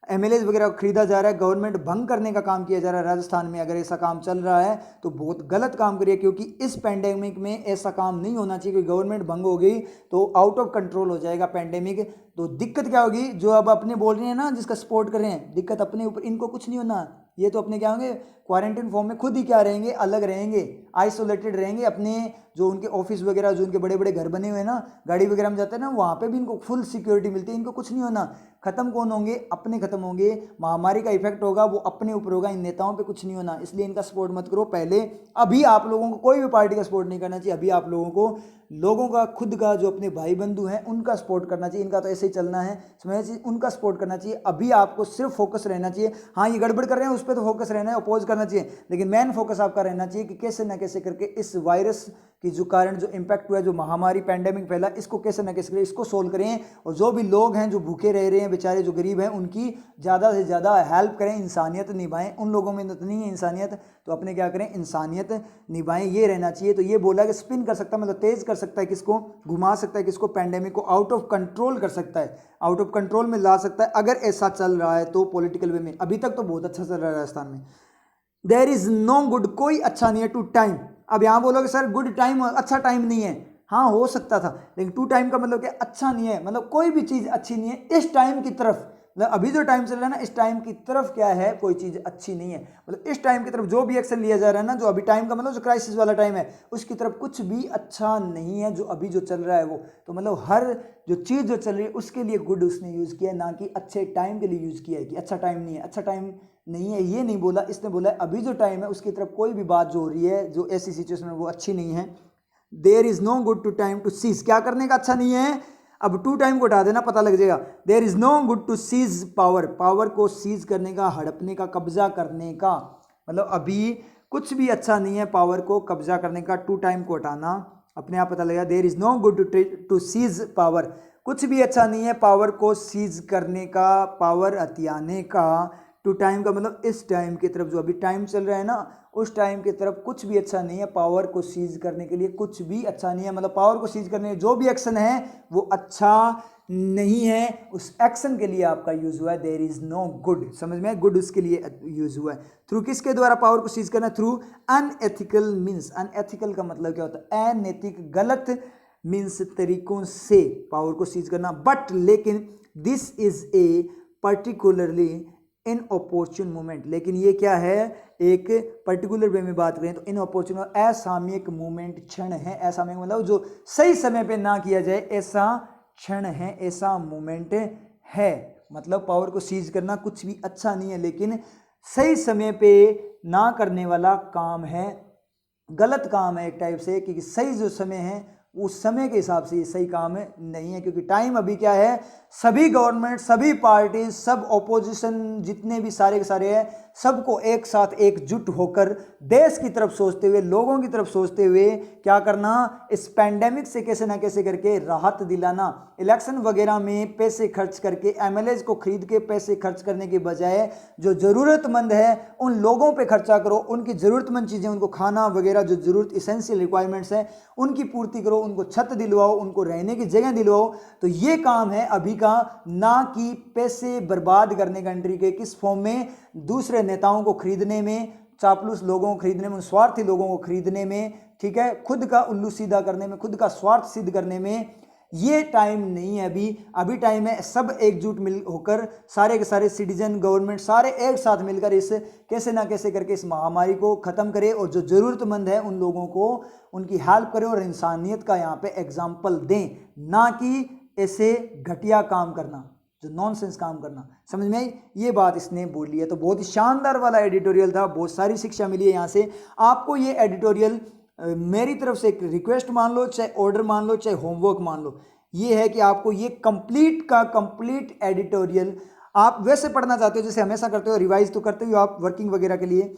एमएलए वगैरह खरीदा जा रहा है, गवर्नमेंट भंग करने का काम किया जा रहा है राजस्थान में, अगर ऐसा काम चल रहा है तो बहुत गलत काम करिए, क्योंकि इस पैंडेमिक में ऐसा काम नहीं होना चाहिए। क्योंकि गवर्नमेंट भंग हो गई तो आउट ऑफ कंट्रोल हो जाएगा पैंडेमिक। तो दिक्कत क्या होगी, जो अब अपने बोल रहे हैं ना, जिसका सपोर्ट कर रहे हैं, दिक्कत अपने ऊपर, इनको कुछ नहीं होना, ये तो अपने क्या होंगे, क्वारंटाइन फॉर्म में खुद ही क्या रहेंगे, अलग रहेंगे, आइसोलेटेड रहेंगे। अपने जो उनके ऑफिस वगैरह, जो उनके बड़े बड़े घर बने हुए हैं ना, गाड़ी वगैरह में जाते हैं ना, वहाँ पे भी इनको फुल सिक्योरिटी मिलती है, इनको कुछ नहीं होना। खत्म कौन होंगे, अपने खत्म होंगे, महामारी का इफेक्ट होगा वो अपने ऊपर होगा, इन नेताओं पे कुछ नहीं होना। इसलिए इनका सपोर्ट मत करो पहले। अभी आप लोगों को कोई भी पार्टी का सपोर्ट नहीं करना चाहिए, अभी आप लोगों को लोगों का, खुद का, जो अपने भाई बंधु हैं उनका सपोर्ट करना चाहिए। इनका तो ऐसे ही चलना है, समझना चाहिए, उनका सपोर्ट करना चाहिए। अभी आपको सिर्फ फोकस रहना चाहिए, हाँ ये गड़बड़ कर रहे हैं उस पर तो फोकस रहना है, अपोज करना चाहिए, लेकिन मेन फोकस आपका रहना चाहिए कि कैसे ना कैसे करके इस वायरस कि जो कारण जो इम्पैक्ट हुआ है, जो महामारी पैंडेमिक फैला, इसको कैसे ना कैसे करें, इसको सोल्व करें। और जो भी लोग हैं जो भूखे रह रहे हैं बेचारे, जो गरीब हैं, उनकी ज़्यादा से ज़्यादा हेल्प करें, इंसानियत निभाएं। उन लोगों में तो नहीं है इंसानियत, तो अपने क्या करें, इंसानियत निभाएं, ये रहना चाहिए। तो ये बोला कि स्पिन कर सकता है, मतलब तेज कर सकता है, किसको घुमा सकता है, किसको, पैंडेमिक को आउट ऑफ कंट्रोल कर सकता है, आउट ऑफ कंट्रोल में ला सकता है अगर ऐसा चल रहा है तो पॉलिटिकल वे में। अभी तक तो बहुत अच्छा चल रहा है राजस्थान में। देयर इज नो गुड, कोई अच्छा नहीं है, टू टाइम। अब यहाँ बोलोगे सर गुड टाइम, अच्छा टाइम नहीं है, हाँ हो सकता था, लेकिन टू टाइम का मतलब क्या, अच्छा नहीं है, मतलब कोई भी चीज़ अच्छी नहीं है इस टाइम की तरफ। मतलब अभी जो टाइम चल रहा है ना, इस टाइम की तरफ क्या है, कोई चीज़ अच्छी नहीं है। मतलब इस टाइम की तरफ जो भी एक्शन लिया जा रहा है ना, जो अभी टाइम का मतलब जो क्राइसिस वाला टाइम है, उसकी तरफ कुछ भी अच्छा नहीं है जो अभी जो चल रहा है वो। तो मतलब हर जो चीज़ जो चल रही है उसके लिए गुड उसने यूज़ किया है, ना कि अच्छे टाइम के लिए यूज़ किया है कि अच्छा टाइम नहीं है, अच्छा टाइम नहीं है, ये नहीं बोला इसने, बोला है अभी जो टाइम है उसकी तरफ कोई भी बात जो हो रही है जो ऐसी सिचुएशन है वो अच्छी नहीं है। There is no good to time to seize, क्या करने का अच्छा नहीं है, अब टू टाइम को हटा देना, पता लग जाएगा। There is no good to seize power, power को सीज करने का, हड़पने का, कब्जा करने का, मतलब अभी कुछ भी अच्छा नहीं है पावर को कब्जा करने का, टू टाइम को हटाना, अपने आप पता लगेगा। There is no good to seize power, कुछ भी अच्छा नहीं है पावर को सीज करने का, पावर हथियाने का। टू टाइम का मतलब इस टाइम की तरफ, जो अभी टाइम चल रहा है ना उस टाइम की तरफ कुछ भी अच्छा नहीं है, पावर को सीज करने के लिए कुछ भी अच्छा नहीं है। मतलब पावर को सीज करने जो भी एक्शन है वो अच्छा नहीं है, उस एक्शन के लिए आपका यूज हुआ है देयर इज नो गुड, समझ में, गुड उसके लिए यूज हुआ है। थ्रू किसके द्वारा पावर को सीज करना, थ्रू अनएथिकल मीन्स, अनएथिकल का मतलब क्या होता है, अनैतिक, गलत मीन्स तरीकों से पावर को सीज करना। बट लेकिन this is a particularly in opportune movement, लेकिन ये क्या है, एक पर्टिकुलर वे में बात करें तो इन अपॉर्चुन, असामयिक मूवमेंट, क्षण है, असामयिक मतलब जो सही समय पे ना किया जाए ऐसा क्षण है, ऐसा मूवमेंट है। मतलब पावर को सीज करना कुछ भी अच्छा नहीं है, लेकिन सही समय पे ना करने वाला काम है, गलत काम है एक टाइप से, क्योंकि सही जो समय है उस समय के हिसाब से ये सही काम है नहीं है। क्योंकि टाइम अभी क्या है, सभी गवर्नमेंट, सभी पार्टी, सब ऑपोजिशन जितने भी सारे के सारे हैं, सबको एक साथ एकजुट होकर देश की तरफ सोचते हुए, लोगों की तरफ सोचते हुए क्या करना, इस पैंडेमिक से कैसे ना कैसे करके राहत दिलाना। इलेक्शन वगैरह में पैसे खर्च करके, एमएलए को खरीद के पैसे खर्च करने के बजाय जो ज़रूरतमंद है उन लोगों पे खर्चा करो, उनकी ज़रूरतमंद चीज़ें, उनको खाना वगैरह जो ज़रूरत इसेंशियल रिक्वायरमेंट्स हैं उनकी पूर्ति करो, उनको छत दिलवाओ, उनको रहने की जगह दिलवाओ। तो ये काम है अभी का, ना कि पैसे बर्बाद करने कंट्री के किस फॉर्म में, दूसरे नेताओं को खरीदने में, चापलूस लोगों को खरीदने में, स्वार्थी लोगों को खरीदने में, ठीक है, खुद का उल्लू सीधा करने में, खुद का स्वार्थ सिद्ध करने में। ये टाइम नहीं है अभी, अभी टाइम है सब एकजुट मिल होकर, सारे के सारे सिटीजन, गवर्नमेंट, सारे एक साथ मिलकर इस कैसे ना कैसे करके इस महामारी को ख़त्म करे, और जो ज़रूरतमंद है उन लोगों को उनकी हेल्प करें और इंसानियत का यहाँ पे एग्जाम्पल दें, ना कि ऐसे घटिया काम करना, जो नॉनसेंस काम करना। समझ में आई, ये बात इसने बोली है। तो बहुत ही शानदार वाला एडिटोरियल था, बहुत सारी शिक्षा मिली है यहाँ से आपको। ये एडिटोरियल मेरी तरफ से एक रिक्वेस्ट मान लो, चाहे ऑर्डर मान लो, चाहे होमवर्क मान लो, ये है कि आपको ये कंप्लीट का कंप्लीट एडिटोरियल आप वैसे पढ़ना चाहते हो जैसे हमेशा करते हो, रिवाइज तो करते हो आप वर्किंग वगैरह के लिए,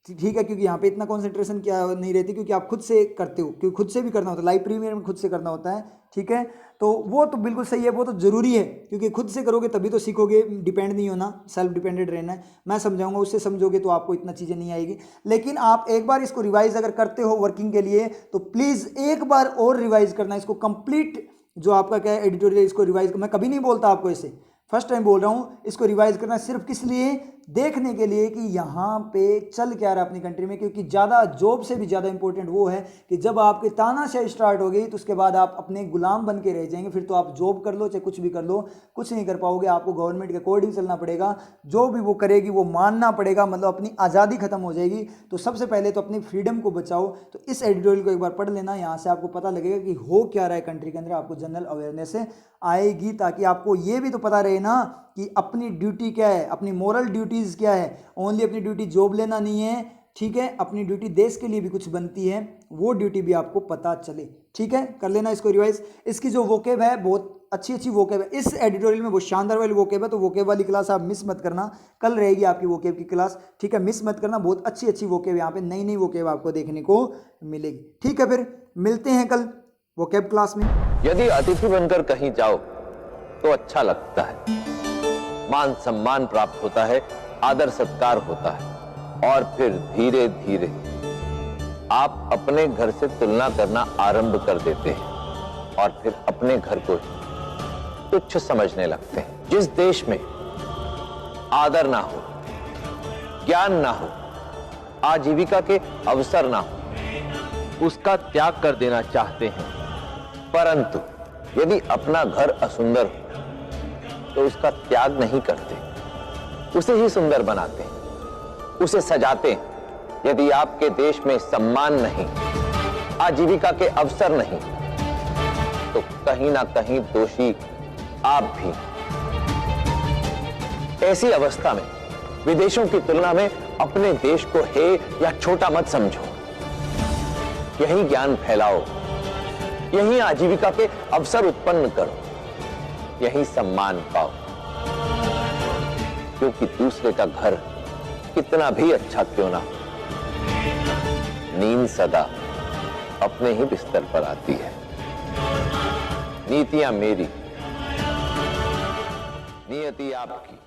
ठीक है, क्योंकि यहाँ पे इतना कंसंट्रेशन क्या नहीं रहती, क्योंकि आप खुद से करते हो, क्योंकि खुद से भी करना होता है, लाइव प्रीमियर में खुद से करना होता है, ठीक है। तो वो तो बिल्कुल सही है, वो तो ज़रूरी है, क्योंकि खुद से करोगे तभी तो सीखोगे, डिपेंड नहीं होना, सेल्फ डिपेंडेंट रहना है। मैं समझाऊंगा, उससे समझोगे तो आपको इतना चीज़ें नहीं आएगी। लेकिन आप एक बार इसको रिवाइज अगर करते हो वर्किंग के लिए, तो प्लीज़ एक बार और रिवाइज करना इसको कंप्लीट, जो आपका क्या है एडिटोरियल, इसको रिवाइज। मैं कभी नहीं बोलता आपको ऐसे, फर्स्ट टाइम बोल रहा हूँ, इसको रिवाइज करना सिर्फ किस लिए, देखने के लिए कि यहाँ पे चल क्या रहा है अपनी कंट्री में। क्योंकि ज़्यादा जॉब से भी ज़्यादा इंपॉर्टेंट वो है कि जब आपकी तानाशाही स्टार्ट हो गई तो उसके बाद आप अपने गुलाम बन के रह जाएंगे। फिर तो आप जॉब कर लो चाहे कुछ भी कर लो, कुछ नहीं कर पाओगे, आपको गवर्नमेंट के अकॉर्डिंग चलना पड़ेगा, जो भी वो करेगी वो मानना पड़ेगा, मतलब अपनी आज़ादी खत्म हो जाएगी। तो सबसे पहले तो अपनी फ्रीडम को बचाओ। तो इस एडिटोरियल को एक बार पढ़ लेना, यहाँ से आपको पता लगेगा कि हो क्या रहा है कंट्री के अंदर, आपको जनरल अवेयरनेस आएगी, ताकि आपको ये भी तो पता रहे ना कि अपनी ड्यूटी क्या है, अपनी मोरल ड्यूटीज़ क्या है। ओनली अपनी ड्यूटी जॉब लेना नहीं है, ठीक है, अपनी ड्यूटी देश के लिए भी कुछ बनती है, वो ड्यूटी भी आपको पता चले, ठीक है। कर लेना इसको रिवाइज। इसकी जो वोकेब है बहुत अच्छी अच्छी वोकेब है इस एडिटोरियल में, वो शानदार वाली वोकेब है, तो वोकेब वाली क्लास आप मिस मत करना। कल रहेगी आपकी वोकेब की क्लास, ठीक है, मिस मत करना। बहुत अच्छी अच्छी वोकेब यहाँ पे, नई नई वोकेब आपको देखने को मिलेगी, ठीक है। फिर मिलते हैं कल वोकेब क्लास में। यदि अतिथि बनकर कहीं जाओ तो अच्छा लगता है, मान सम्मान प्राप्त होता है, आदर सत्कार होता है, और फिर धीरे धीरे आप अपने घर से तुलना करना आरंभ कर देते हैं और फिर अपने घर को तुच्छ समझने लगते हैं। जिस देश में आदर ना हो, ज्ञान ना हो, आजीविका के अवसर ना हो, उसका त्याग कर देना चाहते हैं। परंतु यदि अपना घर असुंदर हो तो उसका त्याग नहीं करते, उसे ही सुंदर बनाते हैं, उसे सजाते हैं। यदि आपके देश में सम्मान नहीं, आजीविका के अवसर नहीं, तो कहीं ना कहीं दोषी आप भी। ऐसी अवस्था में विदेशों की तुलना में अपने देश को हे या छोटा मत समझो। यही ज्ञान फैलाओ, यही आजीविका के अवसर उत्पन्न करो, यही सम्मान पाओ। क्योंकि दूसरे का घर कितना भी अच्छा क्यों ना हो, नींद सदा अपने ही बिस्तर पर आती है। नीतियां मेरी, नियति आपकी।